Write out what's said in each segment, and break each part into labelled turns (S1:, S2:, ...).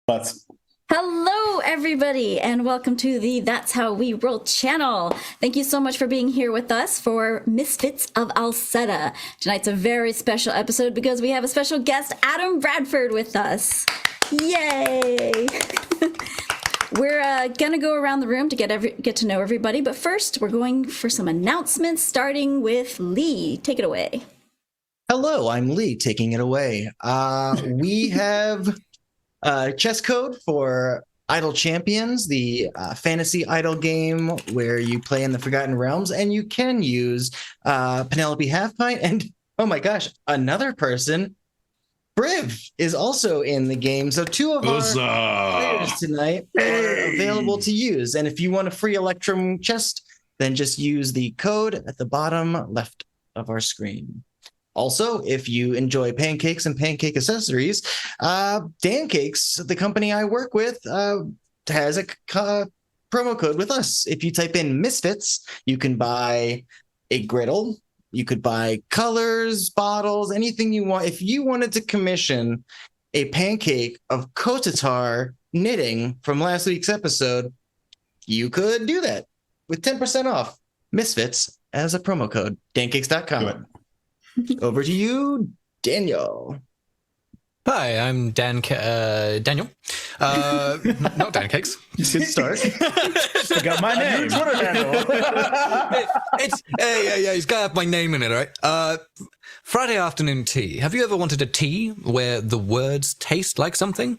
S1: Let's.
S2: Hello, everybody, and welcome to the That's How We Roll channel. Thank you so much for being here with us for Misfits of Alseta. Tonight's a very special episode because we have a special guest, Adam Bradford, with us. Yay! We're gonna go around the room to get to know everybody, but first we're going for some announcements, starting with Lee. Take it away.
S3: Hello, I'm Lee, taking it away. We have chess code for Idle Champions, the fantasy idle game where you play in the Forgotten Realms, and you can use Penelope Halfpint, and oh my gosh, another person, Briv, is also in the game. So two of our players tonight are available to use. And if you want a free Electrum chest, then just use the code at the bottom left of our screen. Also, if you enjoy pancakes and pancake accessories, Dan Cakes, the company I work with, has a promo code with us. If you type in Misfits, you can buy a griddle. You could buy colors, bottles, anything you want. If you wanted to commission a pancake of Kotatar knitting from last week's episode, you could do that with 10% off. Misfits as a promo code. dancakes.com. Over to you, Daniel.
S4: Hi, I'm Daniel. Not Dan Cakes.
S1: You should start. Forgot my name. Twitter handle.
S4: Yeah, he's got to have my name in it, right? Friday afternoon tea. Have you ever wanted a tea where the words taste like something?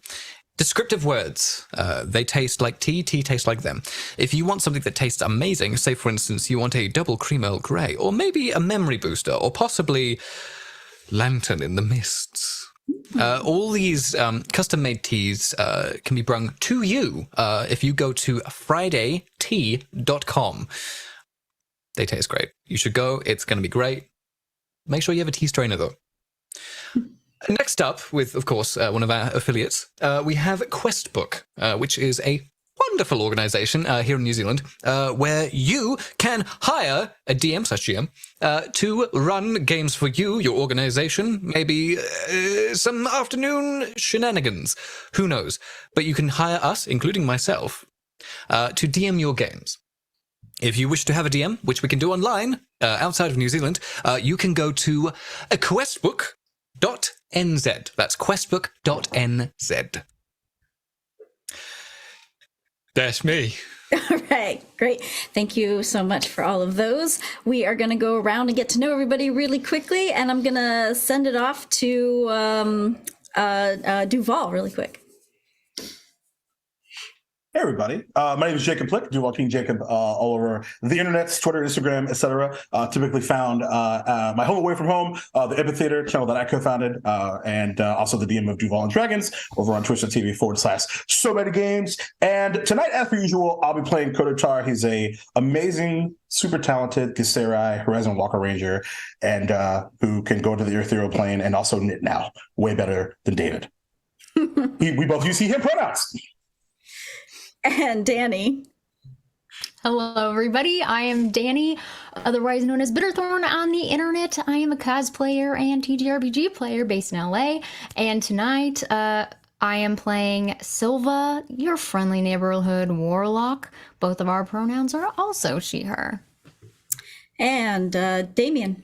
S4: Descriptive words. They taste like tea, tea tastes like them. If you want something that tastes amazing, say for instance you want a double cream Earl Grey, or maybe a memory booster, or possibly lantern in the mists. All these custom-made teas can be brung to you if you go to fridaytea.com. They taste great. You should go. It's going to be great. Make sure you have a tea strainer, though. Next up, with, of course, one of our affiliates, we have Questbook, which is a wonderful organization here in New Zealand, where you can hire a DM/GM to run games for you, your organization, maybe some afternoon shenanigans. Who knows? But you can hire us, including myself, to DM your games. If you wish to have a DM, which we can do online, outside of New Zealand, you can go to questbook.nz. That's questbook.nz. That's me.
S2: All right, great. Thank you so much for all of those. We are going to go around and get to know everybody really quickly, and I'm going to send it off to Duval really quick.
S1: Hey everybody, my name is Jacob Plicque, Duval King Jacob, all over the internet, Twitter, Instagram, etc. Typically found my home away from home, the Amphitheater channel that I co-founded, and also the DM of Duval and Dragons over on twitch.tv/so many games. And tonight, as per usual, I'll be playing Kotatar. He's a amazing, super talented Githzerai Horizon Walker Ranger, and who can go to the ethereal plane and also knit now, way better than David. We both use he, him pronouns.
S2: And Dani.
S5: Hello, everybody. I am Dani, otherwise known as Bitterthorn on the internet. I am a cosplayer and TTRPG player based in LA. And tonight, I am playing Silva, your friendly neighborhood warlock. Both of our pronouns are also she, her.
S2: And Damien.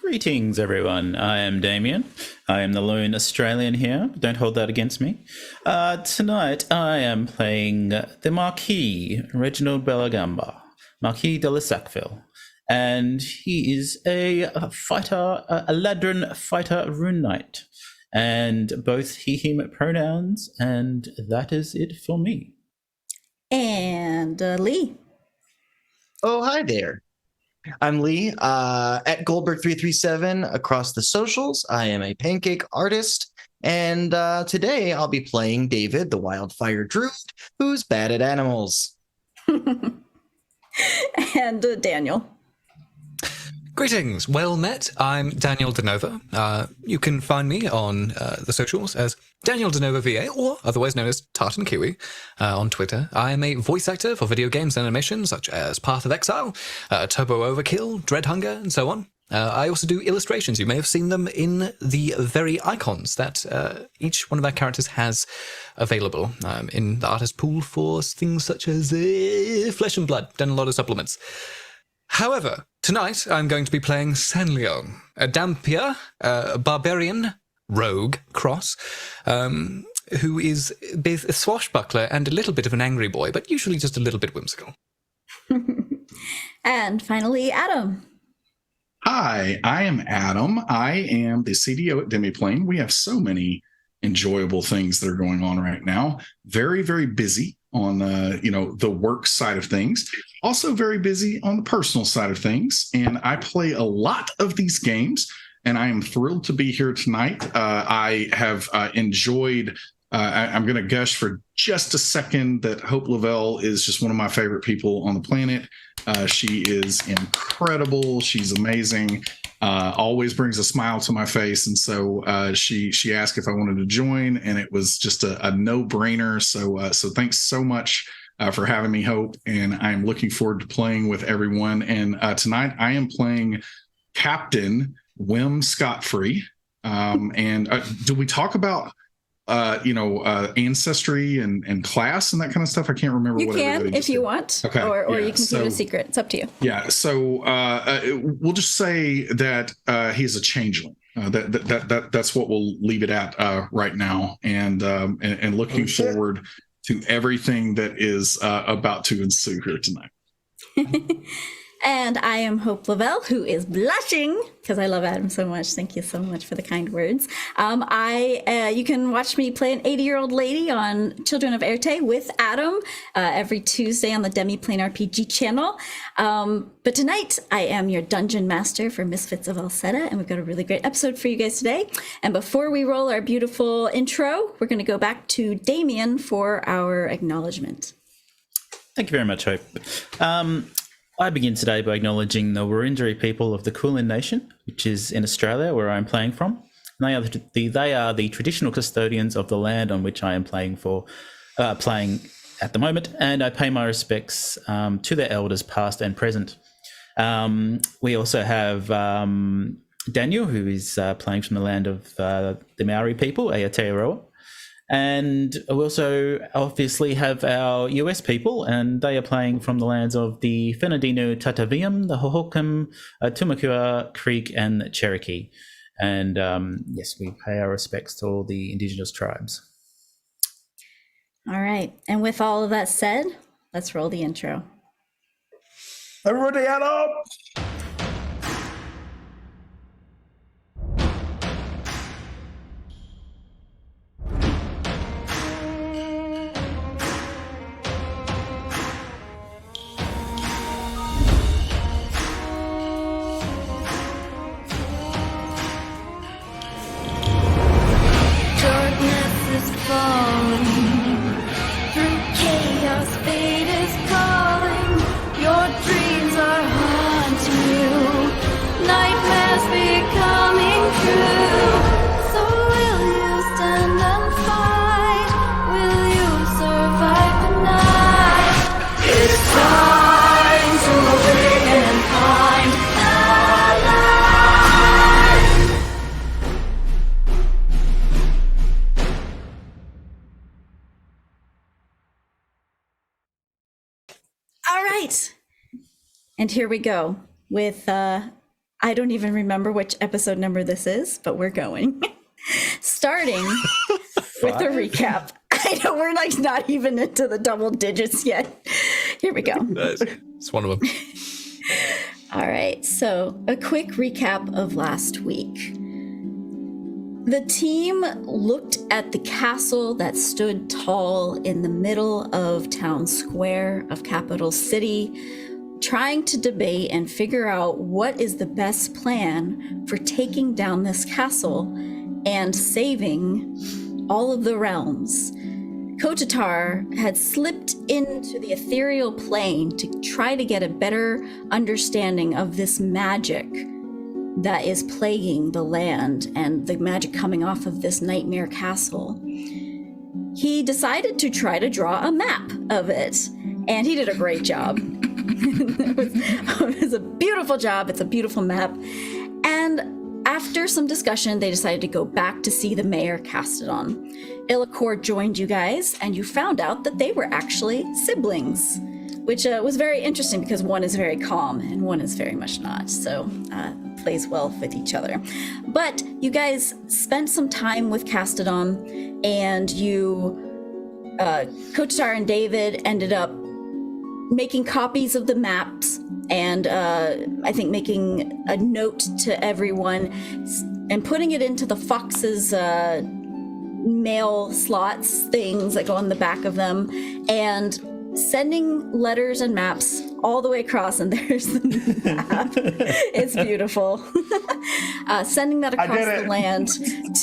S6: Greetings, everyone. I am Damien. I am the lone Australian here. Don't hold that against me. Tonight, I am playing the Marquis, Reginald Bellagamba, Marquis de la Sackville. And he is a fighter, Eladrin fighter rune knight. And both he, him pronouns, and that is it for me.
S2: And Lee.
S3: Oh, hi there. I'm Lee, at Goldberg337 across the socials. I am a pancake artist, and today I'll be playing David, the Wildfire Druid, who's bad at animals.
S2: And Daniel.
S4: Greetings, well met. I'm Daniel Denova. You can find me on the socials as Daniel Denova VA, or otherwise known as Tartan Kiwi, on Twitter. I am a voice actor for video games and animation such as Path of Exile, Turbo Overkill, Dread Hunger, and so on. I also do illustrations. You may have seen them in the very icons that each one of our characters has available in the artist pool for things such as Flesh and Blood. Done a lot of supplements. However, tonight I'm going to be playing Sanlion, a Dhampir Barbarian rogue cross, who is both a swashbuckler and a little bit of an angry boy, but usually just a little bit whimsical.
S2: And finally, Adam.
S1: Hi, I am Adam. I am the CDO at Demiplane. We have so many enjoyable things that are going on right now. Very, very busy on the work side of things. Also very busy on the personal side of things. And I play a lot of these games, and I am thrilled to be here tonight. I have enjoyed. I'm going to gush for just a second that Hope LaVelle is just one of my favorite people on the planet. She is incredible. She's amazing. Always brings a smile to my face. And so she asked if I wanted to join, and it was just a no-brainer. So thanks so much for having me, Hope. And I'm looking forward to playing with everyone. And tonight I am playing Captain Whim Scotfree. And do we talk about ancestry and class and that kind of stuff? I can't remember.
S2: You can if you want,
S1: okay,
S2: or you can keep it a secret. It's up to you.
S1: Yeah. So we'll just say that he's a changeling. That's what we'll leave it at right now. And looking forward to everything that is about to ensue here tonight.
S2: And I am Hope LaVelle, who is blushing because I love Adam so much. Thank you so much for the kind words. You can watch me play an 80-year-old lady on Children of Erte with Adam every Tuesday on the Demiplane RPG channel. But tonight I am your dungeon master for Misfits of Alseta, and we've got a really great episode for you guys today. And before we roll our beautiful intro, we're going to go back to Damien for our acknowledgement.
S6: Thank you very much, Hope. I begin today by acknowledging the Wurundjeri people of the Kulin Nation, which is in Australia, where I'm playing from. And they are the traditional custodians of the land on which I am playing at the moment, and I pay my respects to their elders, past and present. We also have Daniel, who is playing from the land of the Maori people, Aotearoa. And we also obviously have our US people, and they are playing from the lands of the Fenadino Tataviam, the Hohokam, Tumakua Creek, and Cherokee. And yes, we pay our respects to all the indigenous tribes.
S2: All right. And with all of that said, let's roll the intro.
S1: Everybody add up!
S2: And here we go with, I don't even remember which episode number this is, but we're going. Starting with a recap. I know we're like not even into the double digits yet. Here we go.
S4: It's one of them.
S2: All right, so a quick recap of last week. The team looked at the castle that stood tall in the middle of town square of Capital City, trying to debate and figure out what is the best plan for taking down this castle and saving all of the realms. Kotatar had slipped into the ethereal plane to try to get a better understanding of this magic that is plaguing the land and the magic coming off of this nightmare castle. He decided to try to draw a map of it, and he did a great job. It was a beautiful job. It's a beautiful map. And after some discussion, they decided to go back to see the mayor Castodon. Illichor joined you guys, and you found out that they were actually siblings, which was very interesting because one is very calm and one is very much not. So plays well with each other. But you guys spent some time with Castodon, and Kotatar and David ended up making copies of the maps, and I think making a note to everyone and putting it into the fox's mail slots things that go on the back of them, and sending letters and maps all the way across. And there's the map. It's beautiful. Sending that across the land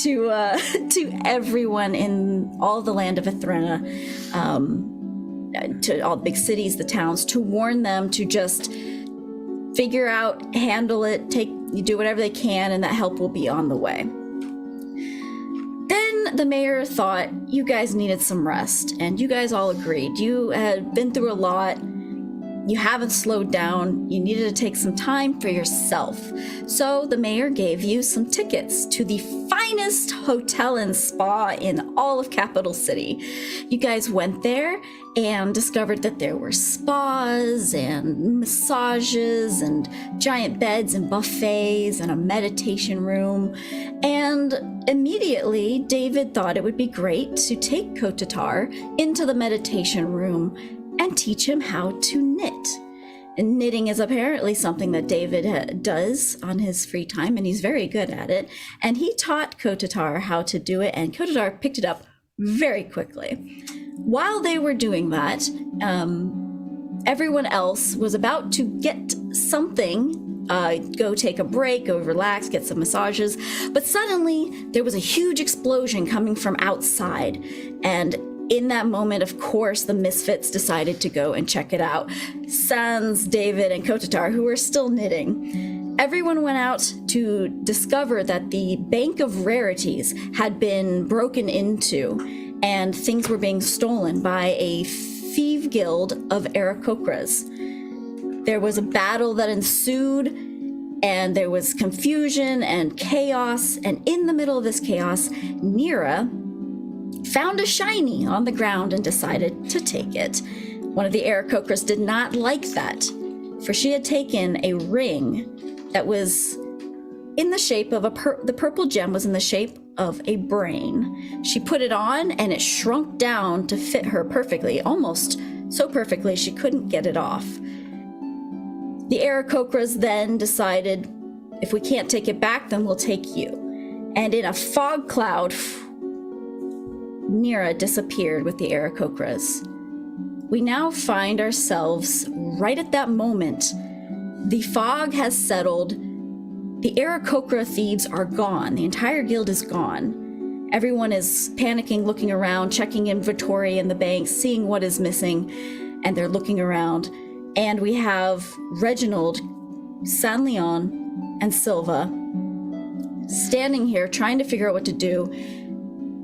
S2: to everyone in all the land of Ethrena, to all the big cities, the towns, to warn them to just figure out, handle it, do whatever they can, and that help will be on the way. Then the mayor thought you guys needed some rest, and you guys all agreed. You had been through a lot. You haven't slowed down. You needed to take some time for yourself. So the mayor gave you some tickets to the finest hotel and spa in all of Capital City. You guys went there and discovered that there were spas and massages and giant beds and buffets and a meditation room. And immediately, David thought it would be great to take Kotatar into the meditation room and teach him how to knit. And knitting is apparently something that David does on his free time, and he's very good at it. And he taught Kotatar how to do it, and Kotatar picked it up very quickly. While they were doing that, everyone else was about to get something, go take a break, go relax, get some massages. But suddenly, there was a huge explosion coming from outside, and in that moment, of course, the Misfits decided to go and check it out. Sans, David, and Kotatar, who were still knitting. Everyone went out to discover that the Bank of Rarities had been broken into, and things were being stolen by a thief guild of Aarakocras. There was a battle that ensued, and there was confusion and chaos, and in the middle of this chaos, Nira found a shiny on the ground and decided to take it. One of the Aarakocras did not like that, for she had taken a ring that was in the shape of the purple gem was in the shape of a brain. She put it on and it shrunk down to fit her perfectly, almost so perfectly she couldn't get it off. The Aarakocras then decided, if we can't take it back, then we'll take you. And in a fog cloud, Nira disappeared with the Aarakocras. We now find ourselves right at that moment. The fog has settled. The Aarakocra thieves are gone. The entire guild is gone. Everyone is panicking, looking around, checking inventory in the bank, seeing what is missing, and they're looking around. And we have Reginald, San Leon, and Silva standing here trying to figure out what to do.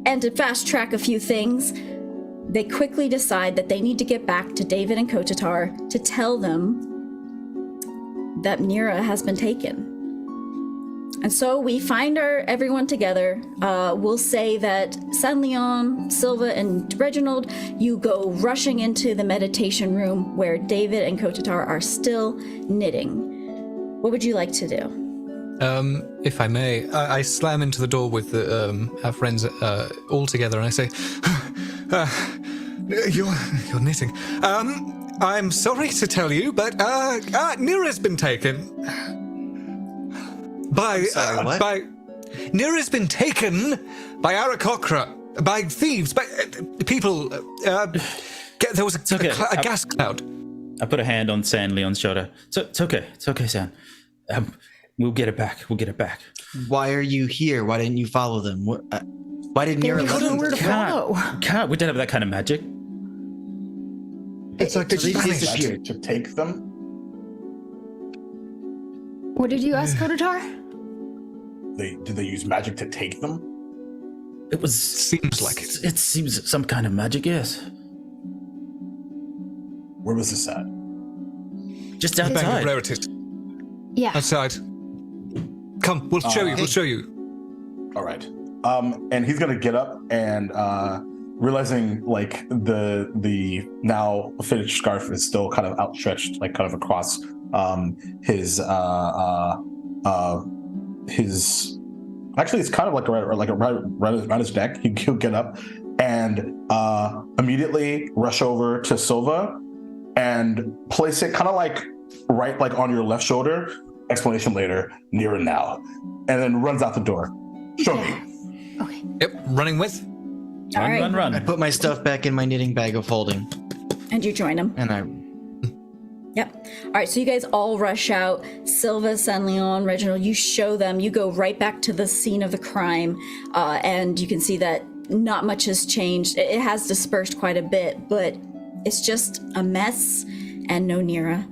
S2: And to fast track a few things, they quickly decide that they need to get back to David and Kotatar to tell them that Nira has been taken. And so we find everyone together. We'll say that San Leon, Silva, and Reginald, you go rushing into the meditation room where David and Kotatar are still knitting. What would you like to do?
S4: If I may, I slam into the door with our friends all together, and I say, "You're knitting. I'm sorry to tell you, but Nira's been taken by Nira's been taken by Aarakocra, by thieves, by people. There was a gas cloud."
S6: I put a hand on San Leon's shoulder. So it's okay, San. We'll get it back.
S3: Why are you here? Why didn't you follow them? Why didn't Nira let them?
S6: Can't. We don't have that kind of magic.
S1: It's like
S3: they disappeared.
S1: to take them.
S5: What did you ask, Kotatar?
S1: Did they use magic to take them?
S6: It was.
S4: Seems like it.
S6: It seems some kind of magic, yes.
S1: Where was this at?
S6: Just
S4: Bank of
S6: outside.
S4: Rarities.
S5: Yeah.
S4: Outside. Come, we'll show you. We'll show you.
S1: All right. And he's gonna get up and realizing like the now finished scarf is still kind of outstretched, like kind of across his actually it's kind of like around his neck. He'll get up and immediately rush over to Silva and place it kind of like right like on your left shoulder. Explanation later, near and now, and then runs out the door. Show me.
S5: Okay.
S4: Yep, running with.
S2: All right.
S6: Run.
S3: I put my stuff back in my knitting bag of holding,
S2: And you join him.
S3: and I.
S2: Yep. All right, so you guys all rush out. Silva, San Leon, Reginald, you show them. You go right back to the scene of the crime, and you can see that not much has changed. It has dispersed quite a bit, but it's just a mess and no Nira.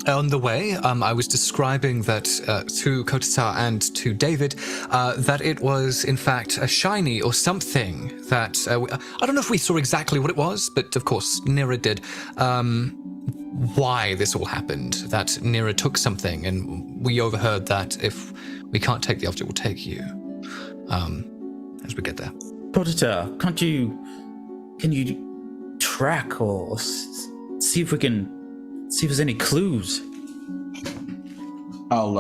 S4: On the way, I was describing that to Kotatar and to David that it was, in fact, a shiny or something that... I don't know if we saw exactly what it was, but of course, Nira did. Why this all happened, that Nira took something, and we overheard that if we can't take the object, we'll take you. As we get there.
S6: Kotatar, can you track or see if we can see if there's any clues?
S1: I'll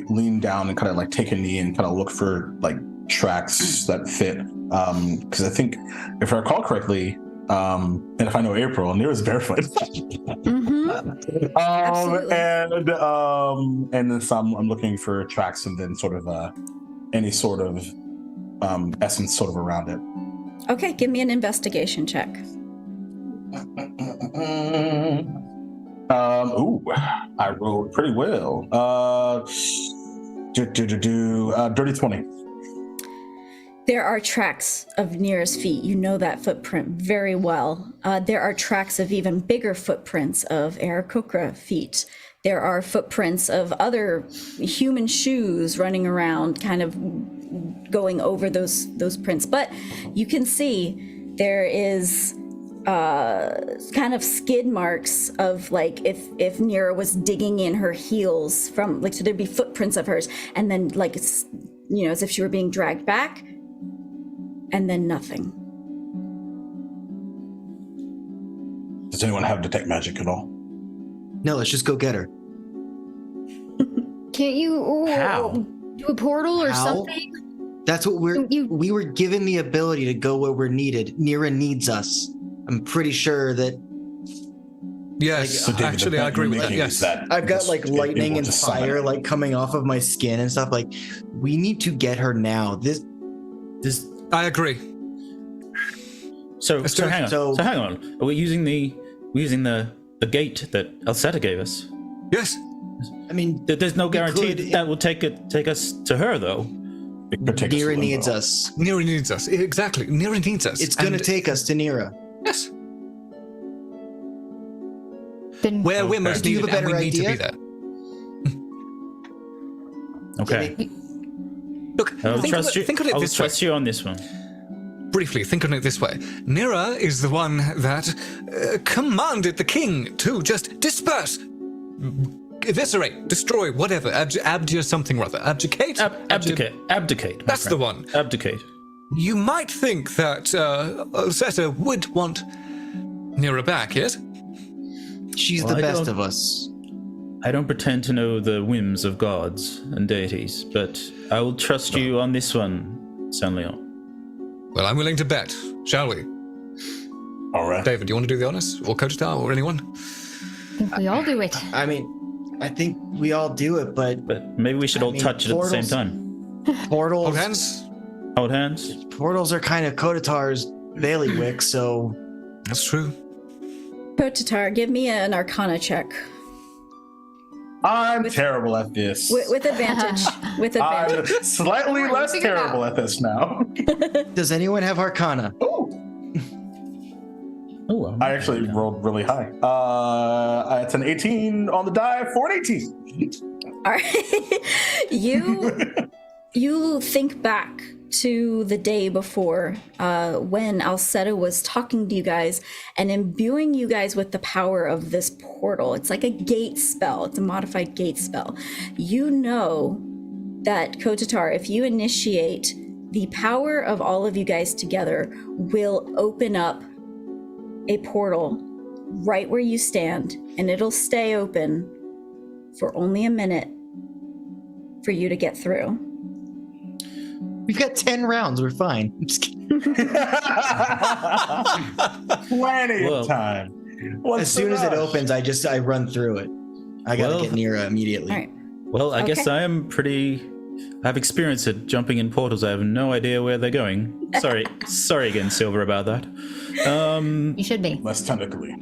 S1: lean down and kind of like take a knee and kind of look for like tracks that fit. Because I think, if I recall correctly, and if I know April, Nira's barefoot.
S2: Absolutely.
S1: And then some. I'm looking for tracks and then sort of any sort of essence sort of around it.
S2: Okay, give me an investigation check.
S1: I rolled pretty well. Dirty 20.
S2: There are tracks of Nira's feet. You know that footprint very well. There are tracks of even bigger footprints of Aarakocra feet. There are footprints of other human shoes running around, kind of going over those prints. But you can see there is kind of skid marks of like if Nira was digging in her heels from like, so there'd be footprints of hers, and then like it's, you know, as if she were being dragged back, and then nothing.
S1: Does anyone have detect magic at all?
S3: No, let's just go get her.
S5: Can't you
S6: How?
S5: do a portal or
S3: How?
S5: something?
S3: That's what we were given the ability to go where we're needed. Nira needs us. I'm pretty sure that
S4: Yes,
S1: So David,
S4: actually,
S1: the
S4: I
S1: bet
S4: agree
S1: you're
S4: with that.
S1: making
S4: Yes.
S1: is that
S3: I've got
S1: this-
S3: like
S1: it
S3: lightning
S1: will
S3: and
S1: just summon
S3: fire
S1: her.
S3: like coming off of my skin and stuff. Like, we need to get her now. This
S4: I agree.
S6: So
S4: Let's do it.
S6: hang on.
S3: So-
S6: So hang on. Are we using the gate that Alseta gave us?
S4: Yes.
S3: I mean,
S6: There's no guarantee
S3: could-
S6: that will take us to her, though.
S1: It could take us to
S3: Nira
S1: limbo.
S3: needs us.
S4: Nira needs us. Exactly. Nira needs us.
S3: It's gonna
S4: And-
S3: take us to Nira.
S4: Yes.
S5: Then
S4: Where we're most
S3: Do you have
S4: needed,
S3: a
S4: and we
S3: better
S4: need to
S3: idea?
S4: be there.
S6: Okay.
S4: Look,
S6: I'll
S4: think
S6: trust
S4: of
S6: you.
S4: it, think of it
S6: I'll
S4: this way.
S6: trust you on this one.
S4: Briefly, think of it this way. Nira is the one that commanded the king to just disperse, eviscerate, destroy, whatever. Abjure something rather. Abdicate?
S6: Abdicate.
S4: That's
S6: my
S4: the
S6: friend.
S4: one.
S6: Abdicate.
S4: You might think that Alseta would want Nira back, yes?
S3: She's
S6: Well,
S3: the
S6: I
S3: best
S6: don't-
S3: of us.
S6: I don't pretend to know the whims of gods and deities, but I will trust you on this one, San Leon.
S4: Well, I'm willing to bet. Shall we?
S1: All right.
S4: David, do you want to do the honors? Or Kotatar, or anyone?
S5: I think we all do it.
S3: I mean, I think we all do it, but
S6: But maybe we should all
S3: mean,
S6: touch it at the same
S3: portals-
S6: time.
S3: portals
S4: Hold hands?
S6: Hold hands.
S3: portals are kind of Kotatar's bailiwick, so
S4: That's true.
S2: Kotatar, give me an Arcana check
S1: I'm terrible at this.
S2: with advantage. With
S1: I'm
S2: advantage.
S1: slightly
S5: Don't worry,
S1: less
S5: figure it
S1: terrible
S5: out.
S1: at this now.
S3: does anyone have Arcana?
S1: Oh,
S6: Oh,
S1: I actually rolled really high. It's an 18 on the die for an 18.
S2: All right. You think back to the day before when Alseta was talking to you guys and imbuing you guys with the power of this portal. It's like a gate spell. It's a modified gate spell. You know that Kotatar, if you initiate, the power of all of you guys together will open up a portal right where you stand, and it'll stay open for only a minute for you to get through.
S3: We've got 10 rounds. We're fine. I'm just kidding.
S1: Plenty of time.
S3: As soon as it opens, I run through it. I gotta get Nira immediately.
S2: All right.
S6: Well, I guess I am I've experienced it jumping in portals. I have no idea where they're going. Sorry again, Silver, about that.
S5: You should be.
S1: Less technically.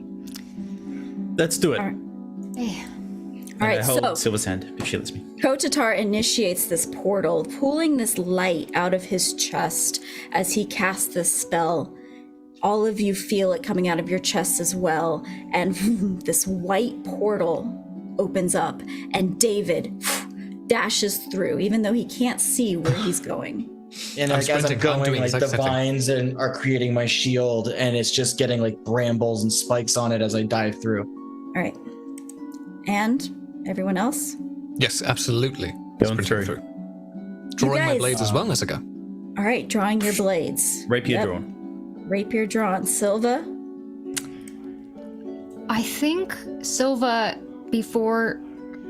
S6: Let's do it.
S2: All right.
S6: I hold
S2: So
S6: Silver's hand if she lets me.
S2: Kotatar initiates this portal, pulling this light out of his chest as he casts this spell. All of you feel it coming out of your chest as well, and this white portal opens up, and David dashes through, even though he can't see where he's going.
S3: And
S4: I'm
S3: like, as I'm
S4: sprinting, I'm
S3: going,
S4: doing
S3: like
S4: the
S3: the
S4: exact same thing.
S3: vines are creating my shield, and it's just getting like brambles and spikes on it as I dive through.
S2: All right. And everyone else?
S4: Yes, absolutely.
S6: Going
S4: Sprinting
S6: through.
S4: Drawing my
S2: guys-
S4: blades as well as I go.
S2: All right, drawing your blades.
S6: Rapier
S2: Yep.
S6: drawn.
S2: Rapier drawn. Silva?
S5: I think Silva, before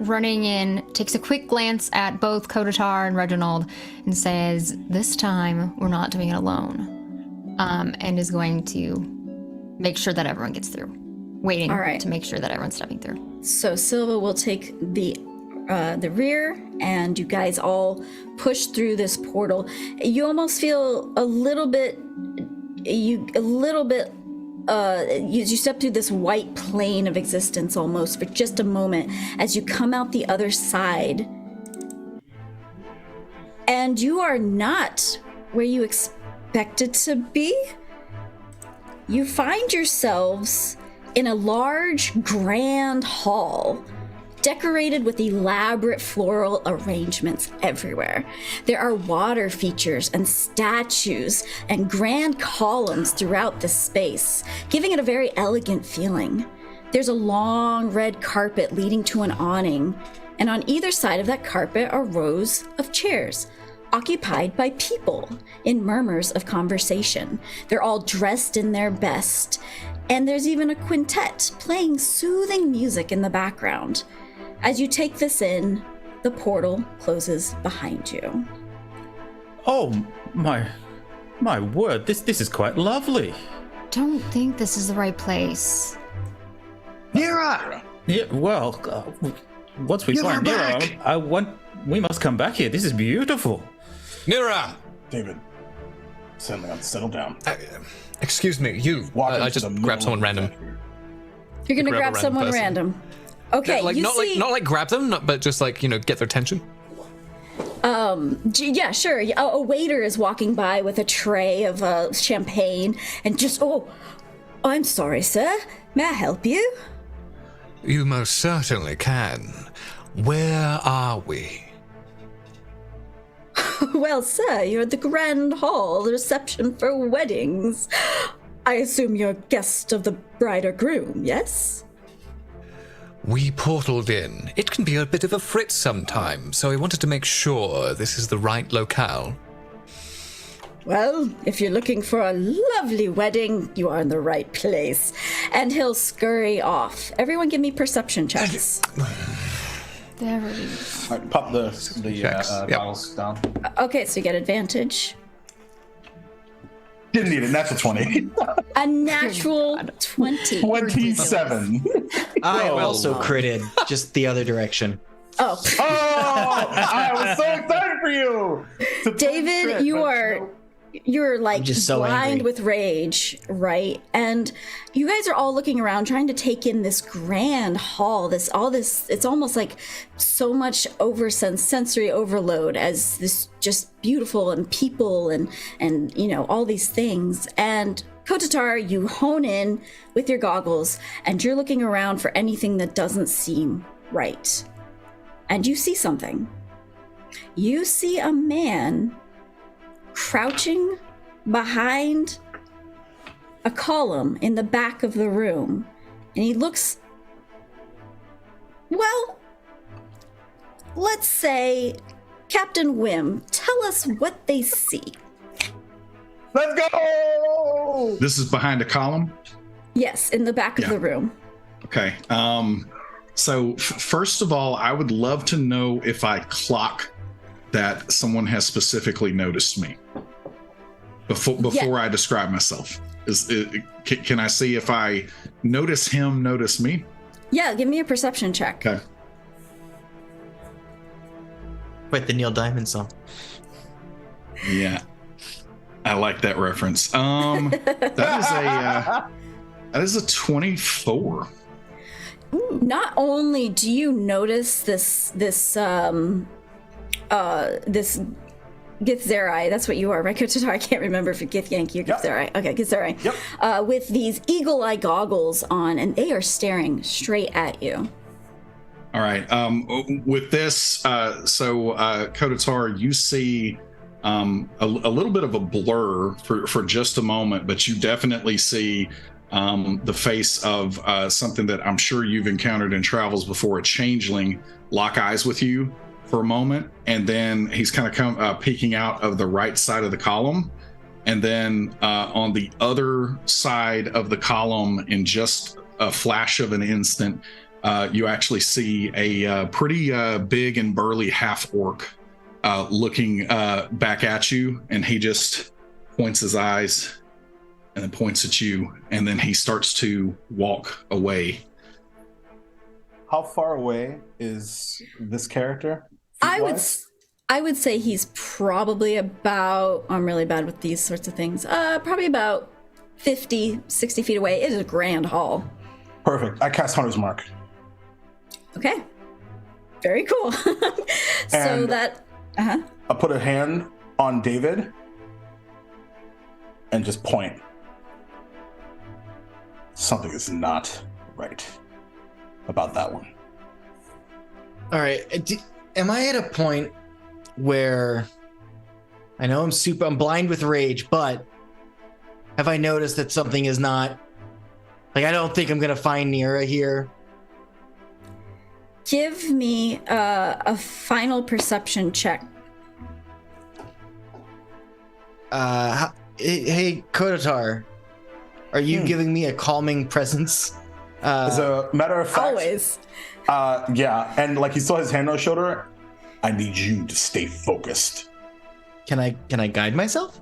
S5: running in, takes a quick glance at both Kotatar and Reginald and says, "This time we're not doing it alone," and is going to make sure that everyone gets through. Waiting
S2: All right.
S5: to make sure that everyone's stepping through.
S2: So Silva will take the rear, and you guys all push through this portal. You almost feel a little bit. You step through this white plane of existence almost for just a moment as you come out the other side, and you are not where you expected to be. You find yourselves in a large, grand hall, decorated with elaborate floral arrangements everywhere. There are water features and statues and grand columns throughout the space, giving it a very elegant feeling. There's a long red carpet leading to an awning, and on either side of that carpet are rows of chairs, occupied by people in murmurs of conversation. They're all dressed in their best, and there's even a quintet playing soothing music in the background. As you take this in, the portal closes behind you.
S6: Oh my word! This is quite lovely.
S5: Don't think this is the right place.
S3: Nira!
S6: Yeah. Well, once we
S3: You
S6: find
S3: are back!
S6: Nira, we must come back here. This is beautiful.
S4: Nira!
S1: David, settle down.
S4: Excuse me, you.
S1: Walk
S4: I
S1: into
S4: just
S1: the middle
S4: grabbed someone
S1: of
S4: random.
S2: You're gonna
S4: Grab a
S2: grab
S4: random
S2: someone
S4: person.
S2: random. Okay,
S4: Like
S2: you
S4: not
S2: see,
S4: like grab them, but just like, get their attention.
S2: yeah, sure. A waiter is walking by with a tray of champagne, and just, I'm sorry, sir. May I help you?
S4: You most certainly can. Where are we?
S2: Well, sir, you're at the Grand Hall, the reception for weddings. I assume you're a guest of the bride or groom, yes?
S4: We portaled in. It can be a bit of a fritz sometimes, so I wanted to make sure this is the right locale.
S2: Well, if you're looking for a lovely wedding, you are in the right place. And he'll scurry off. Everyone give me perception checks.
S5: There we go.
S1: All right, pop the
S4: Checks. Yep.
S1: bottles down.
S2: Okay, so you get advantage.
S1: Didn't need it. Natural 20.
S2: A natural 20.
S1: 27.
S3: I
S1: Whoa.
S3: also critted, just the other direction.
S2: Oh,
S1: Oh, I was so excited for you. It's a
S2: David,
S1: trick,
S2: you're like
S3: just so
S2: blind
S3: angry.
S2: with rage, right? And you guys are all looking around trying to take in this grand hall, it's almost like so much sensory overload as this just beautiful and people and all these things. And Kotatar, you hone in with your goggles and you're looking around for anything that doesn't seem right. And you see something. You see a man crouching behind a column in the back of the room. And he looks, well, let's say Captain Whim, tell us what they see.
S1: Let's go!
S7: This is behind a column.
S2: Yes, in the back of the room.
S7: Okay. So first of all, I would love to know if I clock that someone has specifically noticed me before I describe myself. Can I see if I notice him, notice me?
S2: Yeah, give me a perception check.
S7: Okay.
S3: Wait, the Neil Diamond song.
S7: Yeah, I like that reference. That is a 24.
S2: Not only do you notice this Githzerai, that's what you are, right, Kotatar? I can't remember if it's Gith Yankee or Githzerai. Okay, Githzerai.
S1: Yep.
S2: With these eagle eye goggles on, and they are staring straight at you.
S7: All right. With this, Kotatar, you see a little bit of a blur for just a moment, but you definitely see the face of something that I'm sure you've encountered in travels before, a changeling lock eyes with you for a moment, and then he's kind of peeking out of the right side of the column, and then on the other side of the column, in just a flash of an instant, you actually see a pretty big and burly half-orc looking back at you, and he just points his eyes and then points at you, and then he starts to walk away.
S1: How far away is this character?
S2: I would say he's probably about, I'm really bad with these sorts of things, probably about 50, 60 feet away. It is a grand hall.
S1: Perfect. I cast Hunter's Mark.
S2: Okay. Very cool.
S1: And I put a hand on David and just point. Something is not right about that one.
S3: All right. Am I at a point where I know I'm blind with rage, but have I noticed that something is not, like, I don't think I'm going to find Nira here?
S2: Give me a final perception check.
S3: Hey, Kotatar, are you giving me a calming presence?
S1: As a matter of fact,
S2: Always.
S1: Yeah, and like he saw his hand on his shoulder. I need you to stay focused.
S3: Can I guide myself?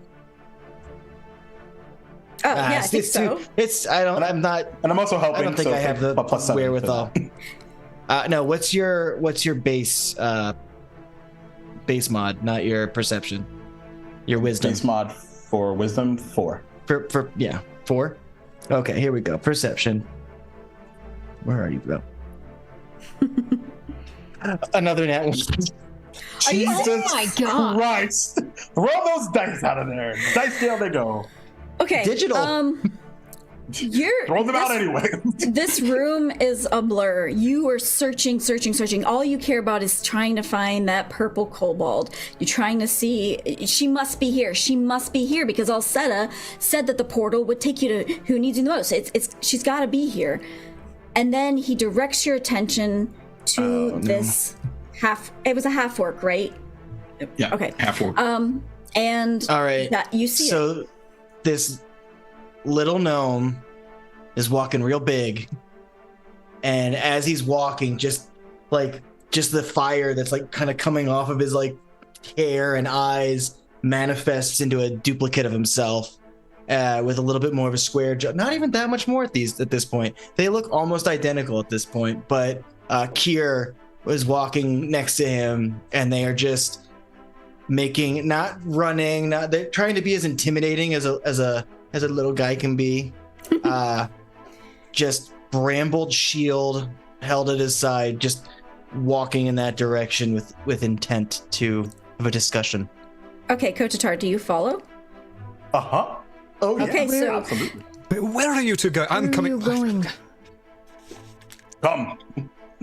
S2: Oh, yeah, I think so.
S3: I'm not.
S1: And I'm also helping.
S3: I don't think I have the
S1: plus 7
S3: wherewithal. No, what's your base mod, not your perception? Your wisdom.
S1: Base mod for wisdom 4.
S3: For 4. Okay, here we go. Perception. Where are you, bro? Another nat one.
S1: Jesus
S5: oh my God.
S1: Christ! Throw those dice out of there. Dice jail they go.
S2: Okay.
S3: Digital.
S1: Throw them out anyway.
S2: This room is a blur. You are searching. All you care about is trying to find that purple kobold. You're trying to see, she must be here. Because Alseta said that the portal would take you to who needs you the most. She's got to be here. And then he directs your attention to this it was a half orc, right?
S7: Yeah.
S2: Okay.
S7: Half orc.
S2: And
S3: all right.
S2: That you see.
S3: So this little gnome is walking real big, and as he's walking, just the fire that's like kind of coming off of his like hair and eyes manifests into a duplicate of himself, with a little bit more of a square jaw. Not even that much more at this point. They look almost identical at this point, but Kier was walking next to him, and they are just not running, they're trying to be as intimidating as a little guy can be. Just brambled shield held at his side, just walking in that direction with intent to have a discussion.
S2: Okay, Kotatar, do you follow?
S1: Uh-huh. Oh, yeah.
S2: Okay, so
S1: absolutely.
S4: But where are you two going? I'm coming.
S5: Where are you going?
S1: Come.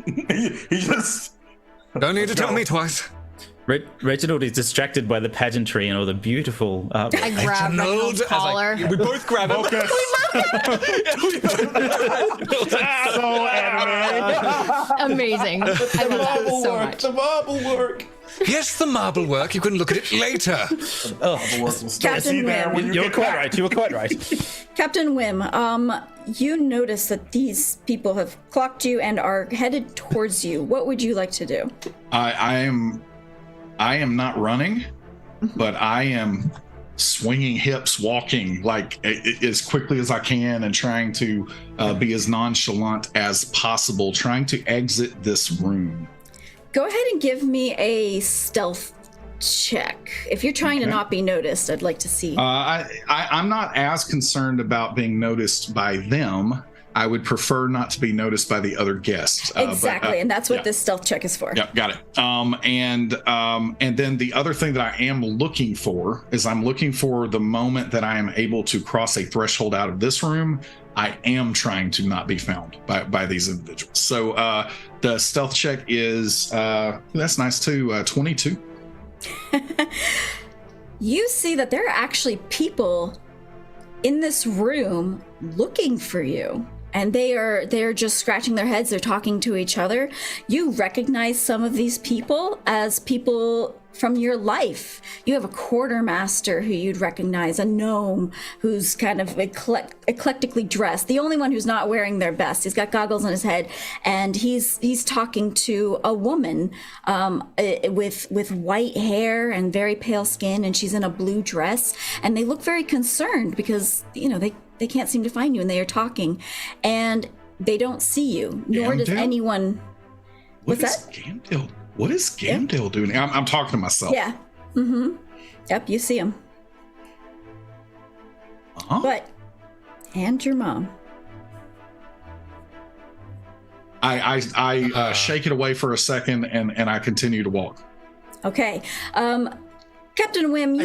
S1: he just...
S4: Don't need to tell me twice.
S6: Reginald is distracted by the pageantry and all the beautiful artwork.
S5: I grab Reginald's collar.
S4: We both grab him.
S1: Focus. So anime.
S5: Amazing. I love that so much.
S6: The marble work.
S4: Yes, the marble work. You can look at it later.
S2: Captain Whim.
S6: You were quite right. You were quite right.
S2: Captain Whim, you notice that these people have clocked you and are headed towards you. What would you like to do?
S7: I am not running, but I am swinging hips, walking like as quickly as I can, and trying to be as nonchalant as possible, trying to exit this room.
S2: Go ahead and give me a stealth check. If you're trying to not be noticed, I'd like to see.
S7: I'm not as concerned about being noticed by them. I would prefer not to be noticed by the other guests.
S2: Exactly, and that's what this stealth check is for.
S7: Yep, got it. And then the other thing that I am looking for is I'm looking for the moment that I am able to cross a threshold out of this room. I am trying to not be found by these individuals. So the stealth check is, that's nice too, 22.
S2: You see that there are actually people in this room looking for you, and they're just scratching their heads. They're talking to each other. You recognize some of these people as people from your life. You have a quartermaster who you'd recognize, a gnome who's kind of eclectically dressed, the only one who's not wearing their best. He's got goggles on his head, and he's talking to a woman with white hair and very pale skin, and she's in a blue dress, and they look very concerned because they can't seem to find you, and they are talking, and they don't see you, nor does anyone. What's that?
S7: Gamdale? What is Gamdale doing? I'm talking to myself.
S2: Yeah. Mm-hmm. Yep, you see him. But, and your mom.
S7: I shake it away for a second, and I continue to walk.
S2: Okay. Captain Whim,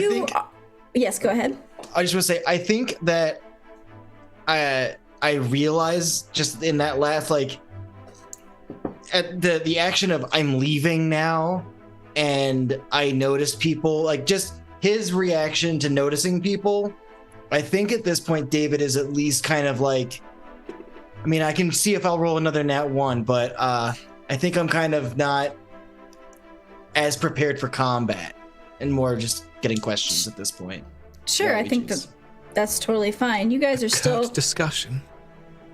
S2: yes, go ahead.
S3: I just want to say, I think that I realized just in that last, at the action of I'm leaving now, and I noticed people, just his reaction to noticing people. I think at this point, David is at least kind of I can see if I'll roll another nat 1, but I think I'm kind of not as prepared for combat and more just getting questions at this point.
S2: Sure, I think that's totally fine. You guys are still
S4: discussion.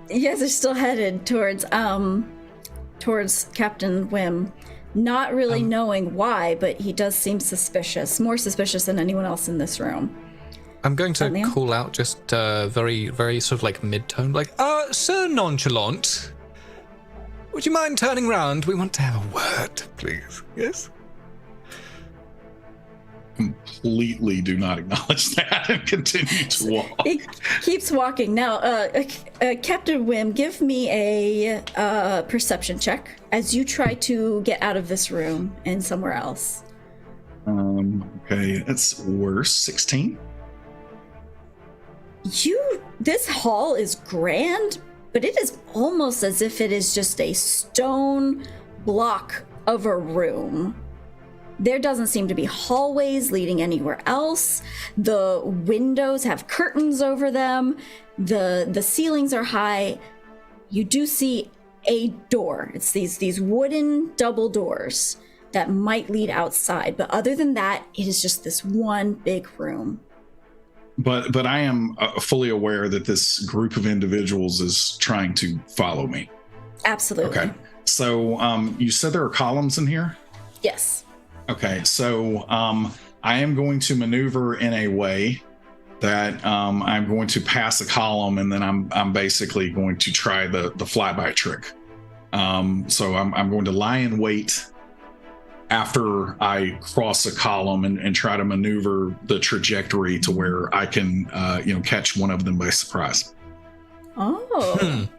S2: You guys are still headed towards Captain Whim, not really knowing why, but he does seem suspicious, more suspicious than anyone else in this room.
S4: I'm going to call out just very, very sort of mid-tone, Sir Nonchalant, would you mind turning round? We want to have a word, please. Yes?
S7: Completely do not acknowledge that and continue to walk.
S2: He keeps walking. Now, Captain Whim, give me a perception check as you try to get out of this room and somewhere else.
S7: Okay, that's worse. 16.
S2: This hall is grand, but it is almost as if it is just a stone block of a room. There doesn't seem to be hallways leading anywhere else. The windows have curtains over them. The ceilings are high. You do see a door. It's these wooden double doors that might lead outside. But other than that, it is just this one big room.
S7: But I am fully aware that this group of individuals is trying to follow me.
S2: Absolutely.
S7: Okay. So you said there are columns in here?
S2: Yes.
S7: Okay, so I am going to maneuver in a way that I'm going to pass a column, and then I'm basically going to try the flyby trick. So I'm going to lie in wait after I cross a column and try to maneuver the trajectory to where I can catch one of them by surprise.
S2: Oh,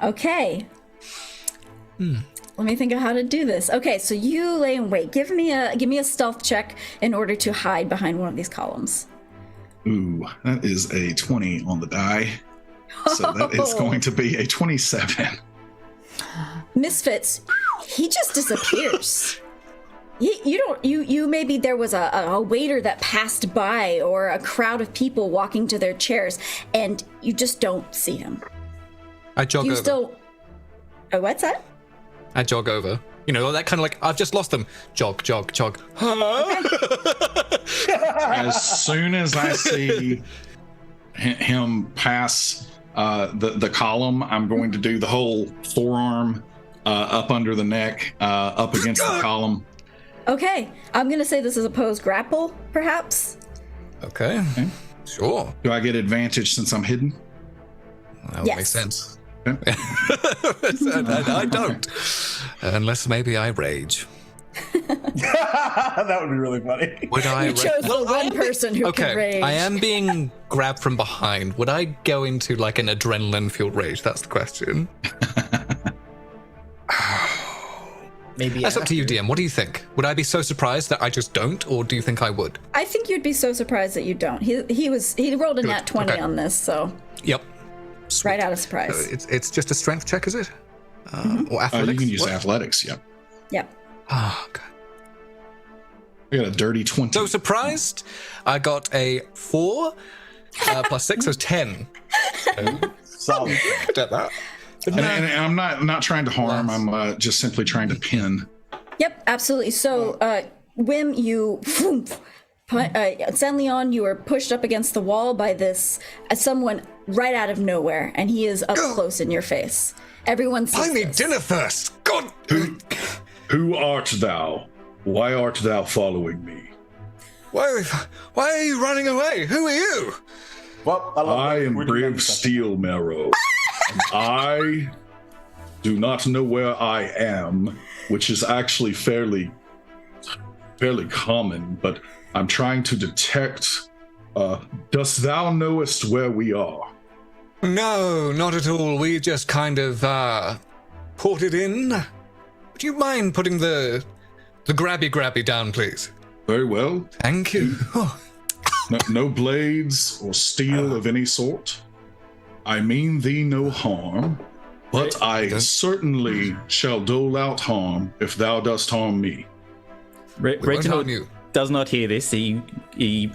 S2: okay. Let me think of how to do this. Okay, so you lay in wait. Give me a stealth check in order to hide behind one of these columns.
S7: Ooh, that is a 20 on the die. So that is going to be a 27.
S2: Misfits, he just disappears. You maybe there was a waiter that passed by or a crowd of people walking to their chairs, and you just don't see him.
S4: I jog over.
S2: What's that?
S4: I jog over. You know, that kind of like, I've just lost them. Jog, jog, jog.
S7: As soon as I see him pass the column, I'm going to do the whole forearm up under the neck, up against the column.
S2: Okay, I'm gonna say this is a pose grapple, perhaps.
S4: Okay. Sure.
S7: Do I get advantage since I'm hidden?
S4: That would
S2: Yes.
S4: make sense.
S7: Okay.
S4: I don't. Unless maybe I rage.
S1: That would be really funny.
S4: Would I?
S2: You chose the one person who
S4: Okay,
S2: can rage.
S4: I am being grabbed from behind. Would I go into like an adrenaline-fueled rage? That's the question.
S3: Maybe
S4: That's up to you, DM. What do you think? Would I be so surprised that I just don't, or do you think I would?
S2: I think you'd be so surprised that you don't. He rolled a
S4: Good.
S2: nat 20
S4: Okay.
S2: on this, so
S4: Yep. Sweet.
S2: right out of surprise.
S4: So it's just a strength check, is it? Or
S7: You
S4: athletics?
S7: can use
S4: What?
S7: athletics, yep.
S2: Yep.
S4: Oh, God.
S7: We got a dirty 20.
S4: So surprised, I got a 4 plus 6, so 10.
S1: Solid.
S4: Get that?
S7: and I'm not trying to harm, I'm just simply trying to pin.
S2: Yep, absolutely. So, Whim, you... San Leon, you were pushed up against the wall by this someone right out of nowhere, and he is up close in your face. Everyone sees
S4: I need
S2: this.
S4: dinner first. God.
S7: Who art thou? Why art thou following me?
S4: Why are you running away? Who are you?
S1: Well,
S7: I am
S1: we're doing
S7: Brave
S1: this.
S7: Steel Marrow. And I do not know where I am, which is actually fairly common, but I'm trying to detect. Dost thou knowest where we are?
S4: No, not at all. We just kind of ported in. Would you mind putting the grabby down, please?
S7: Very well.
S4: Thank you. Oh,
S7: No blades or steel of any sort. I mean thee no harm, but I certainly shall dole out harm if thou dost harm me.
S4: we won't
S6: Reginald
S4: harm you.
S6: does not hear this. He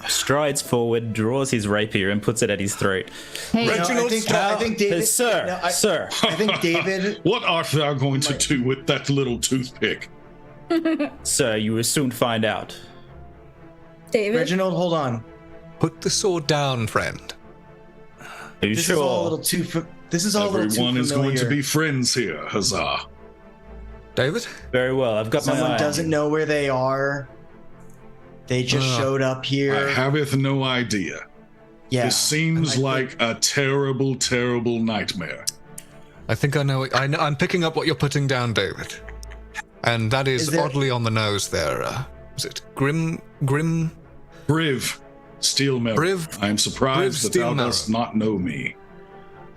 S6: strides forward, draws his rapier, and puts it at his throat.
S5: Hey,
S3: No, I think David.
S6: Sir,
S3: no, I-
S6: sir.
S3: I think David.
S7: What art thou going to do with that little toothpick?
S6: Sir, you will soon find out.
S2: David?
S3: Reginald, hold on.
S4: Put the sword down, friend.
S6: Are you
S3: This
S6: sure?
S3: is all a little too. This is all a little too
S7: Everyone is going to
S3: familiar.
S7: be friends here, huzzah.
S4: David?
S6: Very well. I've got my
S3: Someone
S6: eye on
S3: doesn't
S6: you.
S3: know where they are. They just showed up here.
S7: I haveth no idea.
S3: Yeah.
S7: This seems
S3: I think-
S7: like a terrible, terrible nightmare.
S4: I think I know. I'm picking up what you're putting down, David. And that is
S3: Is there-
S4: oddly on the nose there. Is it Grim?
S7: Briv, Steel Marrow.
S4: Briv-
S7: I am surprised
S4: Briv
S7: that
S4: Steel
S7: thou
S4: Marrow.
S7: dost not know me.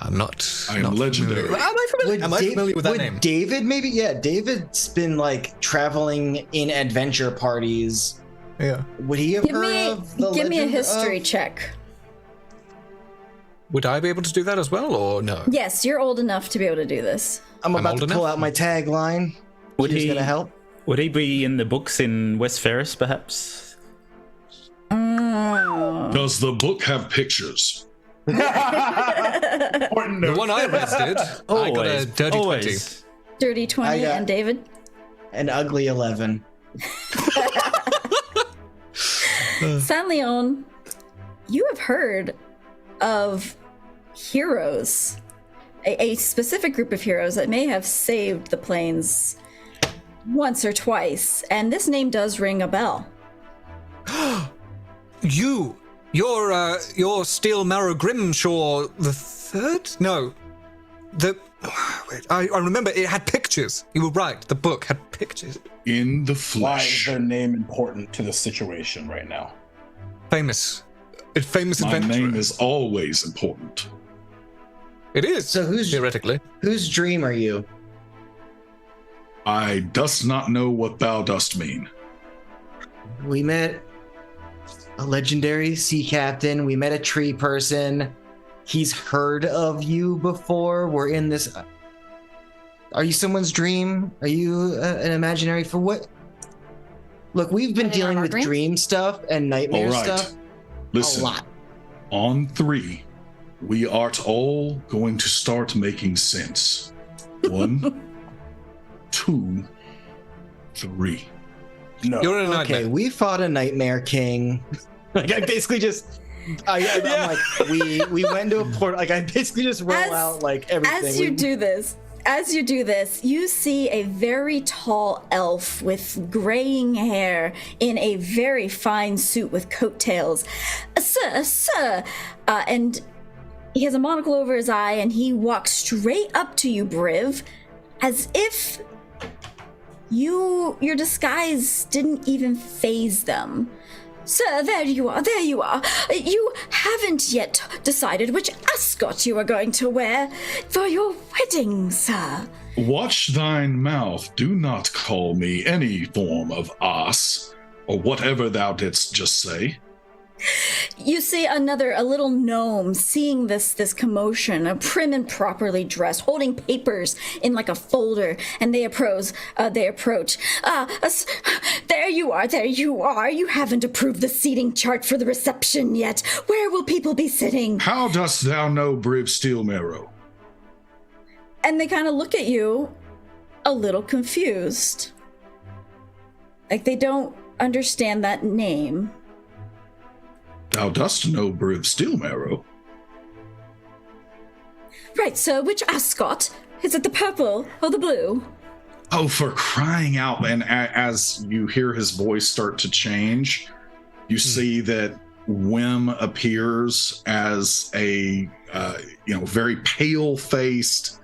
S4: I'm not.
S7: I am
S4: not
S7: legendary.
S4: familiar. Am I familiar? Am I familiar with that name?
S3: David maybe? Yeah, David's been like traveling in adventure parties.
S4: Yeah.
S3: Would he have heard of the
S2: give me a
S3: legend
S2: history
S3: of-
S2: check.
S4: Would I be able to do that as well, or no?
S2: Yes, you're old enough to be able to do this.
S3: I'm about
S4: old
S3: to pull
S4: enough?
S3: out my tagline.
S6: Would
S3: Who's
S6: he-
S3: gonna help?
S6: Would he be in the books in West Ferris, perhaps?
S7: Does the book have pictures?
S1: Important
S4: The
S1: note.
S4: one I read did. I got a dirty 20.
S2: Dirty 20
S3: I got-
S2: and David?
S3: An ugly 11.
S2: San Leon, you have heard of heroes, a specific group of heroes that may have saved the plains once or twice, and this name does ring a bell.
S4: You're Steel Marrow Grimshaw the third? No. Wait, I remember it had pictures. You were right. The book had pictures.
S7: In the
S1: Why is
S7: flesh.
S1: their name important to the situation right now?
S4: Famous. A famous
S7: My
S4: adventurer.
S7: name is always important.
S4: It is.
S3: So who's-
S4: theoretically?
S3: Whose dream are you?
S7: I dost not know what thou dost mean.
S3: We met a legendary sea captain. We met a tree person. He's heard of you before. We're in this. Are you someone's dream? Are you an imaginary for what? Look, we've been
S5: Are they
S3: dealing
S5: our
S3: with
S5: dreams?
S3: dream stuff and nightmare
S7: All right.
S3: stuff
S7: Listen,
S3: a lot.
S7: on 3, we art all going to start making sense. 1, 2, 3.
S1: No.
S4: You're in a
S3: Okay,
S4: nightmare.
S3: we fought a Nightmare King. Like I basically just, I'm like, we went to a port. Like I basically just roll out like everything.
S2: As you do this, you see a very tall elf with graying hair in a very fine suit with coattails. Sir, and he has a monocle over his eye, and he walks straight up to you, Briv, as if your disguise didn't even faze them. Sir, there you are. You haven't yet decided which ascot you are going to wear for your wedding, sir.
S7: Watch thine mouth. Do not call me any form of ass, or whatever thou didst just say.
S2: You see a little gnome seeing this commotion, prim and properly dressed, holding papers in like a folder, and they approach. There you are. You haven't approved the seating chart for the reception yet. Where will people be sitting?
S7: How dost thou know Briv Steelmarrow?
S2: And they kind of look at you a little confused. Like they don't understand that name.
S7: Thou dost know Briv Steelmarrow.
S2: Right, so which ascot? Is it the purple or the blue?
S7: Oh, for crying out. And as you hear his voice start to change, you see that Whim appears as a very pale-faced,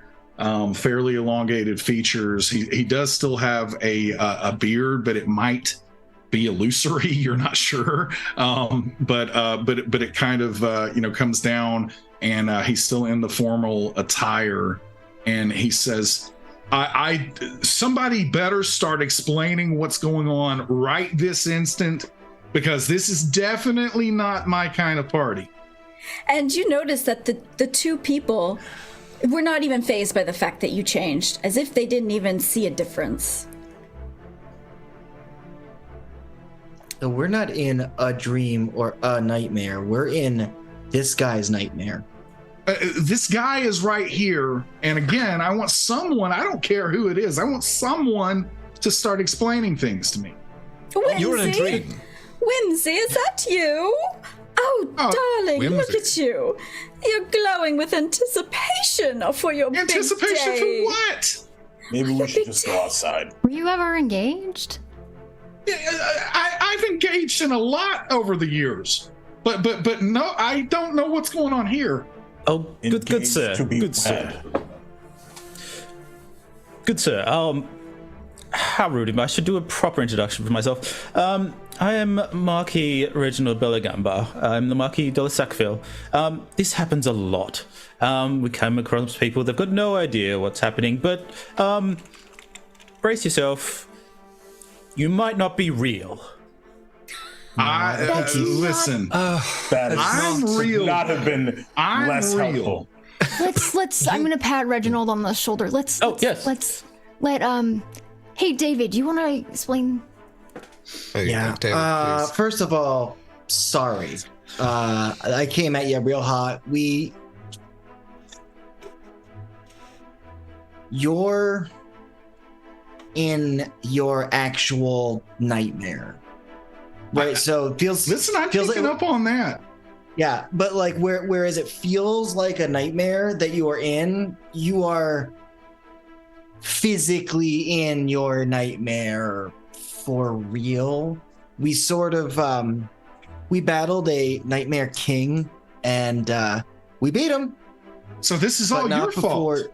S7: fairly elongated features. He does still have a beard, but it might be illusory. You're not sure, but it kind of comes down, and he's still in the formal attire, and he says, I somebody better start explaining what's going on right this instant, because this is definitely not my kind of party.
S2: And you notice that the two people were not even fazed by the fact that you changed, as if they didn't even see a difference.
S3: So we're not in a dream or a nightmare. We're in this guy's nightmare.
S7: This guy is right here. And again, I want someone, I don't care who it is, I want someone to start explaining things to me.
S2: Whimsy?
S4: You're in a dream.
S2: Whimsy, is that you? Oh, darling,
S4: Whimsy.
S2: look at you. You're glowing with anticipation for your
S7: Anticipation
S2: big day.
S7: for what?
S1: Maybe we should just go outside.
S5: Were you ever engaged?
S7: I've engaged in a lot over the years, but no, I don't know what's going on here.
S6: Oh, good
S1: Engaged
S6: sir.
S1: to be
S6: Good sir.
S1: wed.
S6: Good sir. How rude. I should do a proper introduction for myself. I am Marquis Reginald Bellagamba. I'm the Marquis de la Sackville. This happens a lot. We come across people, they've got no idea what's happening, but brace yourself. You might not be real.
S7: Listen,
S1: That is
S7: I'm
S1: could
S7: real.
S1: not have been
S7: I'm
S1: less
S7: real.
S1: helpful.
S5: Let's I'm gonna pat Reginald on the shoulder. Let's hey David, you wanna explain?
S4: Oh,
S3: Yeah.
S4: David, please.
S3: First of all, sorry. I came at you real hot. You're in your actual nightmare, right? So it feels.
S7: Listen, I'm
S3: feels
S7: picking
S3: like,
S7: up on that.
S3: Yeah, but like whereas it feels like a nightmare that you are in, you are physically in your nightmare for real. We sort of we battled a nightmare king, and we beat him.
S7: So this is
S3: but
S7: all
S3: not
S7: your fault.
S3: before.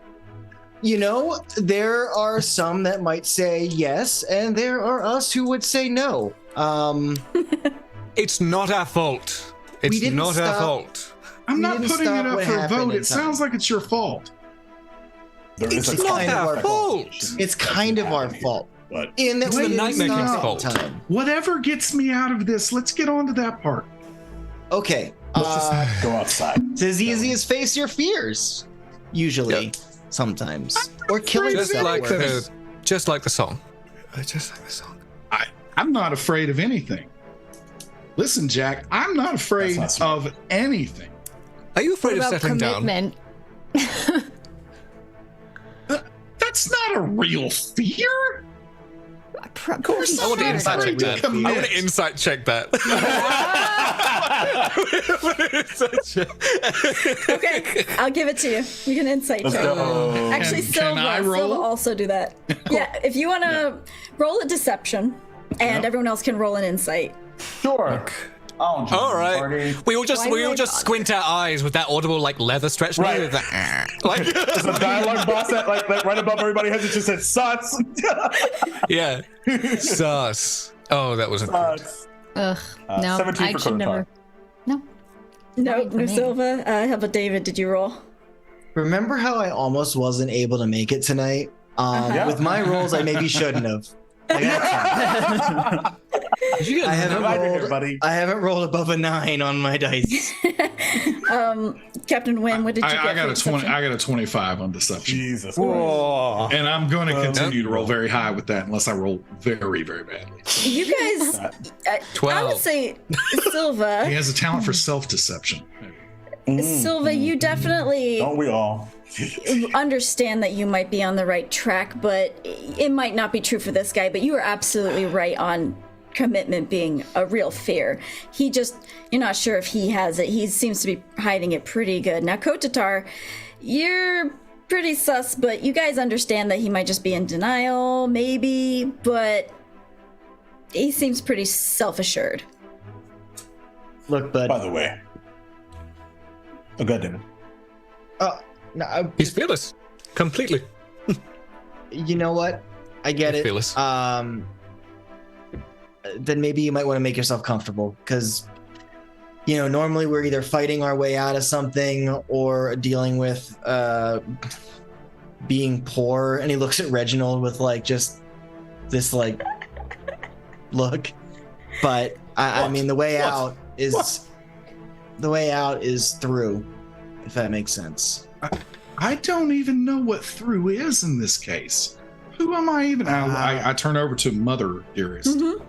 S3: You know, there are some that might say yes, and there are us who would say no.
S4: It's not our fault. It's
S3: didn't
S4: not our
S3: stop-
S4: fault.
S7: I'm
S3: We
S7: not
S3: didn't
S7: putting
S3: stop
S7: it up
S3: what
S7: for a
S3: happened
S7: vote.
S3: in
S7: It sounds
S3: time.
S7: like it's your fault.
S1: There is
S3: It's
S1: a
S3: not our
S4: fault.
S3: It's kind of our fault.
S1: But
S3: In that
S4: It's
S3: we
S4: the
S3: didn't
S4: Nightmare King's
S3: stop
S4: fault.
S3: time.
S7: Whatever gets me out of this, let's get on to that part.
S3: Okay,
S1: let's just go outside.
S3: it's as easy as face your fears. Usually, sometimes, or killing
S7: afraid of
S4: Just
S3: yourself.
S4: like
S3: works.
S4: just like the song. Just like the song.
S7: I'm not afraid of anything. Listen, Jack, I'm not afraid
S1: That's not
S7: of anything.
S4: Are you afraid
S5: What
S4: of
S5: about
S4: settling down?
S5: commitment?
S7: That's not a real fear.
S5: Of course.
S4: I want to insight check that.
S7: Commit.
S4: I want to insight check that.
S2: Okay, I'll give it to you. You can insight
S1: Let's
S2: check.
S1: go.
S2: Actually,
S7: Can I roll?
S2: Silva also do that. Yeah, if you want to roll a deception, and everyone else can roll an insight.
S1: Sure. Oh,
S4: All right.
S1: party.
S4: We all just
S5: Why
S4: just squint our eyes with that audible like leather stretch.
S1: Right.
S4: With that, like
S1: There's a dialogue box that like right above everybody has it just said sus.
S4: yeah. Sus. Oh, that wasn't good.
S1: Sus.
S5: Ugh. No,
S1: 17
S5: I
S1: for
S5: should
S1: Kotatar.
S5: never. No.
S2: No,
S5: for
S2: no
S5: me.
S2: Silva. How about David? Did you roll?
S3: Remember how I almost wasn't able to make it tonight?
S1: Yeah.
S3: With my rolls, I maybe shouldn't have. I got some.
S4: Did you get
S3: I haven't
S1: Glad you're here,
S3: rolled.
S1: buddy.
S3: I haven't rolled above a 9 on my dice.
S2: Captain Whim, what did you get?
S7: I got
S2: for
S7: a 20.
S2: deception?
S7: I got a 25 on deception,
S1: Jesus.
S7: and I'm going to continue to roll very high with that unless I roll very, very badly.
S2: You guys, I
S4: 12.
S2: would say Silva.
S7: He has a talent for self-deception.
S2: Silva, you definitely
S1: Don't we all?
S2: understand that you might be on the right track, but it might not be true for this guy. But you are absolutely right on commitment being a real fear. You're not sure if he has it. He seems to be hiding it pretty good. Now, Kotatar, you're pretty sus, but you guys understand that he might just be in denial, maybe, but he seems pretty self-assured.
S3: Look, bud.
S1: By the way. Oh, God damn it.
S3: No,
S4: He's fearless, completely.
S3: you know what? I get
S4: He's
S3: it.
S4: fearless.
S3: Then maybe you might want to make yourself comfortable because, normally we're either fighting our way out of something or dealing with being poor. And he looks at Reginald with like just this like look. But I mean, the way out is through, if that makes sense.
S7: I don't even know what through is in this case. Who am I even? I turn over to Mother Dearest.
S2: Mm-hmm.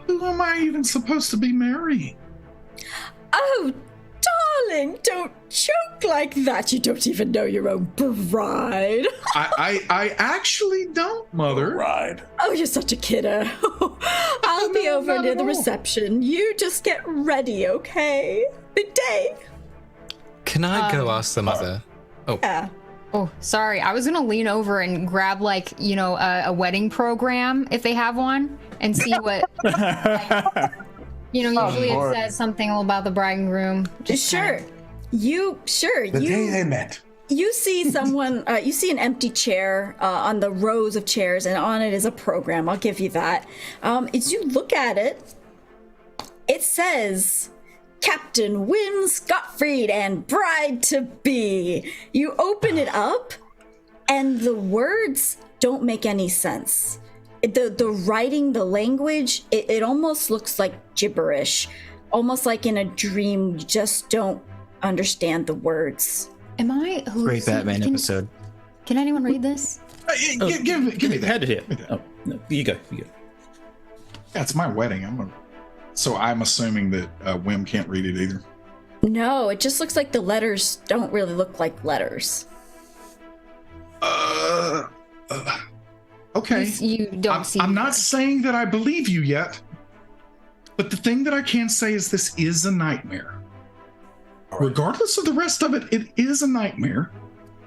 S7: Who am I even supposed to be marrying?
S2: Oh, darling, don't joke like that. You don't even know your own bride.
S7: I actually don't, Mother.
S1: Ride.
S2: Oh, you're such a kiddo. I'll be over
S7: not
S2: near
S7: at
S2: the
S7: all.
S2: reception. You just get ready, okay? Big day.
S4: Can I go ask the mother?
S2: Yeah.
S5: Oh, sorry. I was gonna lean over and grab a wedding program if they have one and see what. Usually it
S1: Lord.
S5: says something about the bride and groom.
S2: Sure. The day
S1: they met.
S2: You see someone, you see an empty chair on the rows of chairs, and on it is a program. I'll give you that. As you look at it, it says Captain Whim Scotfree and bride to be. You open it up, and the words don't make any sense. The writing, the language, it almost looks like gibberish, almost like in a dream. You just don't understand the words.
S5: Am I
S3: Great Batman episode.
S5: Can anyone read this?
S7: Give me that.
S6: Had it here. Oh, no, you go.
S7: Yeah, it's my wedding. So I'm assuming that Whim can't read it either.
S2: No, it just looks like the letters don't really look like letters.
S7: Okay.
S5: You don't see.
S7: I'm not saying that I believe you yet, but the thing that I can say is this is a nightmare. Regardless of the rest of it, it is a nightmare.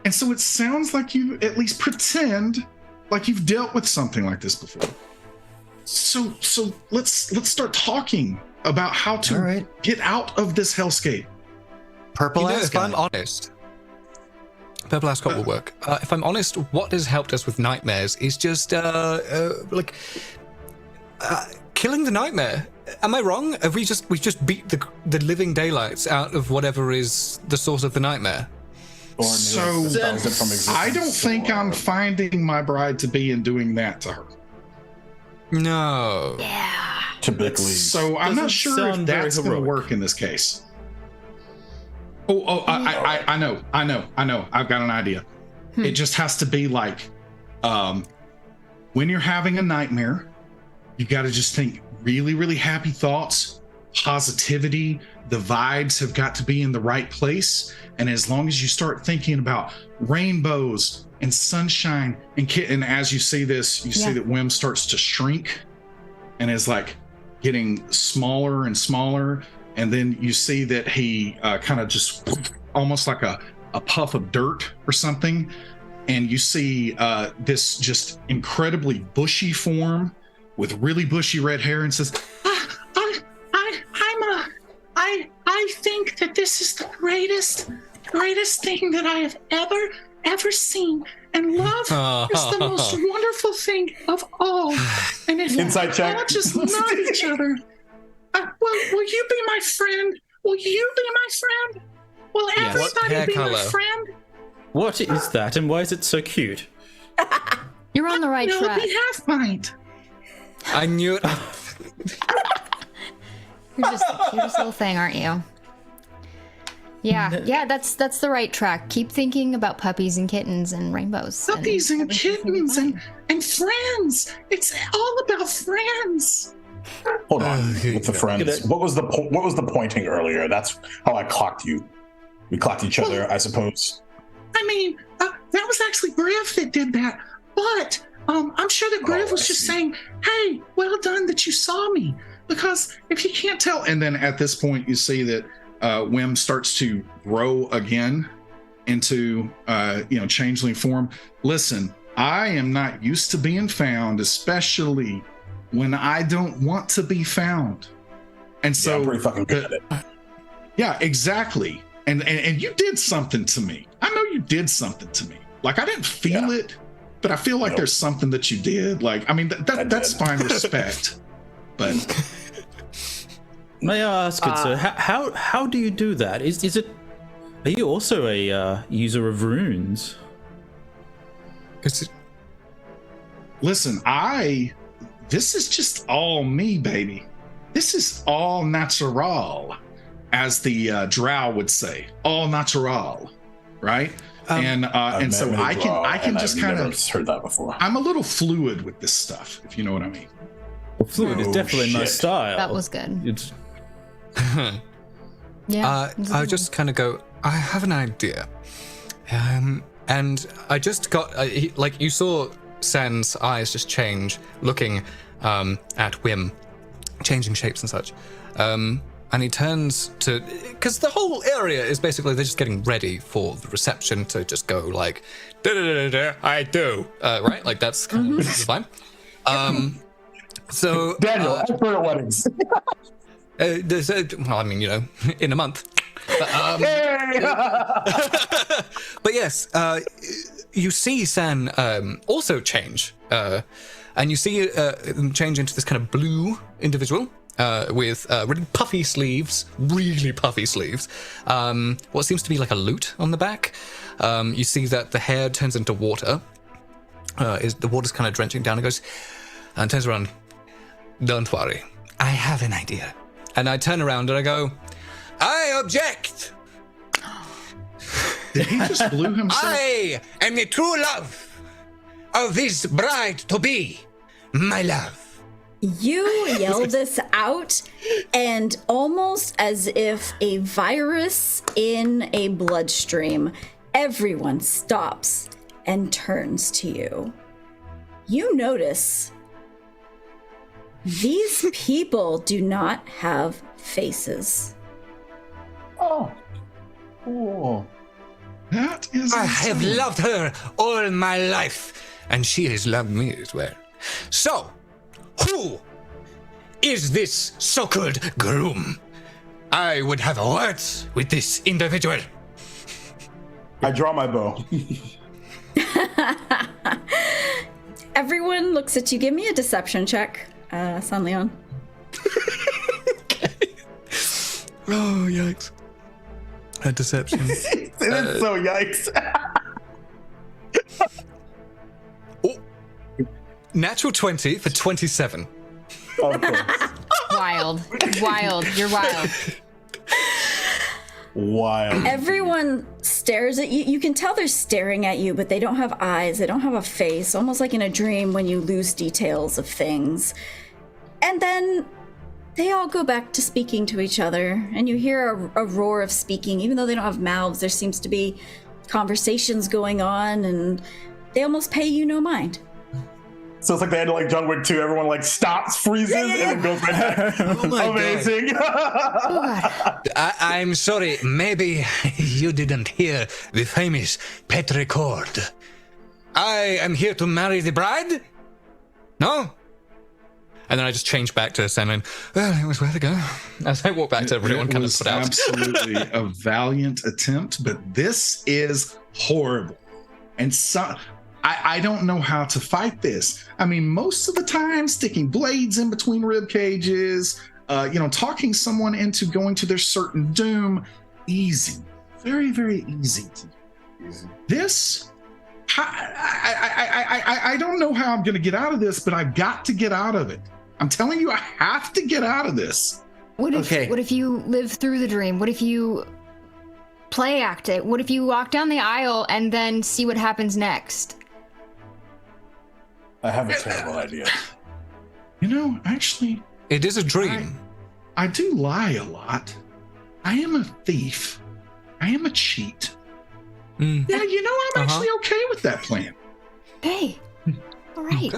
S7: And so it sounds like you at least pretend like you've dealt with something like this before. So let's start talking about how to
S3: All right.
S7: get out of this hellscape.
S3: Purple ass
S4: If
S3: guy.
S4: I'm honest, Purple Ascot will work. If I'm honest, what has helped us with nightmares is just killing the nightmare. Am I wrong? Have we've just beat the living daylights out of whatever is the source of the nightmare?
S7: So
S1: I
S7: I don't think I'm finding my bride to be and doing that to her.
S4: No.
S1: typically.
S7: So I'm not
S6: Doesn't
S7: sure if
S6: sound very
S7: that's going to
S6: heroic.
S7: work in this case. I know. I've got an idea. It just has to be like, when you're having a nightmare, you got to just think really, really happy thoughts, positivity. The vibes have got to be in the right place. And as long as you start thinking about rainbows, and sunshine and as you see this, you see that Whim starts to shrink and is like getting smaller and smaller, and then you see that he kind of just almost like a puff of dirt or something, and you see this just incredibly bushy form with really bushy red hair, and says, I think that this is the greatest thing that I have ever seen, and love is the most wonderful thing of all. And if
S1: Inside check.
S7: all just love each other, will you be my friend? Will you be my friend? Will everybody be my friend?
S6: What is that, and why is it so cute?
S5: You're on the right track.
S7: Be half pint.
S4: I knew it.
S5: You're just the cutest little thing, aren't you? Yeah, that's the right track. Keep thinking about puppies and kittens and rainbows.
S7: Puppies and kittens and friends. It's all about friends.
S1: Hold on with the friends. What was the pointing earlier? That's how I clocked you. We clocked each other, I suppose.
S7: I mean, that was actually Griff that did that. But I'm sure that Griff was just saying, "Hey, well done that you saw me." Because if you can't tell, and then at this point you see that Whim starts to grow again into changeling form. Listen, I am not used to being found, especially when I don't want to be found. And so
S1: I'm pretty fucking good at it.
S7: Yeah, exactly. And you did something to me. I know you did something to me. Like, I didn't feel it, but I feel like there's something that you did. Like, I mean, that's fine respect. But
S6: may I ask it, sir, how do you do that? Is it? Are you also a user of runes?
S7: Listen, this is just all me, baby. This is all natural, as the Drow would say, all natural, right? And so I can just kind of
S1: heard that before.
S7: I'm a little fluid with this stuff, if you know what I mean.
S6: Well, fluid is definitely my style.
S5: That was good.
S6: It's...
S4: I just kind of go, I have an idea. And I just got, like, you saw San's eyes just change, looking at Whim, changing shapes and such. And he turns to, because the whole area is basically, they're just getting ready for the reception to just go like, da-da-da-da-da, I do, right? Like, that's kind of the vibe. So
S1: Daniel, expert at weddings.
S4: Well, I mean, in a month. But yes, you see San also change, and you see him change into this kind of blue individual with really puffy sleeves, what seems to be like a lute on the back. You see that the hair turns into water. The water's kind of drenching down. It goes and turns around. Don't worry, I have an idea. And I turn around and I go, I object.
S7: Did he just blew himself?
S8: I am the true love of this bride-to-be, my love.
S2: You yell this out, and almost as if a virus in a bloodstream, everyone stops and turns to you. You notice these people do not have faces.
S1: Oh. Cool.
S7: That is
S8: I have loved her all my life, and she has loved me as well. So, who is this so-called groom? I would have words with this individual.
S1: I draw my bow.
S2: Everyone looks at you. Give me a deception check, San Leon.
S4: Okay. Oh, yikes. A deception.
S1: It is so yikes.
S4: Natural 20 for 27.
S1: Of course.
S5: Wild. You're wild.
S1: Wild.
S2: Everyone stares at you. You can tell they're staring at you, but they don't have eyes. They don't have a face, almost like in a dream when you lose details of things. And then they all go back to speaking to each other, and you hear a roar of speaking. Even though they don't have mouths, there seems to be conversations going on, and they almost pay you no mind.
S1: So it's like they had to like John Wick 2. Everyone like stops, freezes, and then goes right back.
S4: Oh my
S1: Amazing.
S8: I'm sorry, maybe you didn't hear the famous petrichord. I am here to marry the bride? No? And then I just changed back to saying, well, it was worth a go. As I walk back to everyone, kind of put out.
S7: Absolutely a valiant attempt, but this is horrible. And so I don't know how to fight this. I mean, most of the time, sticking blades in between rib cages, talking someone into going to their certain doom, easy, very, very easy. This, I don't know how I'm going to get out of this, but I've got to get out of it. I'm telling you, I have to get out of this.
S5: What if you live through the dream? What if you play act it? What if you walk down the aisle and then see what happens next?
S1: I have a terrible idea.
S7: Actually,
S8: It is a dream.
S7: I do lie a lot. I am a thief. I am a cheat.
S8: Mm.
S7: Yeah, I'm actually okay with that plan.
S5: Hey, all right.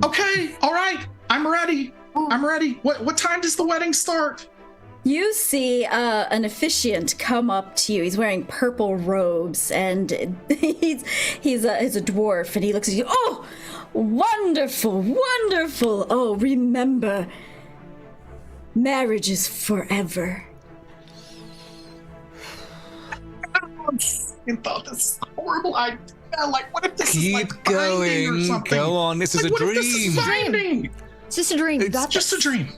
S7: Okay, all right. I'm ready. I'm ready. What time does the wedding start?
S2: You see an officiant come up to you. He's wearing purple robes, and he's a dwarf, and he looks at you. Oh, wonderful, wonderful. Oh, remember, marriage is forever.
S7: I thought this is a horrible idea. Like, what if this is
S8: Keep
S7: like binding or
S8: going.
S7: something?
S8: Go on. This is a
S7: What if this is
S8: dream.
S7: binding?
S5: It's just a dream. You
S8: It's
S5: got
S7: Just
S5: this.
S7: a dream.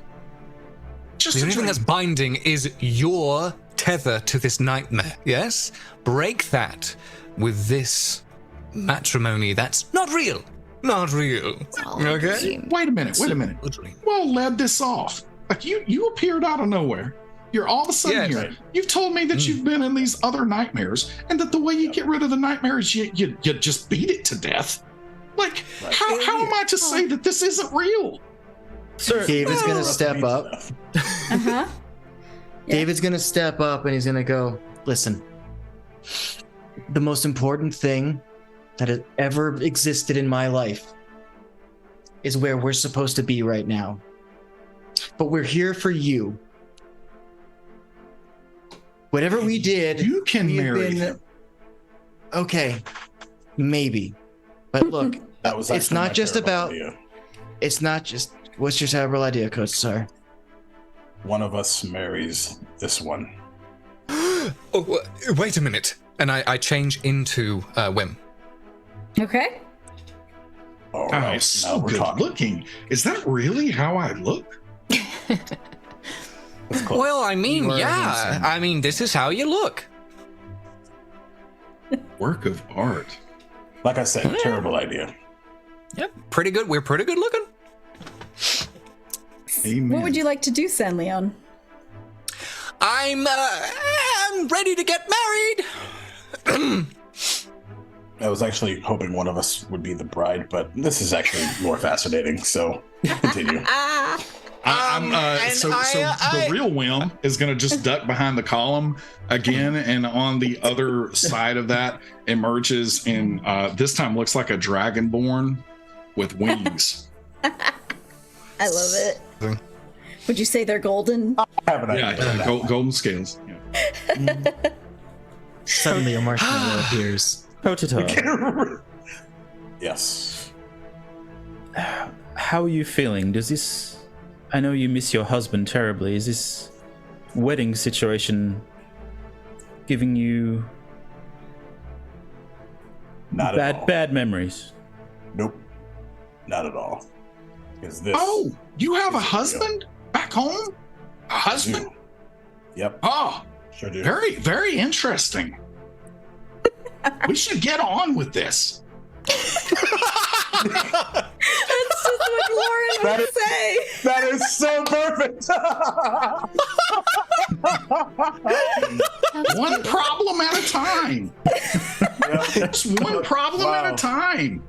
S7: Just
S8: The
S7: a
S8: only thing
S7: dream.
S8: that's binding is your tether to this nightmare, yes? Break that with this matrimony that's not real. Not real.
S5: all a
S8: Okay?
S5: dream.
S7: Wait a minute.
S8: A dream.
S7: Well, led this off. Like you appeared out of nowhere. You're all of a sudden
S8: Yes.
S7: here. You've told me that you've been in these other nightmares, and that the way you get rid of the nightmares, you just beat it to death. Like, how am I to say that this isn't real?
S6: Sir,
S3: David's gonna step up.
S2: Uh-huh.
S3: David's gonna step up and he's gonna go, listen, the most important thing that has ever existed in my life is where we're supposed to be right now. But we're here for you. Whatever we did,
S7: You can
S3: we have
S7: marry
S3: been-
S7: him.
S3: Okay, maybe. But look,
S1: That was
S3: it's
S1: actually
S3: not
S1: my
S3: just
S1: terrible
S3: about,
S1: idea.
S3: it's not just, what's your terrible idea, Coach? Sorry.
S1: One of us marries this one.
S8: Oh, wait a minute. And I change into Whim.
S2: Okay.
S1: All
S7: Oh,
S1: right,
S7: so
S1: now we're
S7: good
S1: talking.
S7: looking. Is that really how I look?
S1: That's close.
S8: Well, I mean,
S3: You are
S8: yeah.
S3: handsome.
S8: I mean, this is how you look.
S7: Work of art.
S1: Like I said, terrible idea.
S8: Yep. Pretty good. We're pretty good looking.
S7: Amen.
S2: What would you like to do, San Leon?
S8: I'm ready to get married.
S1: I was actually hoping one of us would be the bride, but this is actually more fascinating. So continue.
S7: So the real Whim is going to just duck behind the column again, and on the other side of that emerges, and this time looks like a dragonborn with wings.
S2: I love it. Would you say they're golden?
S1: I have an idea.
S7: Yeah, golden scales. Yeah.
S3: Suddenly a marshmallow appears.
S6: Kotatar,
S1: Yes.
S6: how are you feeling? Does this... I know you miss your husband terribly. Is this wedding situation giving you
S1: Not at all.
S6: bad memories?
S1: Nope. Not at all. Because this.
S7: Oh, you have a husband back home? A
S1: I
S7: husband?
S1: do. Yep.
S7: Oh,
S1: Sure do.
S7: very, very interesting. We should get on with this.
S2: That's just what Lauren
S1: That
S2: would
S1: is-
S2: say.
S1: That is so perfect.
S7: One problem at a time. Just one problem at a time.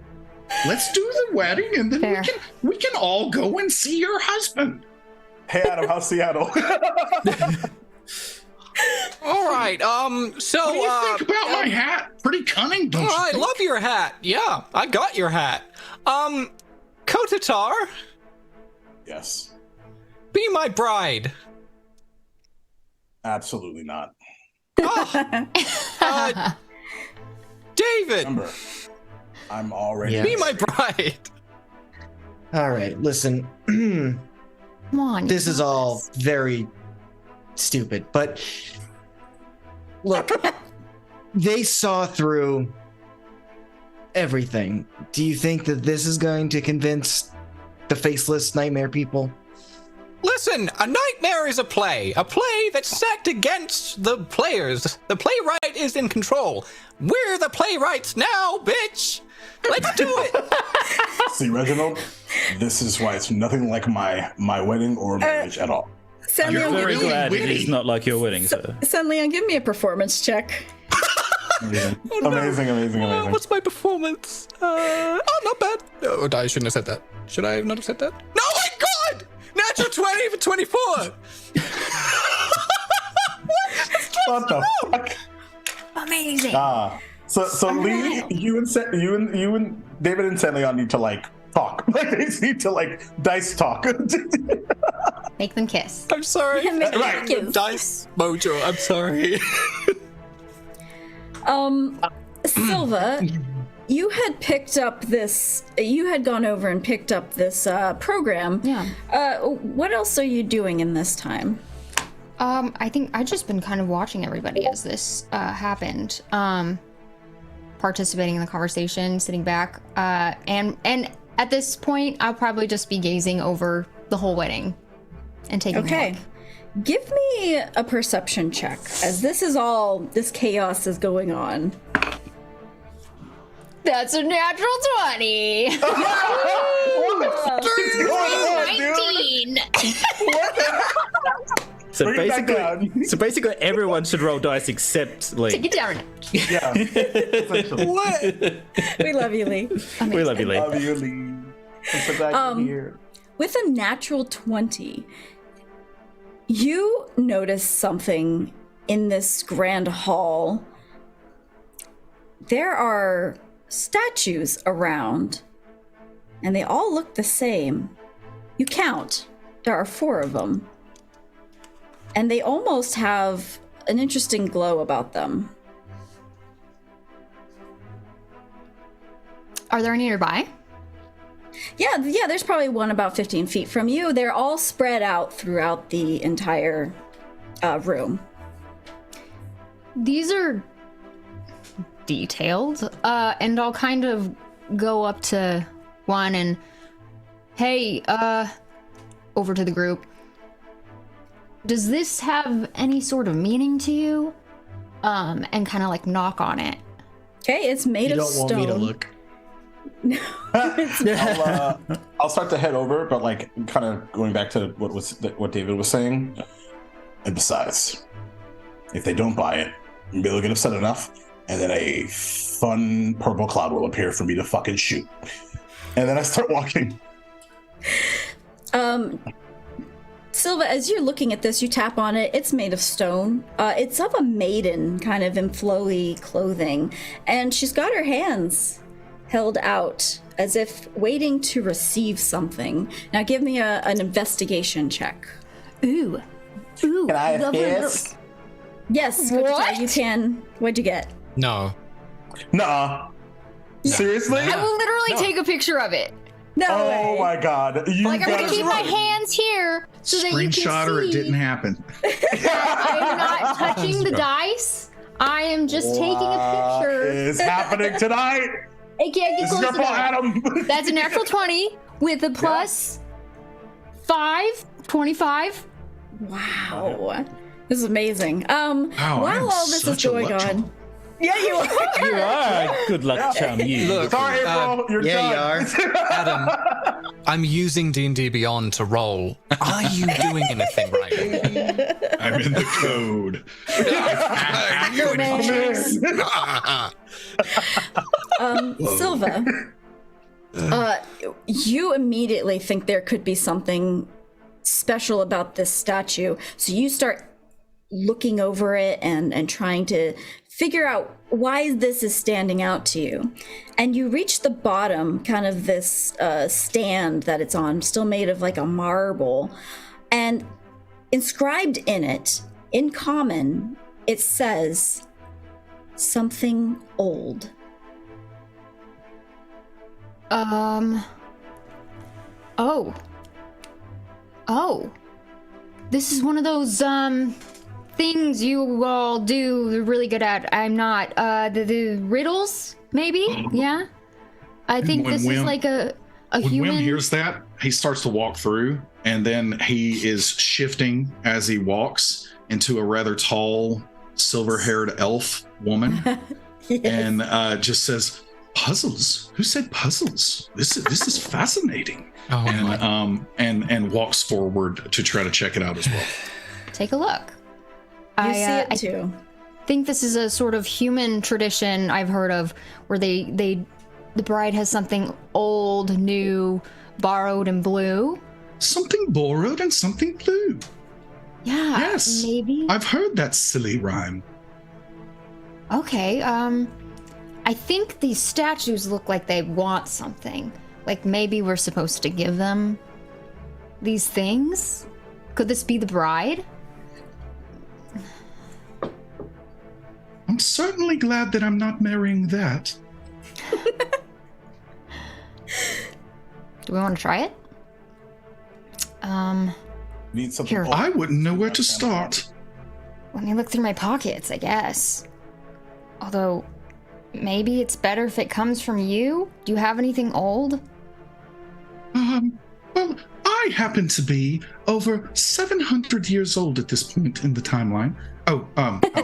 S7: Let's do the wedding, and then
S5: Fair.
S7: we can all go and see your husband.
S1: Hey, Adam, how's Seattle?
S8: All right. So.
S7: What do you think about my hat? Pretty cunning, don't you
S8: I
S7: think?
S8: love your hat. Yeah, I got your hat. Kotatar,
S1: Yes.
S8: be my bride.
S1: Absolutely not.
S8: David,
S1: Remember, I'm already.
S3: Yeah.
S8: be my bride.
S3: All right, listen.
S5: Come on.
S3: This is all very stupid, but look, they saw through everything. Do you think that this is going to convince the faceless nightmare people?
S8: Listen, a nightmare is a play that's set against the players. The playwright is in control. We're the playwrights now, bitch. Let's do it.
S1: See, Reginald, this is why it's nothing like my wedding or marriage at all.
S6: I'm
S2: Leon,
S6: very
S2: give me,
S6: glad it is not like your wedding, sir.
S2: Leon, give me a performance check.
S1: Amazing. Amazing.
S8: What's my performance? Not bad. Oh, I shouldn't have said that. Should I not have said that? No, my God! Natural 20 for 24.
S1: What the fuck?
S5: amazing.
S1: So Lee, you and David and Leon need to like talk. Like they need to like dice talk.
S5: Make them kiss.
S8: I'm sorry.
S1: Right.
S8: Dice mojo. I'm sorry.
S2: Silva, you had picked up this. You had gone over and picked up this program.
S5: Yeah.
S2: What else are you doing in this time?
S5: I think I've just been kind of watching everybody as this happened. Participating in the conversation, sitting back, and at this point, I'll probably just be gazing over the whole wedding and taking a
S2: Okay.
S5: look.
S2: Give me a perception check, as this chaos is going on.
S5: That's a natural 20.
S1: What's
S5: 19.
S6: So
S1: Bring it back
S6: basically, everyone should roll dice except Lee.
S5: Take it down.
S1: Yeah. Essentially.
S8: What?
S2: We love you, Lee.
S6: We love you, Lee.
S1: Love you, Lee. Put back here.
S2: With a natural 20, you notice something in this grand hall. There are statues around, and they all look the same. You count. There are 4 of them. And they almost have an interesting glow about them.
S5: Are there any nearby?
S2: Yeah, there's probably one about 15 feet from you. They're all spread out throughout the entire room.
S5: These are detailed, and I'll kind of go up to one and, hey, over to the group. Does this have any sort of meaning to you? And kind of like knock on it.
S2: Okay, it's made
S3: You
S2: of
S3: don't
S2: stone.
S3: want me to look.
S1: I'll start to head over, but like kind of going back to what David was saying. And besides, if they don't buy it, they'll get upset enough, and then a fun purple cloud will appear for me to fucking shoot. And then I start walking.
S2: Silva, as you're looking at this, you tap on it. It's made of stone. It's of a maiden, kind of in flowy clothing, and she's got her hands held out as if waiting to receive something. Now, give me an investigation check.
S5: Ooh. Ooh.
S1: Can I have
S5: lovely
S1: this?
S5: little-
S2: Yes,
S5: What?
S2: Kotatar, you can. What'd you get?
S8: No.
S1: Nuh-uh. Seriously?
S5: I will literally take a picture of it.
S2: No
S1: Oh
S2: way.
S1: my god. You
S5: Like, I'm gonna
S1: gotta
S5: keep my hands here so that you can see.
S7: Screenshot or it didn't happen.
S5: I am not touching the dice. I am just taking a
S1: What
S5: picture.
S1: is happening tonight?
S5: It can't get
S1: This is
S5: close
S1: your fault,
S5: enough.
S1: Adam.
S5: That's a natural 20 with a plus 5, 25.
S2: Wow. This is amazing.
S7: I
S2: While
S7: am
S2: all this is
S7: such a
S2: going
S7: luck
S2: on.
S7: charm.
S2: Yeah, you are.
S6: You are a good luck charm, you.
S8: Look,
S1: Sorry, April. You're
S3: Yeah,
S1: done.
S3: you are.
S8: Adam, I'm using D&D Beyond to roll. Are you doing anything right?
S7: I'm in the code.
S2: Silva, you immediately think there could be something special about this statue, so you start looking over it and trying to figure out why this is standing out to you. And you reach the bottom, kind of this stand that it's on, still made of like a marble. And inscribed in it, in common, it says, something old.
S5: Oh. This is one of those, things you all do really good at. I'm not, the riddles, maybe? Yeah? I think
S7: When
S5: this is
S7: Whim-
S5: like a
S7: When
S5: human...
S7: Whim hears that, he starts to walk through, and then he is shifting as he walks into a rather tall, silver-haired elf woman,
S2: Yes.
S7: and just says, "Puzzles? Who said puzzles? This is fascinating."
S4: Oh my.
S7: And walks forward to try to check it out as well.
S5: Take a look.
S2: You see it too.
S5: I think this is a sort of human tradition I've heard of where the bride has something old, new, borrowed, and blue.
S7: Something borrowed and something blue.
S5: Yeah,
S7: Yes.
S5: maybe.
S7: I've heard that silly rhyme.
S5: Okay, I think these statues look like they want something. Like maybe we're supposed to give them these things? Could this be the bride?
S7: I'm certainly glad that I'm not marrying that.
S5: Do we want to try it?
S1: Need something.
S5: Here.
S1: old.
S7: I wouldn't know where to start.
S5: Let me look through my pockets, I guess. Although, maybe it's better if it comes from you? Do you have anything old?
S7: Well, I happen to be over 700 years old at this point in the timeline. Oh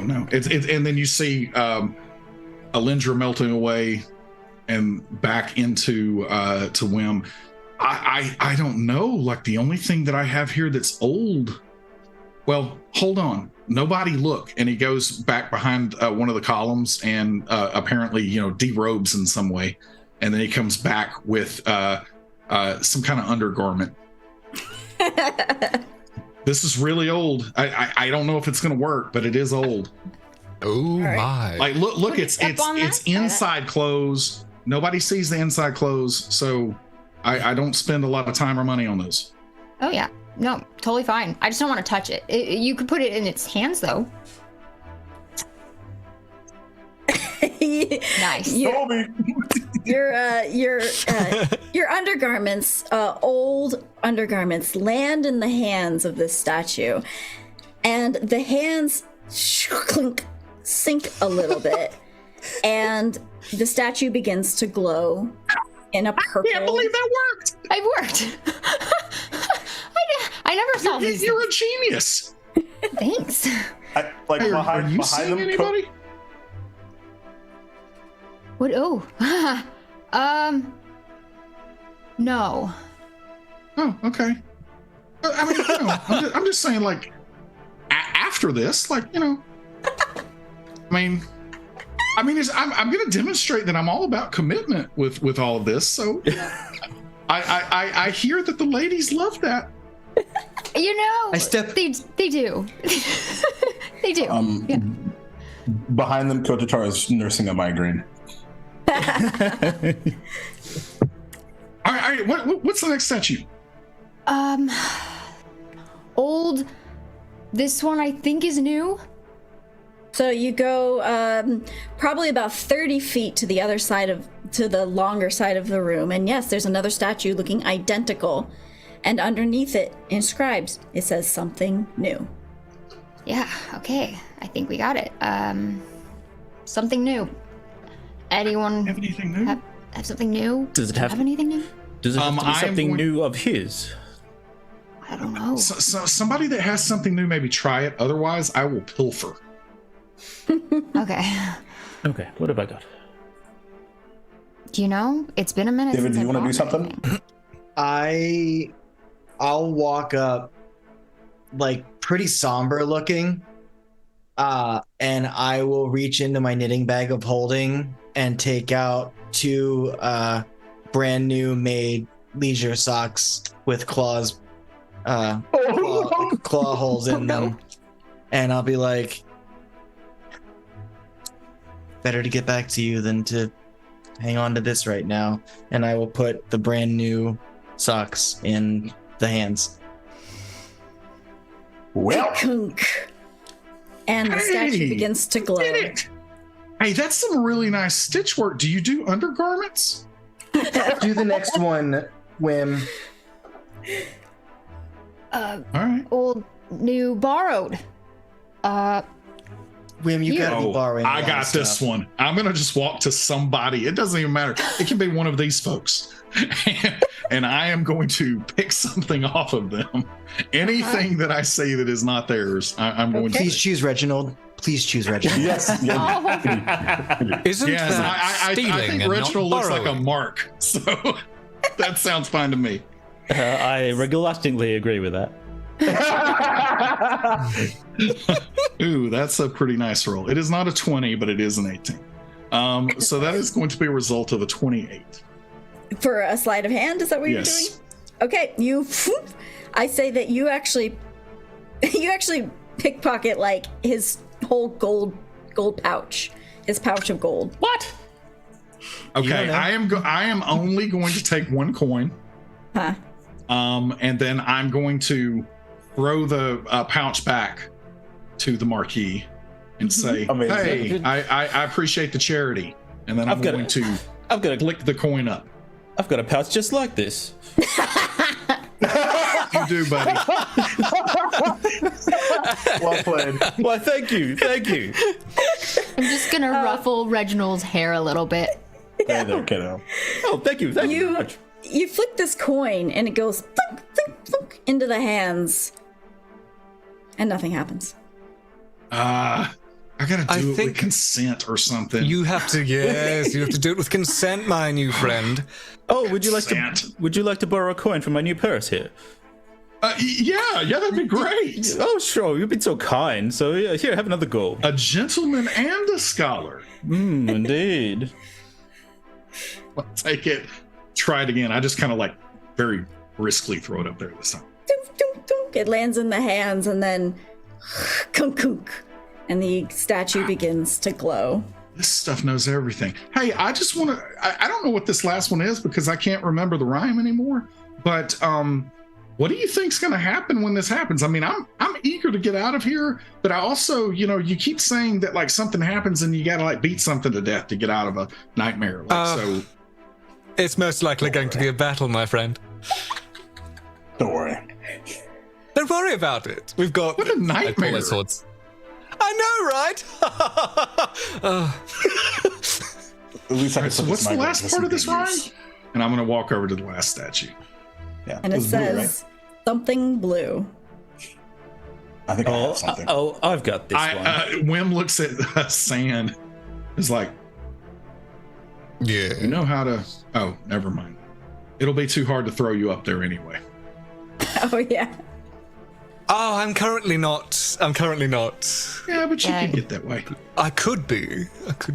S7: no. It's and then you see Alindra melting away and back into to Whim. I don't know. Like the only thing that I have here that's old. Well, hold on. Nobody look. And he goes back behind one of the columns and apparently, derobes in some way. And then he comes back with some kind of undergarment. This is really old. I don't know if it's going to work, but it is old.
S4: Oh
S2: right.
S4: my.
S7: Like look, it's
S5: Step on
S7: it's
S5: that?
S7: inside clothes. Nobody sees the inside clothes, so I don't spend a lot of time or money on those.
S5: Oh yeah. No, totally fine. I just don't want to touch it. You could put it in its hands though. Nice.
S2: Your undergarments, old undergarments, land in the hands of this statue, and the hands sink a little bit, and the statue begins to glow in a purple.
S7: I can't believe that worked.
S5: It worked. I never saw these.
S7: You're a genius.
S5: Thanks.
S1: Like
S7: Are you
S1: behind
S7: seeing
S1: them.
S7: anybody?
S5: What? Oh. No.
S7: Oh, okay. I mean, I'm just saying, like, after this, like, I mean, I'm going to demonstrate that I'm all about commitment with all of this. So, I hear that the ladies love that.
S5: They do. They do. Yeah.
S1: Behind them, Kotatar is nursing a migraine.
S7: All right. What's the next statue?
S5: Old. This one I think is new.
S2: So you go probably about 30 feet to the longer side of the room, and yes, there's another statue looking identical, and underneath it, inscribed, it says something new.
S5: Yeah. Okay. I think we got it. Something new. Anyone
S7: Have anything new?
S5: have something new?
S6: Does it have
S5: anything new?
S6: Does it have to be
S7: I am
S6: something
S7: going-
S6: new of his?
S5: I don't know.
S7: So somebody that has something new, maybe try it. Otherwise, I will pilfer.
S5: Okay.
S6: Okay, what have I got?
S5: Do you know? It's been a minute.
S1: David,
S5: since
S1: do you
S5: I
S1: want to do
S5: bought
S1: something?
S5: anything.
S3: I'll walk up, like pretty somber looking, and I will reach into my knitting bag of holding and take out two brand new made leisure socks with claw holes in them. And I'll be like, better to get back to you than to hang on to this right now. And I will put the brand new socks in the hands.
S1: Well,
S2: and the statue begins to glow.
S7: Did it. Hey, that's some really nice stitch work. Do you do undergarments?
S3: Do the next one, Whim.
S7: All right.
S5: Old, new, borrowed.
S3: Whim, you gotta be borrowing.
S7: I got this one. I'm gonna just walk to somebody. It doesn't even matter. It can be one of these folks. And I am going to pick something off of them. Anything that I see that is not theirs, I'm going to.
S3: Please choose Reginald. Please choose Reginald.
S1: yes.
S5: Oh.
S8: Isn't that
S7: I
S8: stealing
S7: think
S8: and
S7: Reginald
S8: not
S7: looks like a
S8: borrowing?
S7: mark. So that sounds fine to me.
S6: I reluctantly agree with that.
S7: Ooh, that's a pretty nice roll. It is not a 20, but it is an 18. So that is going to be a result of a 28.
S2: For a sleight of hand, is that what you're doing? Okay, I say that you actually pickpocket like his whole gold pouch, his pouch of gold.
S6: What?
S7: Okay, I am only going to take one coin.
S2: Huh.
S7: And then I'm going to throw the pouch back to the Marquis and say,
S1: Amazing.
S7: "Hey, I appreciate the charity." And then I'm going to flick the coin up.
S6: I've got a pouch just like this.
S7: You do, buddy.
S1: Well played.
S6: Why, thank you.
S5: I'm just gonna ruffle Reginald's hair a little bit.
S1: Okay.
S6: Oh, thank you very much.
S2: You flick this coin and it goes thunk, thunk, thunk into the hands, and nothing happens.
S7: I gotta do it
S8: think
S7: with consent or something.
S8: You have to, yes, you have to do it with consent, my new friend.
S6: Oh, would you like
S7: Consent.
S6: to borrow a coin from my new purse here?
S7: Yeah, that'd be great.
S6: Oh, sure. You've been so kind. So yeah, here, have another go.
S7: A gentleman and a scholar.
S6: Indeed.
S7: I'll take it. Try it again. I just kind of like very briskly throw it up there this time.
S2: Dunk, dunk, dunk. It lands in the hands, and then kunk, kunk, and the statue begins to glow.
S7: This stuff knows everything. Hey, I just want to. I don't know what this last one is because I can't remember the rhyme anymore. But what do you think's going to happen when this happens? I mean, I'm eager to get out of here, but I also, you keep saying that like something happens and you got to like beat something to death to get out of a nightmare. So
S8: It's most likely going to be a battle, my friend.
S1: Don't worry.
S8: Don't worry about it. We've got
S7: What a nightmare.
S8: I pull my swords. I know, right?
S1: At least I can
S7: so
S1: put
S7: what's
S1: this
S7: the
S1: migraine
S7: last
S1: to
S7: part
S1: some
S7: of this
S1: good
S7: rhyme?
S1: use.
S7: And I'm going to walk over to the last statue.
S1: Yeah.
S2: And it
S1: was blue,
S2: says something blue.
S1: right? I think I have something.
S6: I've got this one.
S7: Whim looks at sand. Is like,
S8: Yeah.
S7: you know how to. Oh, never mind. It'll be too hard to throw you up there anyway.
S2: Oh yeah.
S8: Oh, I'm currently not.
S7: Yeah, but you
S5: Yeah.
S7: can get that way.
S8: I could be.
S7: But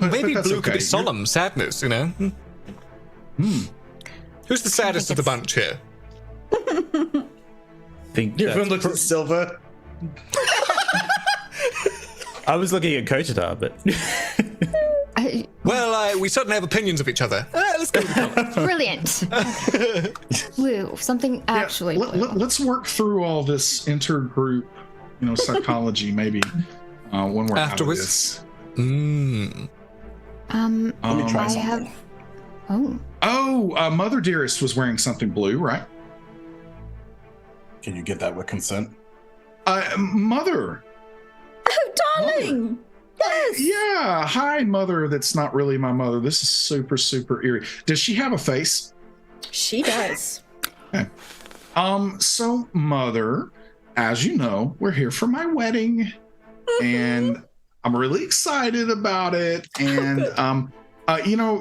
S8: Maybe
S7: that's
S8: blue could
S7: okay.
S8: be solemn sadness, you know? Who's the saddest of the bunch here?
S6: Think
S1: Everyone
S6: that's
S1: looks at Silva.
S6: I was looking at Kotatar, but
S8: Well, we certainly have opinions of each other. Let's go with the
S5: Brilliant. Blue. Something actually blue.
S7: Let's work through all this intergroup, psychology maybe when we're
S8: Afterwards.
S7: out of this.
S1: Let me try
S5: I
S1: something.
S5: have. Oh.
S7: Oh, Mother Dearest was wearing something blue, right?
S1: Can you get that with consent?
S7: Mother.
S2: Oh, darling. Yes.
S7: Yeah. Hi, Mother. That's not really my mother. This is super, super eerie. Does she have a face?
S2: She does.
S7: Okay. So Mother, as you know, we're here for my wedding, and I'm really excited about it. And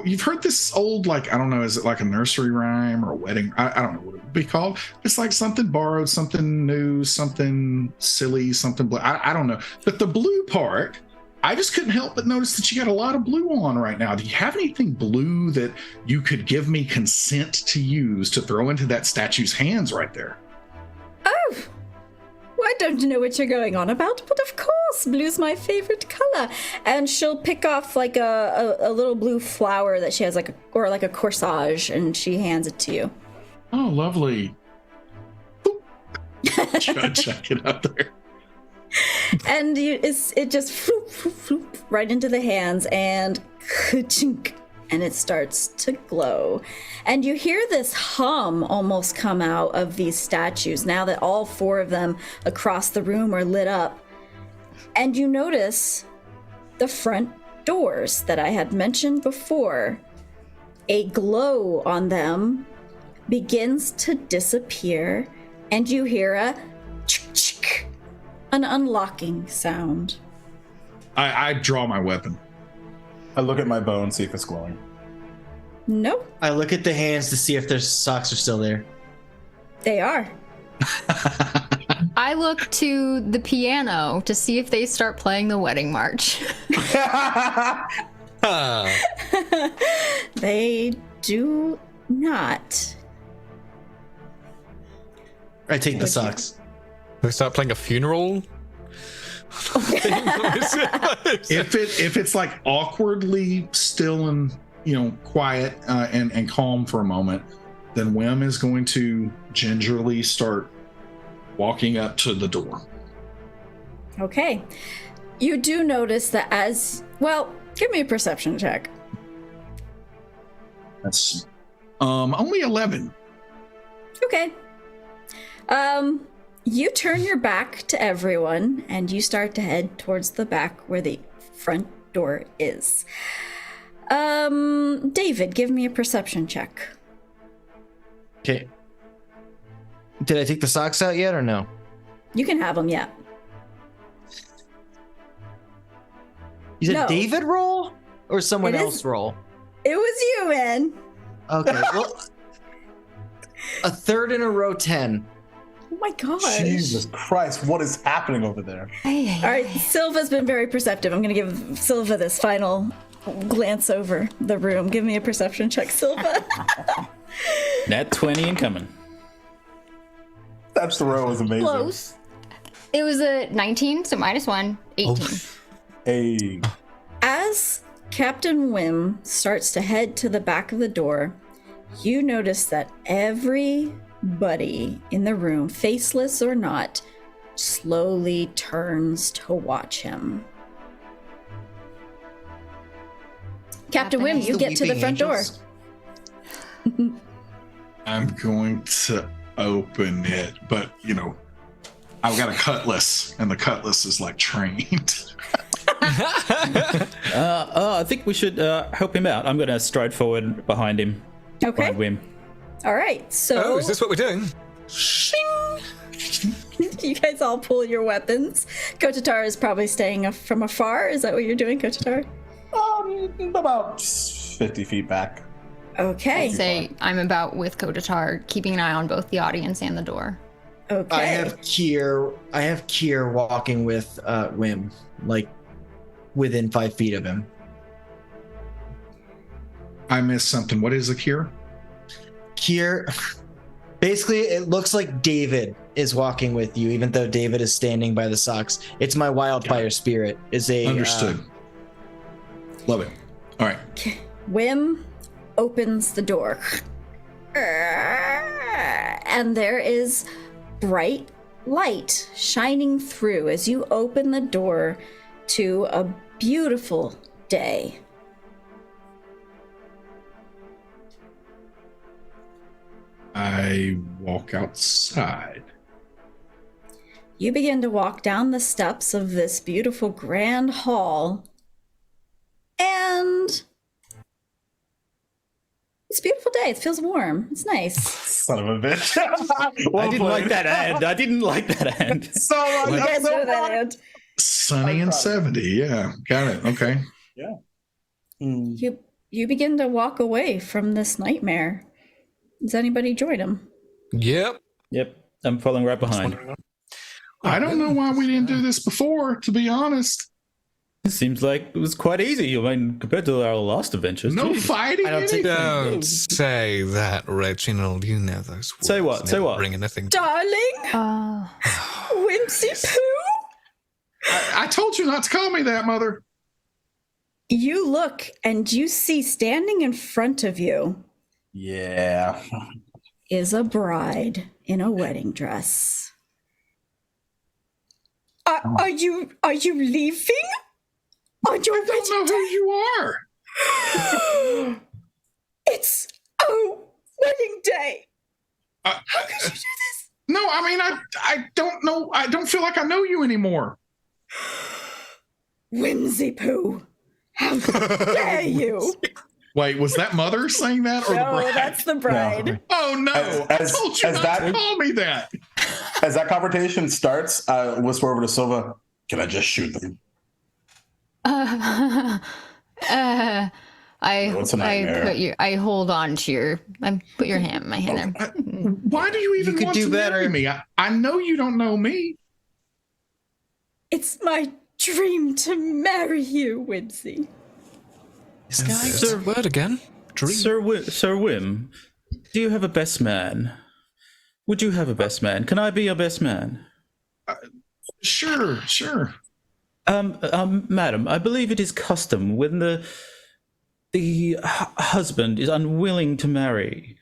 S7: you've heard this old, like, I don't know, is it like a nursery rhyme or a wedding? I don't know what it would be called. It's like something borrowed, something new, something silly, something blue. I don't know. But the blue part, I just couldn't help but notice that you got a lot of blue on right now. Do you have anything blue that you could give me consent to use to throw into that statue's hands right there?
S2: Oh, why, don't know what you're going on about, but of course, blue's my favorite color. And she'll pick off like a little blue flower that she has, like a corsage, and she hands it to you.
S7: Oh, lovely. Chuck it up there.
S2: And it just floop, floop, floop, right into the hands, and ka-chink, and it starts to glow. And you hear this hum almost come out of these statues now that all 4 of them across the room are lit up. And you notice the front doors that I had mentioned before. A glow on them begins to disappear, and you hear a chick, an unlocking sound.
S7: I draw my weapon.
S1: I look at my bow and see if it's glowing.
S2: Nope,
S3: I look at the hands to see if their socks are still there.
S2: they are.
S5: I look to the piano to see if they start playing the wedding march.
S2: They do not.
S3: I take the socks.
S4: They start playing a funeral.
S7: If it's like awkwardly still and quiet and calm for a moment, then Whim is going to gingerly start walking up to the door.
S2: Okay. You do notice that give me a perception check.
S7: That's only 11.
S2: Okay. You turn your back to everyone and you start to head towards the back where the front door is. David, give me a perception check.
S3: Okay. Did I take the socks out yet or no?
S2: You can have them, yeah.
S3: You said
S2: No.
S3: David roll or someone
S2: It is-
S3: else roll?
S2: It was you, man.
S3: Okay. Well, a third in a row 10.
S2: Oh my gosh.
S1: Jesus Christ, what is happening over there?
S2: All right, Silva's been very perceptive. I'm going to give Silva this final glance over the room. Give me a perception check, Silva.
S6: Nat 20 incoming.
S1: That throw was amazing.
S5: Close. It was a 19, so -1, 18.
S1: Hey.
S2: As Captain Whim starts to head to the back of the door, you notice that everybody in the room, faceless or not, slowly turns to watch him. Captain Whim, you
S3: The
S2: get to the
S3: weeping
S2: front door.
S3: angels.
S7: I'm going to open it, but I've got a cutlass, and the cutlass is like trained.
S6: I think we should help him out. I'm going to stride forward behind him.
S2: Okay.
S6: Behind Whim.
S2: All right. So
S4: Oh, is this what we're doing?
S2: you guys all pull your weapons. Kotatar is probably staying from afar. Is that what you're doing, Kotatar?
S1: About 50 feet back.
S2: Okay.
S5: I'd say I'm about with Kotatar, keeping an eye on both the audience and the door.
S2: Okay.
S3: I have Kier walking with Whim, like within 5 feet of him.
S7: I missed something. What is a cure?
S3: Kier, basically, it looks like David is walking with you, even though David is standing by the socks. It's my wildfire spirit. Is a
S7: Understood. Love it. All right.
S2: Whim opens the door. And there is bright light shining through as you open the door to a beautiful day.
S7: I walk outside.
S2: You begin to walk down the steps of this beautiful grand hall, and it's a beautiful day. It feels warm. It's nice.
S1: Son of a bitch.
S6: I didn't like that ad. I didn't like that ad.
S1: So
S2: You guys know that, and
S7: Sunny and 70. Yeah. Got it. Okay.
S1: Yeah.
S2: you begin to walk away from this nightmare. Does anybody join him?
S4: Yep.
S6: Yep. I'm following right behind.
S7: I don't know why we didn't do this before, to be honest.
S6: It seems like it was quite easy. I mean, compared to our last adventures.
S7: No
S6: Gee.
S7: fighting.
S3: I don't think-
S7: anything.
S4: Don't say that, Reginald. You know those words.
S6: Say what? Say
S4: never
S6: what?
S4: Bring anything.
S2: Darling, Whimsy Poo?
S7: I told you not to call me that, Mother.
S2: You look and you see standing in front of you
S1: Yeah.
S2: is a bride in a wedding dress. Are you leaving on your
S7: I don't know who you are.
S2: It's wedding day. How could you do this?
S7: No, I mean, I don't know. I don't feel like I know you anymore.
S2: Whimsy Poo, how dare you?
S7: Wait, was that Mother saying that or the
S2: No,
S7: bride?
S2: that's the bride.
S7: Oh no! I told you not to call me that.
S1: As that conversation starts, I whisper over to Silva, can I just shoot them? What's a nightmare?
S5: I hold on to your. I put your hand, my hand there.
S7: Why do you even want to marry me? I know you don't know me.
S2: It's my dream to marry you, Whimsy.
S3: This guy.
S4: Sir, word again. Dream.
S6: Sir Whim, do you have a best man? Would you have a best man? Can I be your best man?
S7: Sure.
S6: Madam, I believe it is custom when the husband is unwilling to marry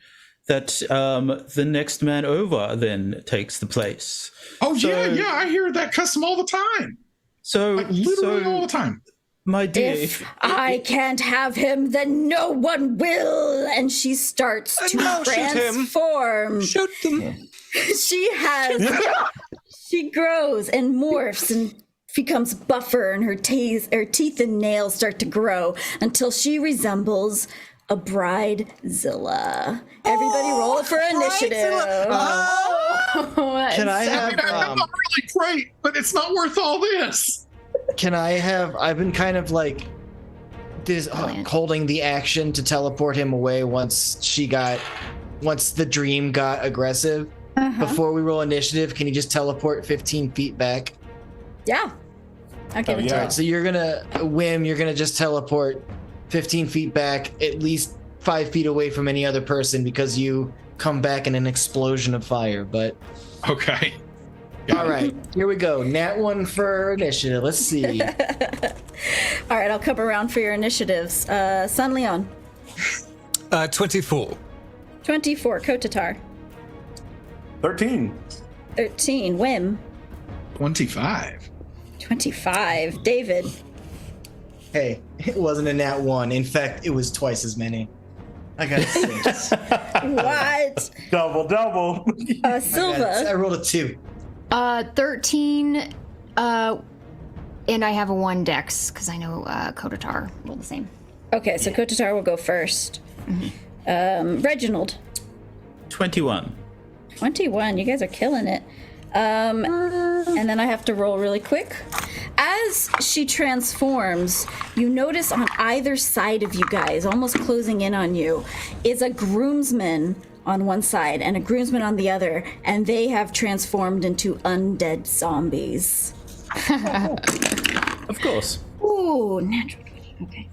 S6: that the next man over then takes the place.
S7: Oh, yeah, I hear that custom all the time.
S6: So
S7: Like, literally all the time.
S6: My dear,
S2: If I can't have him, then no one will. And she starts to
S8: No, shoot him.
S2: transform.
S8: Shoot them.
S2: She grows and morphs and becomes buffer, and her teeth and nails start to grow until she resembles a bridezilla. Everybody roll for initiative.
S3: Can I
S7: I mean,
S3: have?
S7: I'm not really great, but it's not worth all this.
S3: Can I have? I've been kind of like this, holding the action to teleport him away once the dream got aggressive. Before we roll initiative, can you just teleport 15 feet back?
S2: Yeah. Okay.
S1: Oh, yeah.
S3: All right, so you're gonna just teleport 15 feet back, at least 5 feet away from any other person, because you come back in an explosion of fire. But
S7: Okay.
S3: all right, here we go. Nat 1 for initiative. Let's see.
S2: All right, I'll come around for your initiatives. Sun Leon.
S8: 24.
S2: 24. Kotatar.
S1: 13.
S2: 13. Whim.
S7: 25.
S2: 25. David.
S3: Hey, it wasn't a nat 1. In fact, it was twice as many. I got 6.
S2: What?
S1: Double.
S2: Silva.
S3: I rolled a 2.
S5: 13, and I have a 1 dex because I know Kotatar rolled the same.
S2: Okay, so Kotatar will go first. Reginald.
S6: 21.
S2: 21. You guys are killing it. And then I have to roll really quick. As she transforms, you notice on either side of you guys, almost closing in on you, is a groomsman on one side and a groomsman on the other, and they have transformed into undead zombies.
S6: Of course.
S2: Ooh, natural 20. Okay.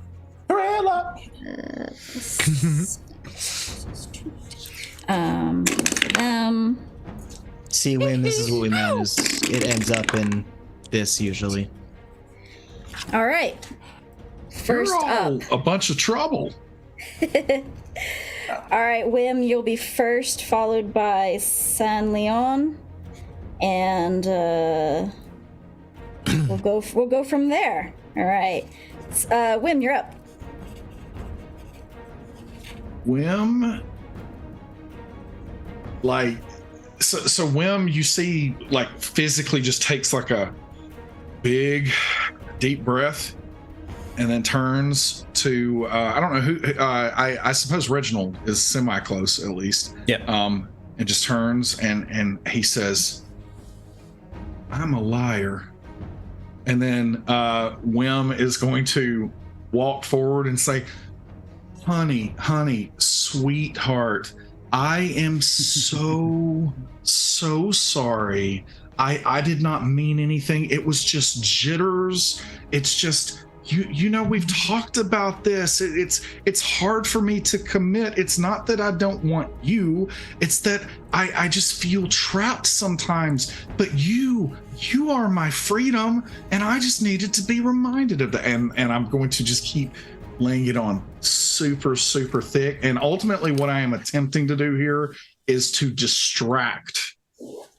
S3: See, Whim, this is what we meant. It ends up in this usually.
S2: All right. First
S7: You're all
S2: up.
S7: a bunch of trouble.
S2: All right, Whim, you'll be first, followed by San Leon, and we'll go from there. All right, Whim, you're up.
S7: Whim, like, so Whim, you see, like, physically just takes like a big, deep breath, and then turns to I don't know who. I suppose Reginald is semi-close at least.
S6: Yeah.
S7: And just turns and he says, "I'm a liar." And then Whim is going to walk forward and say, honey, sweetheart, I am so sorry. I did not mean anything. It was just jitters. It's just you know, we've talked about this. It's hard for me to commit. It's not that I don't want you. It's that I just feel trapped sometimes. But you are my freedom, and I just needed to be reminded of that. And I'm going to just keep laying it on super, super thick. And ultimately, what I am attempting to do here is to distract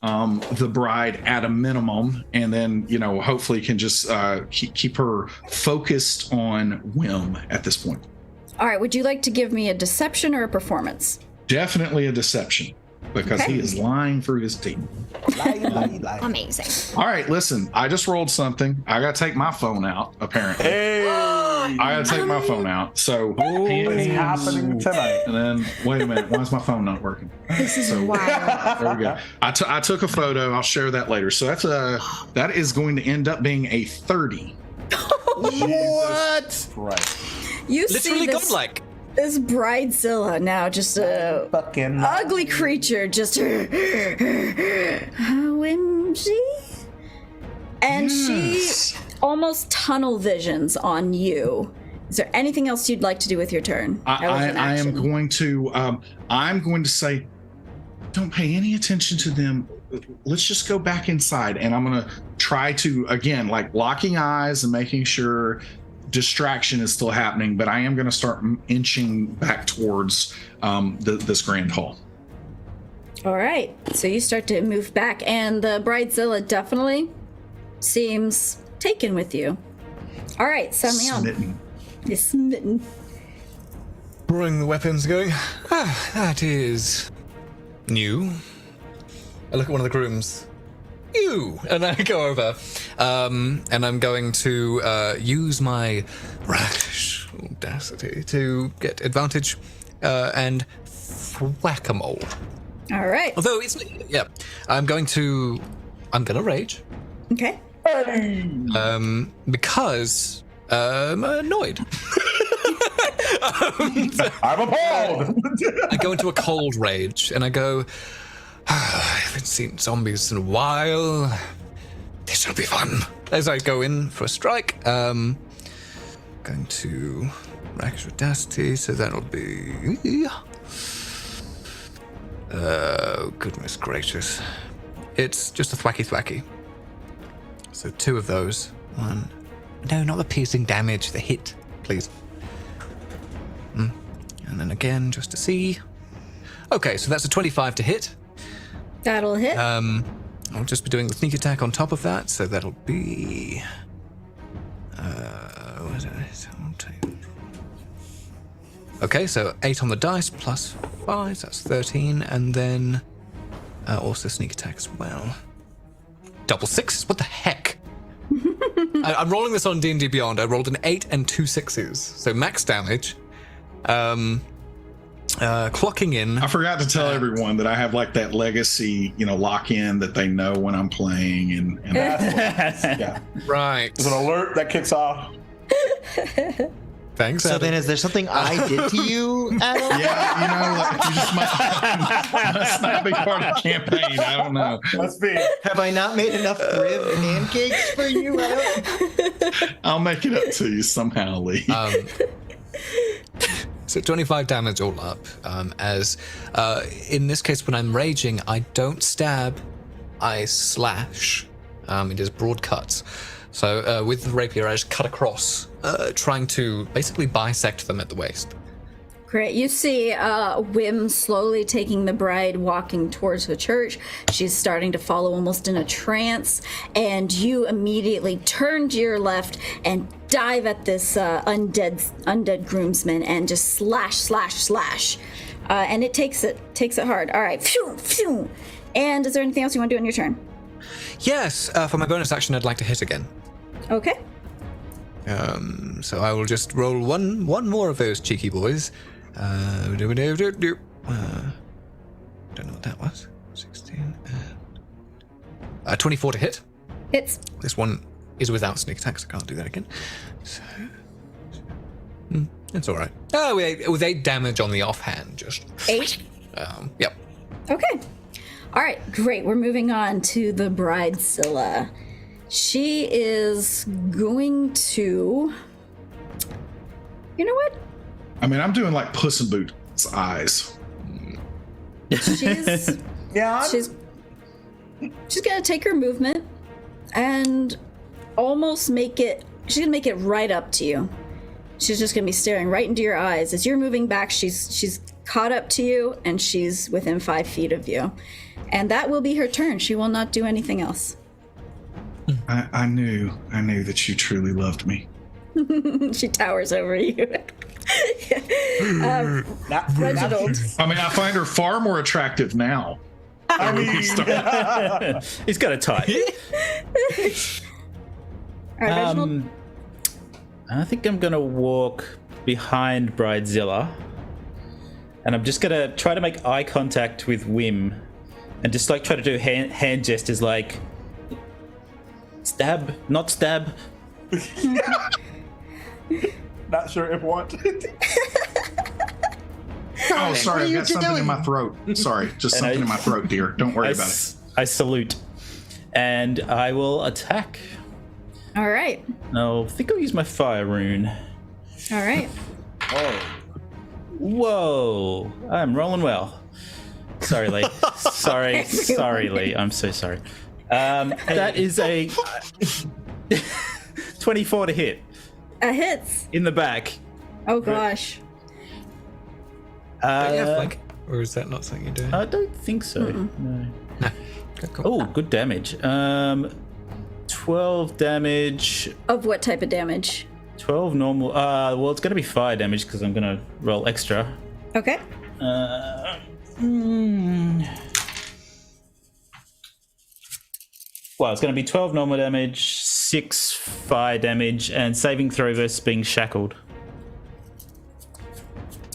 S7: the bride at a minimum, and then, you know, hopefully can just keep her focused on Whim at this point.
S2: All right, would you like to give me a deception or a performance?
S7: Definitely a deception, because he is lying through his teeth.
S9: Lie.
S5: Amazing.
S7: All right, listen, I just rolled something. I gotta take my phone out, apparently.
S1: Hey,
S7: I gotta take my phone out. So
S1: it's happening tonight.
S7: and then wait a minute, why is my phone not working?
S5: This is
S7: So-
S5: wild.
S7: There we go. I took a photo. I'll share that later. So that is going to end up being a 30.
S3: What?
S1: Right.
S2: You
S4: Literally
S2: see this,
S4: godlike.
S2: this bridezilla now, just a
S1: Fucking
S2: ugly creature, just whimsy, and she almost tunnel visions on you. Is there anything else you'd like to do with your turn? That was an
S7: I am
S2: action.
S7: going to I'm going to say, don't pay any attention to them. Let's just go back inside, and I'm going to try to, again, like locking eyes and making sure distraction is still happening, but I am going to start inching back towards this grand hall.
S2: All right, so you start to move back, and the bridezilla definitely seems taken with you. All right, Samion.
S7: Smitten.
S2: Is smitten.
S4: Bring the weapons going. Ah, that is new. I look at one of the grooms. You! And I go over. And I'm going to use my rash audacity to get advantage and whack-a-mole.
S2: All right.
S4: Although it's, yeah, I'm gonna rage.
S2: Okay.
S4: Because I'm annoyed.
S1: I'm appalled.
S4: I go into a cold rage and I go, I haven't seen zombies in a while. This will be fun. As I go in for a strike, going to rash audacity, so that'll be. Oh, goodness gracious. It's just a thwacky. So 2 of those. 1. No, not the piercing damage, the hit, please. And then again, just to see. Okay, so that's a 25 to hit.
S2: That'll hit.
S4: I'll just be doing the sneak attack on top of that, so that'll be. What is it? Okay, so 8 on the dice plus 5, that's 13, and then also sneak attack as well. Double 6s? What the heck? I'm rolling this on D&D Beyond. I rolled an 8 and 2 6s, so max damage. Clocking in.
S7: I forgot to tell everyone that I have like that legacy, lock in that they know when I'm playing, and
S1: Yeah.
S4: Right.
S1: There's an alert that kicks off.
S4: Thanks,
S3: So
S4: Adam.
S3: then, is there something I did to you, Adam?
S7: yeah, like you just must not be part of the campaign. I don't know.
S1: Must be.
S3: Have I not made enough rib pancakes for you, Adam?
S7: I'll make it up to you somehow, Lee.
S4: So 25 damage all up. As in this case, when I'm raging, I don't stab, I slash. It is broad cuts. So with the rapier, I just cut across, trying to basically bisect them at the waist.
S2: Great. You see Whim slowly taking the bride, walking towards the church. She's starting to follow almost in a trance, and you immediately turn to your left and dive at this undead groomsman and just slash. And it takes it hard. All right. Phew, phew. And is there anything else you want to do on your turn?
S4: Yes, for my bonus action, I'd like to hit again.
S2: Okay.
S4: So I will just roll one more of those cheeky boys. Don't know what that was. 16. 24 to hit.
S2: Hits.
S4: This one is without sneak attacks. I can't do that again. So it's all right. Oh, with 8 damage on the offhand, just
S2: 8.
S4: Yep.
S2: Okay. All right, great. We're moving on to the bridezilla. She is going to You know what?
S7: I mean, I'm doing like Puss in Boots' eyes.
S2: She's
S1: Yeah.
S2: she's gonna take her movement and almost make it. She's gonna make it right up to you. She's just gonna be staring right into your eyes as you're moving back. She's caught up to you and she's within 5 feet of you, and that will be her turn. She will not do anything else.
S7: I knew that you truly loved me.
S2: She towers over you. Reginald.
S7: I mean, I find her far more attractive now.
S1: I mean,
S6: He's got a type.
S2: All right, Reginald.
S6: I think I'm gonna walk behind Bridezilla, and I'm just gonna try to make eye contact with Whim, and just like try to do hand gestures like stab, not stab.
S1: not sure if what.
S7: Oh, sorry, I've got something in my throat. Sorry, just
S6: And
S7: something in my throat, dear. Don't worry about it.
S6: I salute, and I will attack.
S2: All right.
S6: No, I think I'll use my fire rune.
S2: All right.
S6: Whoa, I'm rolling well. Sorry, Lee. Sorry, Lee. I'm so sorry. That is a 24 to hit
S2: A hits.
S6: in the back.
S2: Oh gosh.
S4: Don't you have flank? Or is that not something you're doing?
S6: I don't think so. No.
S4: No. Okay, cool.
S6: Oh, good damage. 12 damage.
S2: Of what type of damage?
S6: 12 normal. Well, it's going to be fire damage because I'm going to roll extra.
S2: Okay.
S6: Well, it's going to be 12 normal damage, 6 fire damage, and saving throw versus being shackled.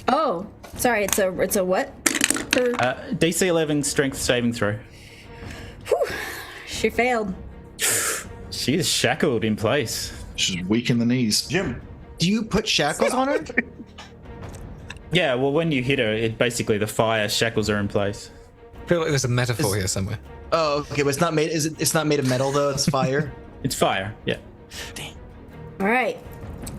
S2: Oh, sorry. It's a what? For...
S6: DC 11 strength saving throw.
S2: Whew. She failed.
S6: She is shackled in place.
S7: She's weak in the knees.
S1: Jim.
S3: Do you put shackles on her?
S6: Yeah, well, when you hit her, it basically the fire shackles are in place.
S4: I feel like there's a metaphor here somewhere.
S3: Oh, okay, but it's not made. It's not made of metal though. It's fire.
S6: It's fire, yeah.
S2: All right.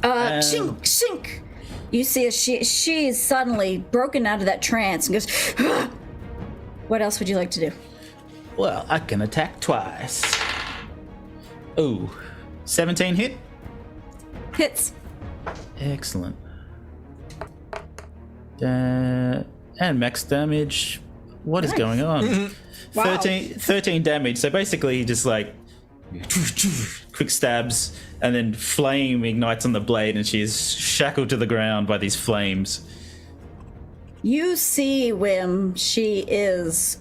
S2: Shink, shink. You see, she's suddenly broken out of that trance and goes. What else would you like to do?
S6: Well, I can attack twice. Ooh, 17 hit?
S2: Hits.
S6: Excellent. And max damage. What is going on?
S2: Wow.
S6: 13 damage. So basically, he just like quick stabs, and then flame ignites on the blade, and she is shackled to the ground by these flames.
S2: You see, Whim, she is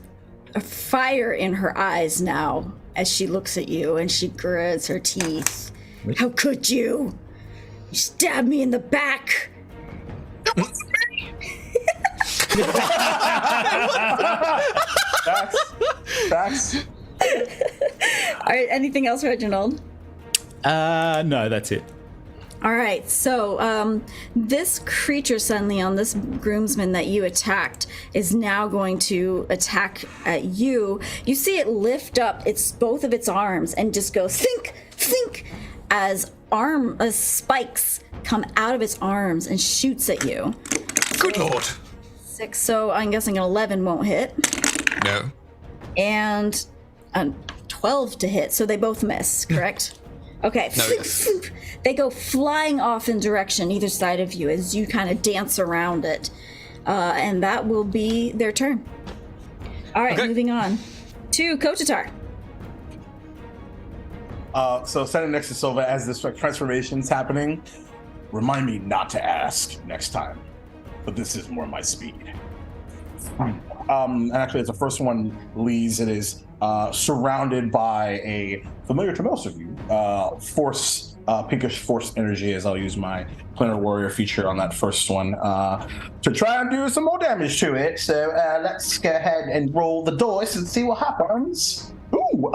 S2: a fire in her eyes now as she looks at you and she grits her teeth. How could you? You stabbed me in the back.
S1: Facts.
S2: All right, anything else, Reginald?
S6: No, that's it.
S2: All right, so this creature suddenly on this groomsman that you attacked is now going to attack at you. You see it lift up both of its arms and just go think, think, as spikes come out of its arms and shoots at you.
S8: Good lord.
S2: 6, so I'm guessing an 11 won't hit,
S8: No.
S2: and 12 to hit, so they both miss, correct? Okay.
S8: No, yes.
S2: They go flying off in direction either side of you as you kind of dance around it. And that will be their turn. All right,
S8: Okay.
S2: moving on to Kotatar.
S1: So standing next to Silva as this transformation's happening, remind me not to ask next time. But this is more my speed. And actually, as the first one leads, it is surrounded by a familiar to most of you force, pinkish force energy, as I'll use my Planar Warrior feature on that first one to try and do some more damage to it. So let's go ahead and roll the dice and see what happens. Ooh,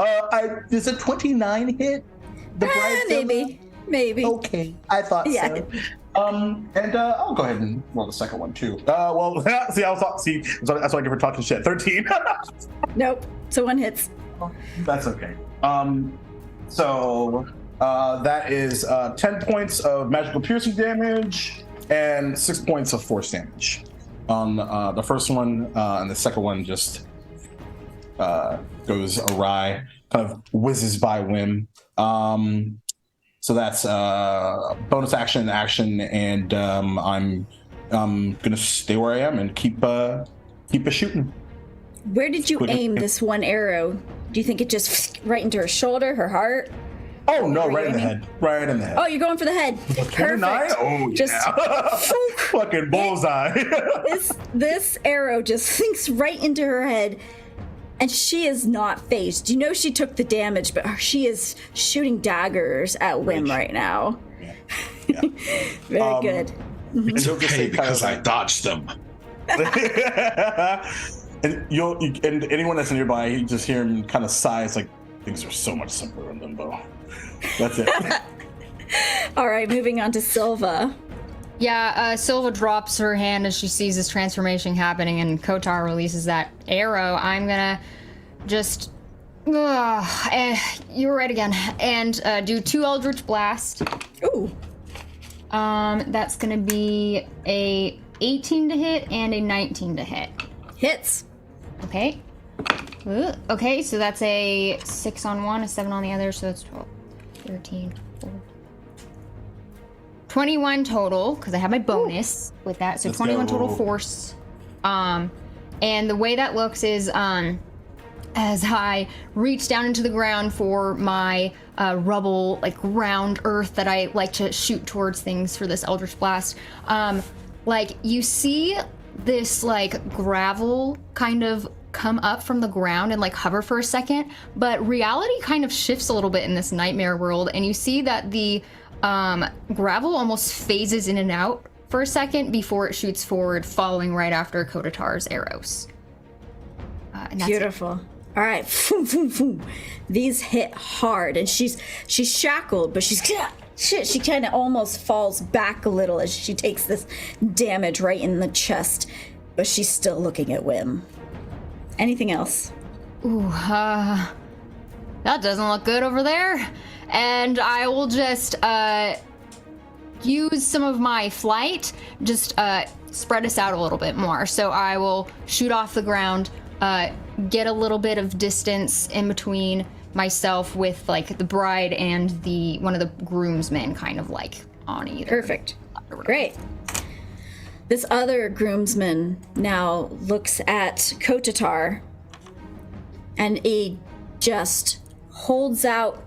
S1: is a 29 hit? The
S2: Maybe.
S1: Okay, I thought so. And I'll go ahead and roll the second one too. Well, see, that's why I give her talking shit. 13.
S2: Nope. So one hits.
S1: That's okay. So that is 10 points of magical piercing damage, and 6 points of force damage on the first one, and the second one just goes awry, kind of whizzes by Whim. So that's bonus action, and I'm gonna stay where I am and keep a shooting.
S2: Where did you aim this one arrow? Do you think it just right into her shoulder, her heart?
S1: Oh no, right in the head. Right in the head.
S2: Oh, you're going for the head. Perfect.
S1: Oh,
S2: just
S1: fucking bullseye.
S2: this arrow just sinks right into her head, and she is not phased. You know she took the damage, but she is shooting daggers at Whim right now.
S1: Yeah.
S2: Very good.
S7: It's okay because I dodged them.
S1: And and anyone that's nearby, you just hear him kind of sigh. It's like, things are so much simpler in Limbo. That's it.
S2: All right, moving on to Silva.
S5: Yeah, Silva drops her hand as she sees this transformation happening, and Kotatar releases that arrow. I'm gonna just... you're right again. And do 2 Eldritch Blast.
S2: Ooh.
S5: That's gonna be a 18 to hit and a 19 to hit.
S2: Hits.
S5: Okay. Okay, so that's a 6 on one, a 7 on the other, so that's 12, 13, 14. 21 total, because I have my bonus with that, so 21 total force. And the way that looks is, as I reach down into the ground for my rubble, like round earth that I like to shoot towards things for this Eldritch Blast, like you see this like gravel kind of come up from the ground and like hover for a second, but reality kind of shifts a little bit in this nightmare world, and you see that the gravel almost phases in and out for a second before it shoots forward, following right after Kotatar's arrows. And that's
S2: Beautiful.
S5: It.
S2: All right. Boom, boom, boom. These hit hard, and she's shackled, but she kind of almost falls back a little as she takes this damage right in the chest, but she's still looking at Whim. Anything else?
S5: Ooh, that doesn't look good over there. And I will just use some of my flight, just spread us out a little bit more. So I will shoot off the ground, get a little bit of distance in between myself with like the bride and one of the groomsmen kind of like on either.
S2: Perfect. Great. This other groomsman now looks at Kotatar, and he just holds out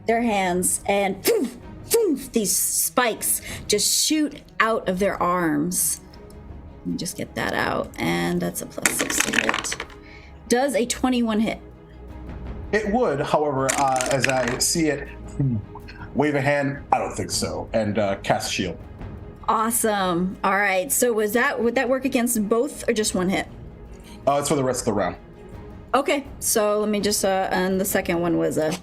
S2: their hands, and poof, poof, these spikes just shoot out of their arms. Let me just get that out, and that's a +6 to hit. Does a 21 hit?
S1: It would, however, as I see it, wave a hand, I don't think so, and cast shield.
S2: Awesome. All right. So would that work against both or just one hit?
S1: It's for the rest of the round.
S2: Okay. So let me just and the second one was a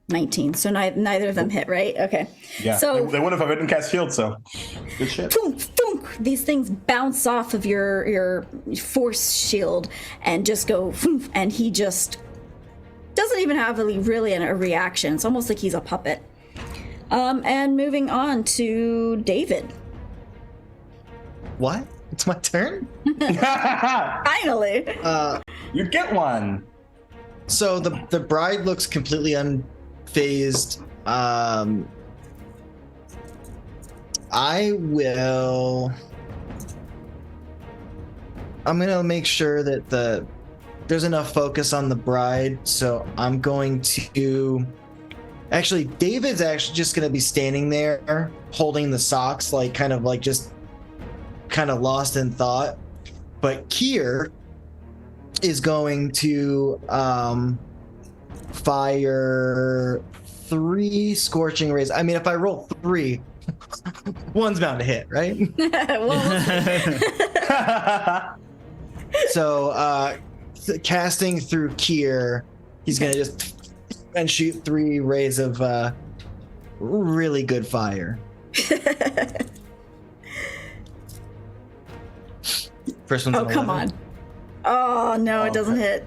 S2: 19. So neither of them hit, right? Okay.
S1: Yeah.
S2: So
S1: they would have if I didn't cast shield. So good shit.
S2: Thunk, thunk, these things bounce off of your force shield and just go, and he just doesn't even have really a reaction. It's almost like he's a puppet. And moving on to David.
S3: What? It's my turn?
S2: Finally.
S1: You get one.
S3: So the bride looks completely unfazed. I'm gonna make sure that there's enough focus on the bride, so I'm going to actually, David's actually just gonna be standing there holding the socks, like kind of lost in thought. But Kier is going to fire 3 scorching rays. I mean, if I roll 3, one's bound to hit, right? So casting through Kier, he's gonna just and shoot 3 rays of really good fire. First one's
S2: oh, come on. Oh, no, it doesn't hit.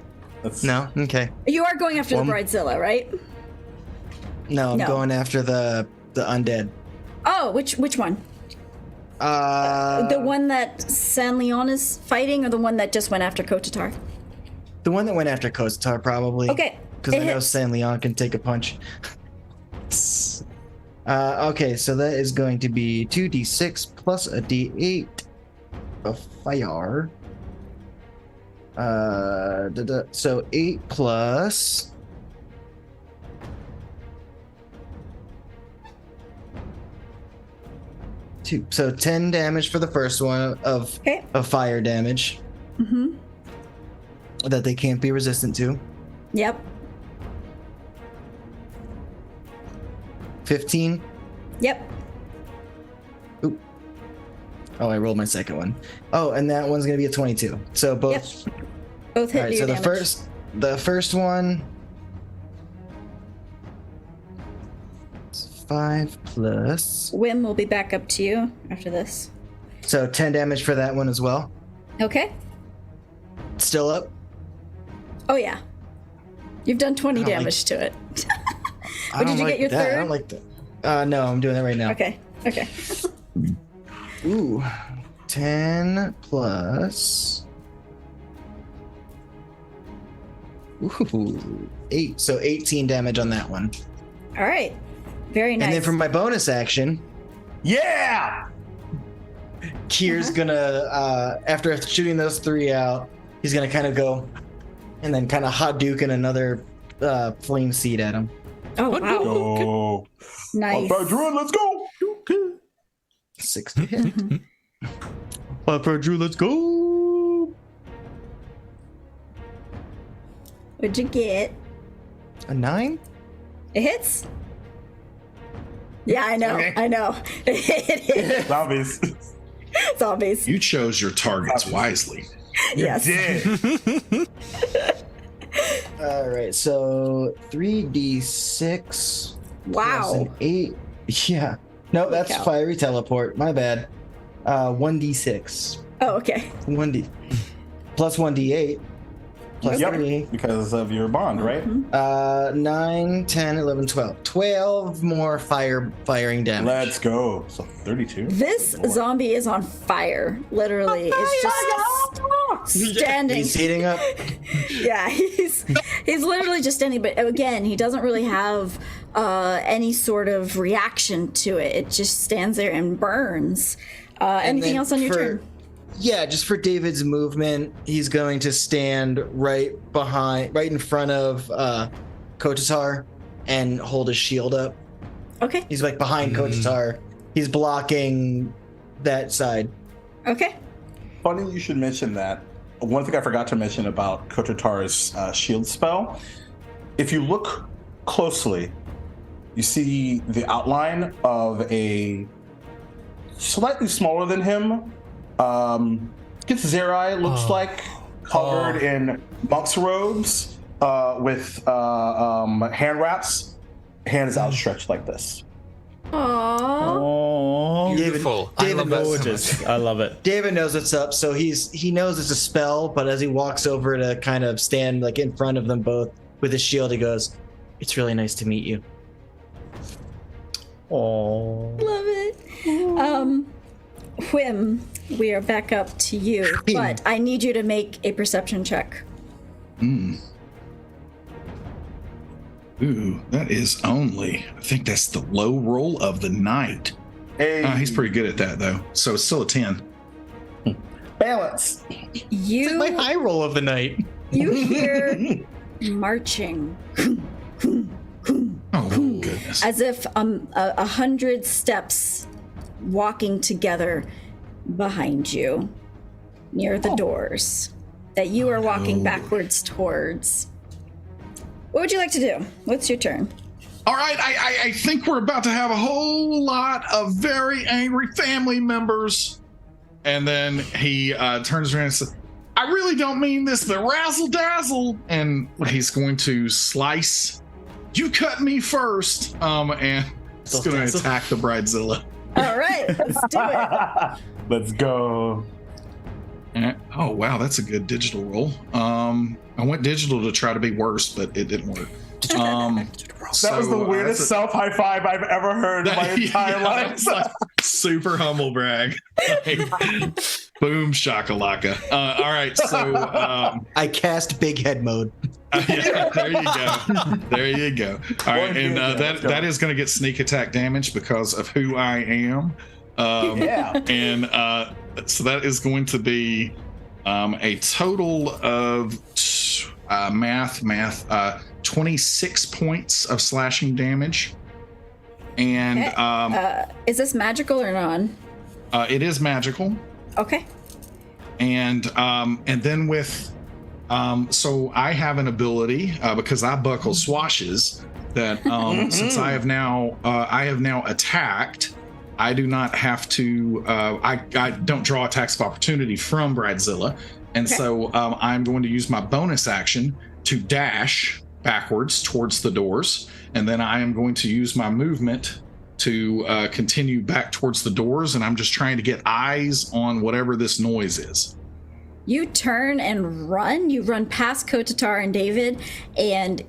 S3: No? Okay.
S2: You are going after the Bridezilla, right?
S3: No, I'm going after the undead.
S2: Oh, which one? The one that San Leon is fighting, or the one that just went after Kotatar?
S3: The one that went after Kotatar, probably.
S2: Okay.
S3: Because I know San Leon can take a punch. Okay, so that is going to be 2d6 plus a d8 of fire. So 8 plus... 2. So 10 damage for the first one of fire damage.
S2: Mm-hmm.
S3: That they can't be resistant to.
S2: Yep.
S3: 15.
S2: Yep.
S3: Ooh. Oh, I rolled my second one. Oh, and that one's gonna be a 22. So both.
S2: Yep. Both hit.
S3: All right. So the first one. 5 plus.
S2: Whim will be back up to you after this.
S3: So 10 damage for that one as well.
S2: Okay.
S3: Still up.
S2: Oh yeah. You've done 20 damage to it. But did you get your
S3: that.
S2: third?
S3: I don't like that. No, I'm doing that right now.
S2: Okay.
S3: Ooh. 10 plus. Ooh. 8. So 18 damage on that one.
S2: All right. Very nice.
S3: And then for my bonus action.
S1: Yeah!
S3: Kier's gonna, after shooting those 3 out, he's gonna kind of go and then kind of Hadouken another flame seed at him.
S2: Oh, wow.
S1: Oh.
S2: Nice.
S1: All right, Druid, let's go.
S3: 6 to hit. Up for Drew, let's go.
S2: What'd you get?
S3: A 9?
S2: It hits? Yeah, I know.
S3: Okay.
S2: I know. It hits.
S1: Zombies.
S2: Zombies.
S7: You chose your targets wisely.
S2: Yes.
S1: Yeah.
S3: All right, so 3d6.
S2: Wow.
S3: Plus an 8. Yeah. No, that's
S2: cow.
S3: fiery teleport. My bad. 1d6.
S2: Oh, okay.
S3: 1d plus 1d8 plus
S1: Yep,
S3: 3.
S1: because of your bond, right?
S3: 9, 10, 11, 12. 12 more firing damage.
S1: Let's go. So 32.
S2: This zombie is on fire. Literally. It's just standing.
S3: He's heating up.
S2: Yeah, he's literally just standing. But again, he doesn't really have any sort of reaction to it. It just stands there and burns. Anything else on your turn?
S3: Yeah, just for David's movement, he's going to stand right in front of Kotatar and hold his shield up.
S2: Okay.
S3: He's like behind Kotatar. He's blocking that side.
S2: Okay.
S1: Funny you should mention that. One thing I forgot to mention about Kotatar's shield spell, if you look closely, you see the outline of a slightly smaller than him. Githzerai looks like covered in monk's robes with hand wraps, hands outstretched like this.
S2: Aww.
S6: Oh,
S4: Beautiful.
S3: David
S4: I love that so
S6: gorgeous.
S4: much.
S6: I love it.
S3: David knows what's up, so he knows it's a spell, but as he walks over to kind of stand like in front of them both with his shield, he goes, "It's really nice to meet you."
S6: Oh,
S2: Love it. Whim, we are back up to you, but I need you to make a perception check.
S7: Ooh, that is only, I think that's the low roll of the night.
S1: Hey,
S7: He's pretty good at that, though. So it's still a 10.
S1: balance.
S2: You
S3: My high roll of the night.
S2: you hear marching
S7: Oh, goodness.
S2: as if 100 steps walking together behind you near the doors that you are walking backwards towards. What would you like to do? What's your turn?
S7: All right, I think we're about to have a whole lot of very angry family members. And then he turns around and says, "I really don't mean this, but razzle dazzle." And he's going to slice. You cut me first. And he's going to attack the Bridezilla.
S2: All right, let's do it.
S1: Let's go.
S7: Oh, wow, that's a good digital roll. I went digital to try to be worse, but it didn't work.
S1: That was the weirdest self high five I've ever heard in my entire life.
S7: super humble brag. Like, boom shakalaka. All right, so
S3: I cast big head mode.
S7: yeah, there you go. There you go. All right, and that is going to get sneak attack damage because of who I am. And so that is going to be a total of 26 points of slashing damage. And
S2: is this magical or non?
S7: it is magical.
S2: Okay.
S7: And then with so I have an ability because I buckle swashes that since I have now attacked, I do not have to I don't draw attacks of opportunity from Bradzilla, and so I'm going to use my bonus action to dash backwards towards the doors, and then I am going to use my movement to continue back towards the doors, and I'm just trying to get eyes on whatever this noise is.
S2: You turn and run. You run past Kotatar and David, and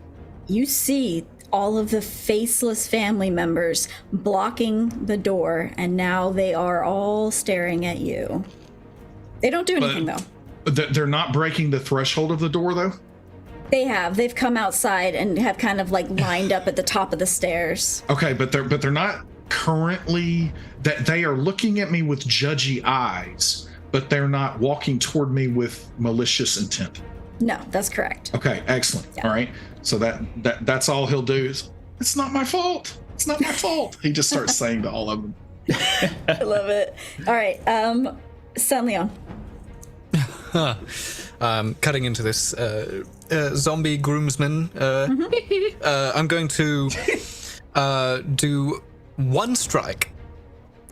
S2: you see all of the faceless family members blocking the door, and now they are all staring at you. They don't do anything, though.
S7: They're not breaking the threshold of the door, though?
S2: They've come outside and have kind of like lined up at the top of the stairs.
S7: Okay, but they're not currently, that they are looking at me with judgy eyes, but they're not walking toward me with malicious intent.
S2: No, that's correct.
S7: Okay, excellent. Yeah. All right. So that's all he'll do is, it's not my fault. It's not my fault. He just starts saying to all of them.
S2: I love it. All right. San Leon.
S4: Cutting into this zombie groomsman, I'm going to do one strike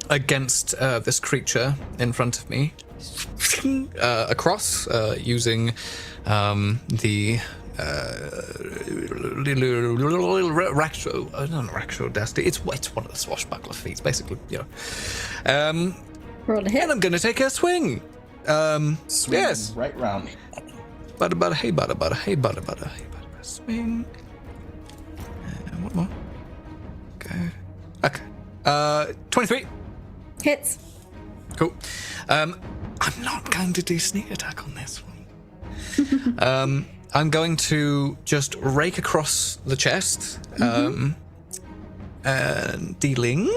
S4: against this creature in front of me, across, using the Rakshal Dastardly. It's one of the swashbuckler feats, basically.
S2: Roll to hit.
S4: And I'm going to take a swing.
S1: Swing
S4: yes.
S1: right round.
S4: Butter, hey, butter, hey, butter, swing. And one more. Okay. 23.
S2: Hits.
S4: Cool. I'm not going to do sneak attack on this one. I'm going to just rake across the chest, and dealing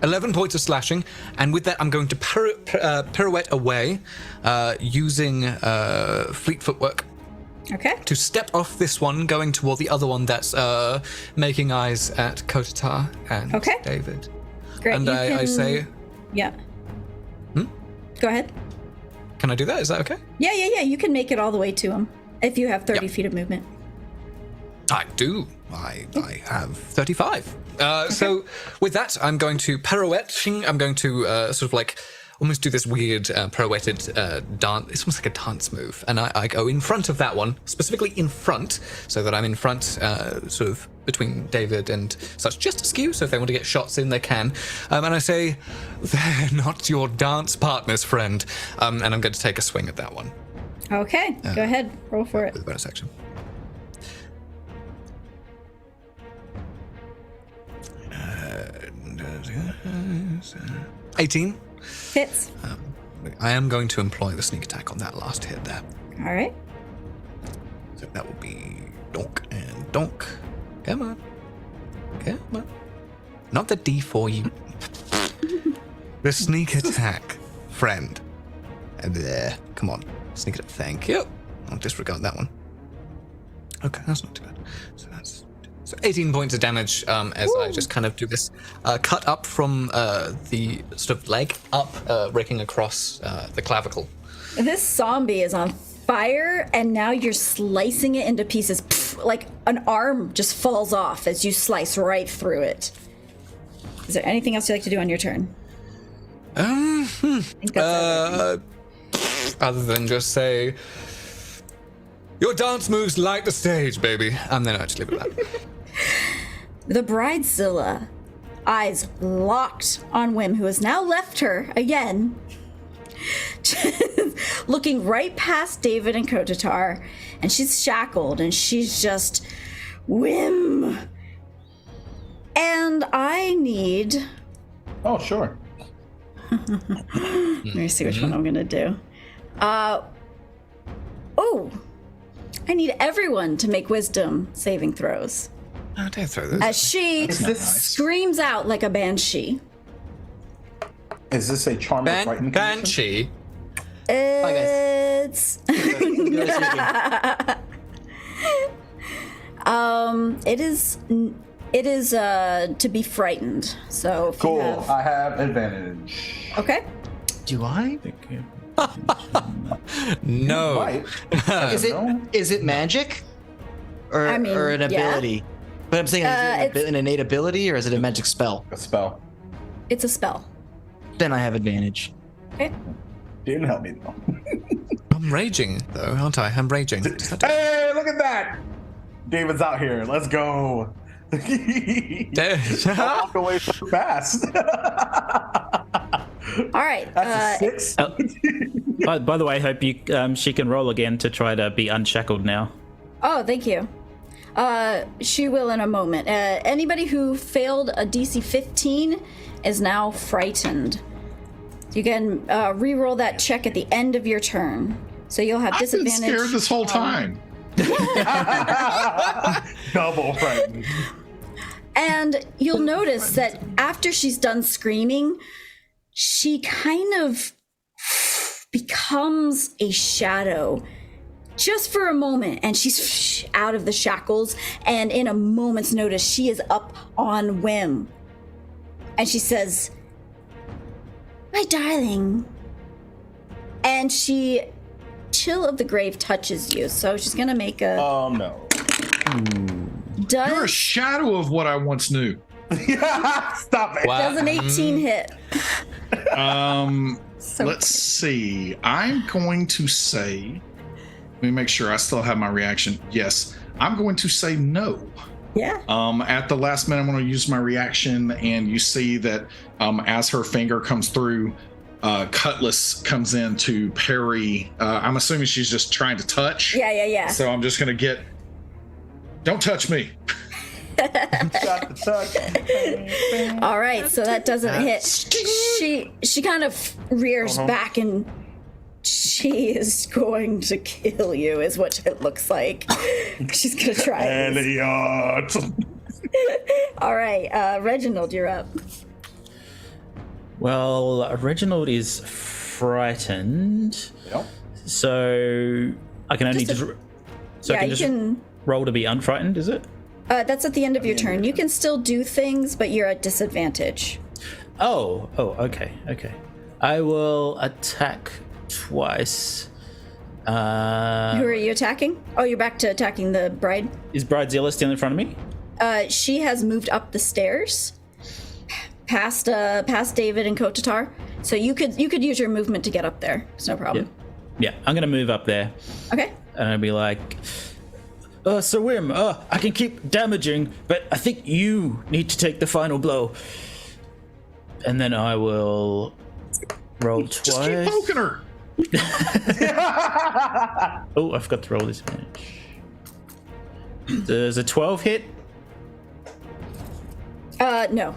S4: 11 points of slashing, and with that I'm going to pirouette away, using fleet footwork.
S2: Okay.
S4: To step off this one, going toward the other one that's making eyes at Kotatar and David.
S2: Great.
S4: And I say...
S2: Yeah. Go ahead.
S4: Can I do that? Is that okay?
S2: Yeah. You can make it all the way to him if you have 30 feet of movement.
S4: I do. I have 35. So with that, I'm going to pirouette. I'm going to sort of like almost do this weird pirouetted dance. It's almost like a dance move. And I go in front of that one, specifically in front, so that I'm in front, sort of between David and such, just askew, so if they want to get shots in, they can. And I say, they're not your dance partners, friend. And I'm going to take a swing at that one.
S2: Okay, go ahead. Roll for it.
S4: With the bonus action. Uh, 18.
S2: Hits.
S4: I am going to employ the sneak attack on that last hit there.
S2: All right.
S4: So that will be donk and donk. Come on. Not the D4, you. The sneak attack, friend. And there. Come on. Sneak attack. Thank you. I'll disregard that one. Okay, that's not too bad. So 18 points of damage as I just kind of do this cut up from the sort of leg up, raking across the clavicle.
S2: This zombie is on fire, and now you're slicing it into pieces. Pff, like an arm just falls off as you slice right through it. Is there anything else you'd like to do on your turn? I think that's
S4: other than just say, your dance moves light the stage, baby. And then I just leave it at that.
S2: The Bridezilla, eyes locked on Whim, who has now left her again, looking right past David and Kotatar, and she's shackled, and she's just, Whim, And I need...
S1: Oh, sure.
S2: Let me see which one I'm gonna do. I need everyone to make wisdom saving throws.
S8: Oh, don't throw this.
S2: As she screams out like a banshee.
S1: Is this a charm or frightened condition?
S8: Banshee.
S2: It's it is to be frightened. So if
S1: Cool.
S2: you have...
S1: I have advantage.
S2: Okay.
S3: Do I?
S8: No.
S1: Right.
S3: Is it magic? Or,
S2: I mean,
S3: or an
S2: yeah.
S3: ability? But I'm saying, is it an innate ability or is it a magic spell?
S1: A spell.
S2: It's a spell.
S3: Then I have advantage.
S2: Okay.
S1: Didn't help me though.
S8: I'm raging, though, aren't I? I'm raging.
S1: Hey, look at that! David's out here. Let's go. Walk away so fast.
S2: All right.
S1: That's a 6.
S6: By the way, I hope she can roll again to try to be unshackled now.
S2: Oh, thank you. She will in a moment. Anybody who failed a DC 15 is now frightened. You can re-roll that check at the end of your turn. So you'll have
S7: I've been
S2: disadvantage.
S7: scared this whole time.
S1: Double frightened.
S2: And you'll notice that after she's done screaming, she kind of becomes a shadow just for a moment, and she's out of the shackles, and in a moment's notice she is up on Whim, and she says, "My darling," and she Chill of the Grave touches you, so she's gonna make a
S1: Oh no.
S7: You're a shadow of what I once knew.
S1: Stop it.
S8: Wow.
S2: does an 18 hit. So
S7: Let's see. I'm going to say, let me make sure I still have my reaction. Yes, I'm going to say no.
S2: yeah.
S7: At the last minute, I'm going to use my reaction, and you see that as her finger comes through, Cutlass comes in to parry. I'm assuming she's just trying to touch.
S2: Yeah.
S7: So I'm just going to get, don't touch me.
S2: All right, so that doesn't hit. She kind of rears back, and she is going to kill you, is what it looks like. She's gonna try.
S1: Elliot.
S2: All right, Reginald, you're up.
S6: Well, Reginald is frightened,
S1: Yep.
S6: so I can only
S2: Just
S6: just. So I
S2: yeah,
S6: can
S2: you
S6: just
S2: can.
S6: roll to be unfrightened, is it?
S2: That's at the end of your turn. You can still do things, but you're at disadvantage.
S6: Oh, okay. I will attack twice.
S2: Who are you attacking? Oh, you're back to attacking the bride.
S6: Is Bridezilla still in front of me?
S2: She has moved up the stairs, past David and Kotatar. So you could use your movement to get up there. It's no problem.
S6: Yeah, I'm gonna move up there,
S2: Okay.
S6: and I'll be like, Sir Whim, I can keep damaging, but I think you need to take the final blow. And then I will roll twice.
S7: Just keep poking her.
S6: Oh, I forgot to roll this advantage. There's a 12 hit.
S2: No.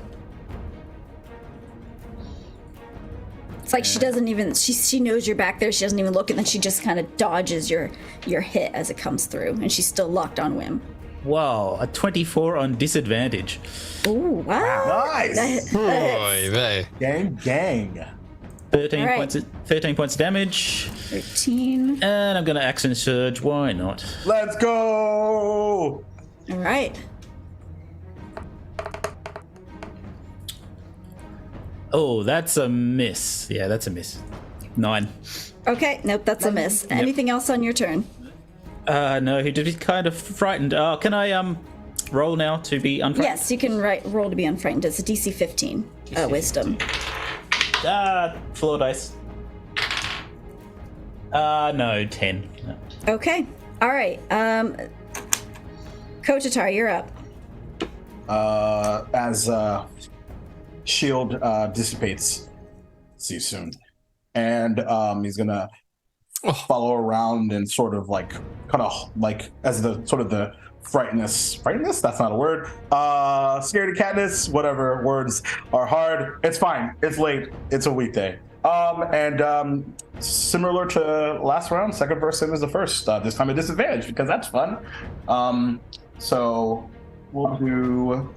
S2: It's like she doesn't even, she knows you're back there, she doesn't even look, and then she just kind of dodges your hit as it comes through, and she's still locked on Whim.
S6: Wow, a 24 on disadvantage.
S2: Ooh, wow.
S1: Nice.
S8: Oy vey.
S1: Gang.
S6: 13
S2: All right.
S6: points of damage.
S2: 13.
S6: And I'm gonna action surge, why not?
S1: Let's go.
S2: All right.
S6: Oh, that's a miss. Yeah, that's a miss. 9.
S2: Okay, nope, that's a miss. Anything else on your turn?
S6: No, he did. He's kind of frightened. Can I roll now to be unfrightened?
S2: Yes, you can roll to be unfrightened. It's a DC 15. Wisdom.
S6: Floor dice. No, 10. No.
S2: Okay. All right. Kotatar, you're up.
S1: As shield dissipates. See you soon. And he's gonna follow around and sort of like kind of like as the sort of the frightness, that's not a word, scaredy catness, whatever words are hard. It's fine, it's late, it's a weekday. Similar to last round, second verse same as the first, this time a disadvantage because that's fun. So we'll do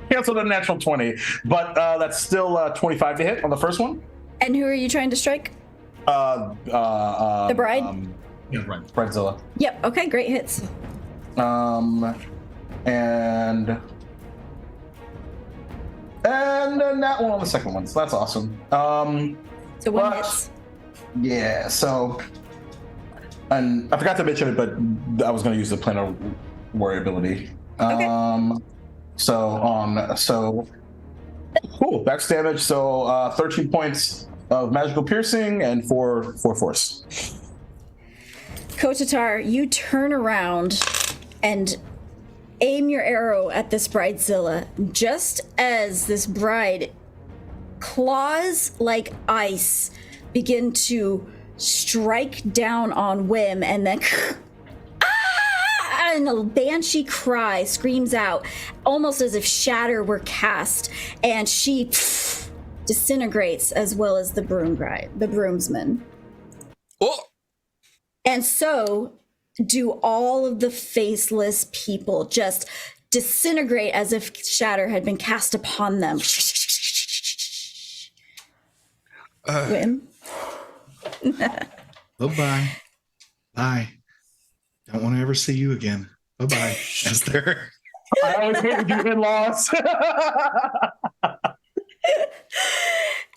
S1: cancel the natural 20, but that's still 25 to hit on the first one.
S2: And who are you trying to strike? The bride?
S1: Yeah, right. Bridezilla.
S2: Yep, okay, great hits.
S1: And that one on the second one, so that's awesome.
S2: So one hits.
S1: Yeah, so, and I forgot to mention it, but I was going to use the planar warrior ability.
S2: Okay.
S1: So cool, max damage. So 13 points of magical piercing and 4 force.
S2: Kotatar, you turn around and aim your arrow at this bridezilla just as this bride claws like ice begin to strike down on Whim, and then and a banshee cry screams out almost as if shatter were cast, and she disintegrates as well as the broomsman.
S8: Oh!
S2: And so do all of the faceless people, just disintegrate as if shatter had been cast upon them. Whim?
S7: Bye-bye. Bye. Don't want to ever see you again. Bye-bye, Esther.
S1: I always hated you in-laws.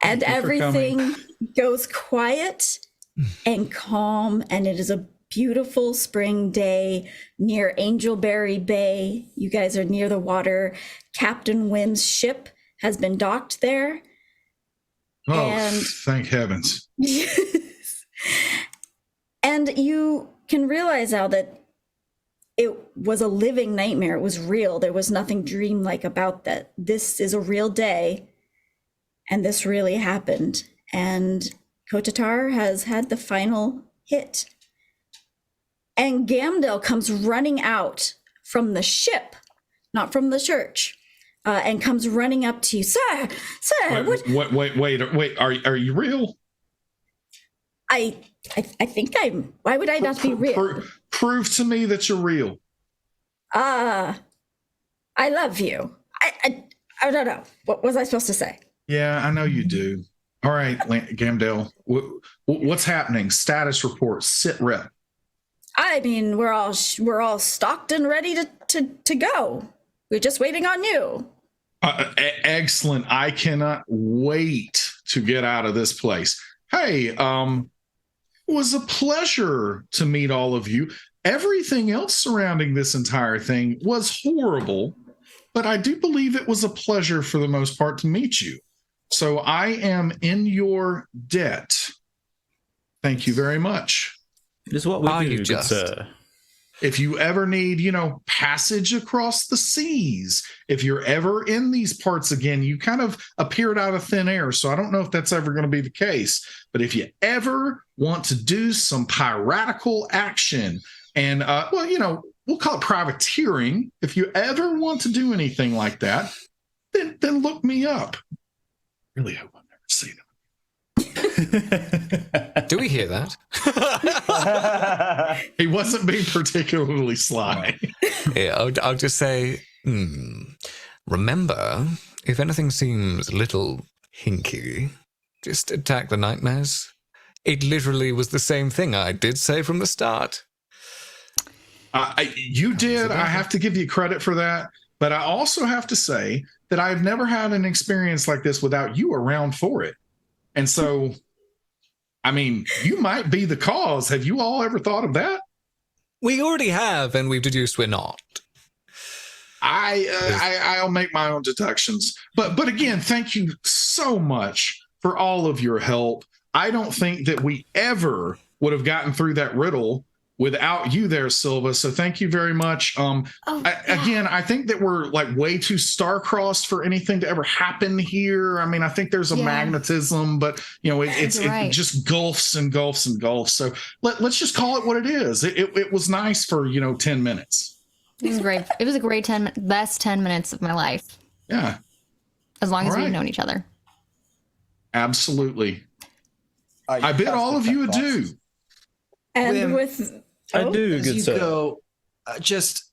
S2: And everything goes quiet and calm, and it is a beautiful spring day near Angelberry Bay. You guys are near the water. Captain Whim's ship has been docked there.
S7: Oh,
S2: And-
S7: thank heavens.
S2: And you can realize now that it was a living nightmare. It was real. There was nothing dreamlike about that. This is a real day, and this really happened. And Kotatar has had the final hit. And Gamdel comes running out from the ship, not from the church, and comes running up to you. Sir,
S7: Wait. Are you real?
S2: I think I'm. Why would I not be real?
S7: Prove to me that you're real.
S2: I love you. I don't know. What was I supposed to say?
S7: Yeah, I know you do. All right, Gamdel. What's happening? Status report. Sit rep.
S2: I mean, we're all stocked and ready to go. We're just waiting on you.
S7: Excellent. I cannot wait to get out of this place. Hey, it was a pleasure to meet all of you. Everything else surrounding this entire thing was horrible, but I do believe it was a pleasure for the most part to meet you. So I am in your debt. Thank you very much.
S6: It is what we
S4: Are
S6: do,
S4: you
S6: good
S4: just?
S6: sir.
S7: If you ever need, passage across the seas, if you're ever in these parts again, you kind of appeared out of thin air. So I don't know if that's ever going to be the case. But if you ever want to do some piratical action and, we'll call it privateering. If you ever want to do anything like that, then look me up. Really hope I never see them.
S4: Do we hear that?
S7: He wasn't being particularly sly.
S4: Yeah, I'll just say, remember, if anything seems a little hinky, just attack the nightmares. It literally was the same thing I did say from the start.
S7: You did. I have to give you credit for that. But I also have to say that I've never had an experience like this without you around for it. And so, I mean, you might be the cause. Have you all ever thought of that?
S4: We already have, and we've deduced we're not.
S7: I'll make my own deductions. But again, thank you so much for all of your help. I don't think that we ever would have gotten through that riddle without you there, Silva. So thank you very much. Again, I think that we're like way too star-crossed for anything to ever happen here. I mean, I think there's a magnetism, but it just gulfs and gulfs and gulfs. So let's just call it what it is. It was nice for 10 minutes.
S5: It was great. It was a great best 10 minutes of my life.
S7: Yeah,
S5: As long as
S7: All right.
S5: we've known each other.
S7: absolutely. I bid all of you adieu.
S2: And
S3: Whim.
S2: with
S6: I do,
S3: As
S6: good
S3: you
S6: sir.
S3: go, just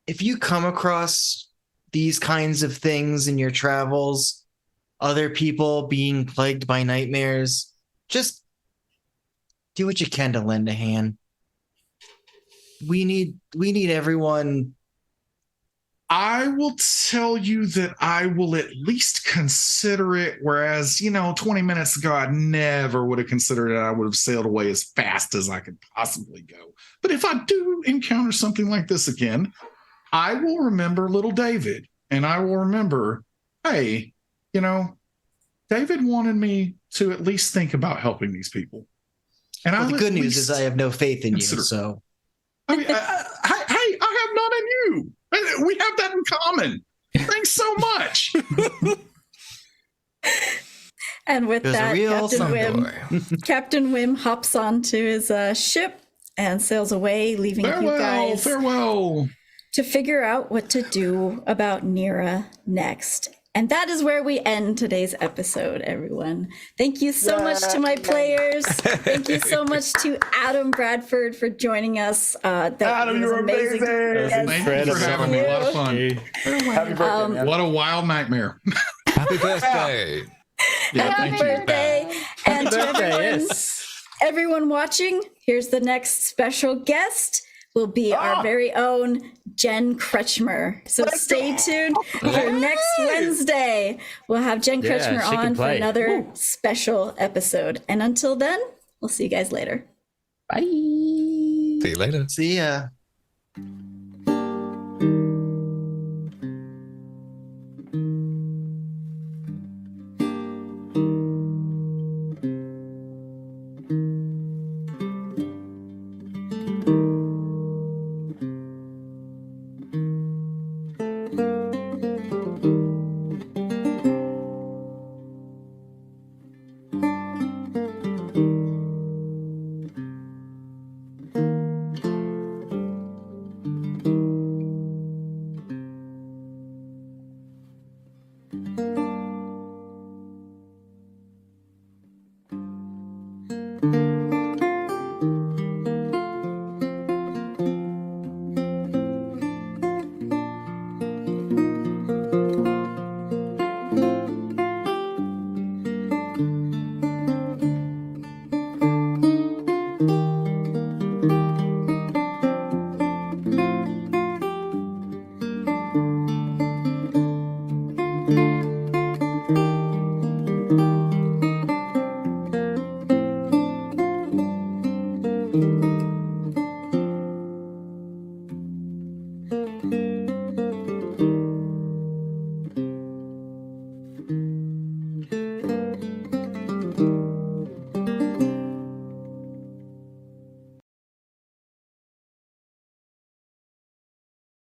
S3: if you come across these kinds of things in your travels, other people being plagued by nightmares, just do what you can to lend a hand. We need everyone.
S7: I will tell you that I will at least consider it, whereas, 20 minutes ago, I never would have considered it. I would have sailed away as fast as I could possibly go. But if I do encounter something like this again, I will remember little David, and I will remember, hey, David wanted me to at least think about helping these people. And
S3: Well, the
S7: I'll
S3: good
S7: at
S3: news is
S7: least-
S3: I have no faith in you,
S7: consider-
S3: so
S7: I mean, I have none in you. We have that in common. Thanks so much.
S2: And with
S3: There's a
S2: that,
S3: real
S2: Captain Whim hops onto his ship and sails away, leaving you
S7: Farewell,
S2: guys
S7: farewell.
S2: to figure out what to do about Nira next. And that is where we end today's episode, everyone. Thank you so much to my players. Thank you so much to Adam Bradford for joining us.
S1: Adam,
S2: was
S1: you're amazing.
S2: Yes,
S7: Thank you for having me. A lot of fun.
S1: Happy birthday, man.
S7: What a wild nightmare.
S4: Happy birthday.
S7: Yeah,
S2: Happy
S7: thank you.
S2: birthday. And to everyone,
S6: Yes.
S2: everyone watching, here's the next special guest will be our very own Jen Kretschmer. So stay tuned for next Wednesday. We'll have Jen Kretschmer
S6: she can
S2: on for
S6: play.
S2: another special episode. And until then, we'll see you guys later.
S6: Bye.
S4: See you later.
S3: see ya.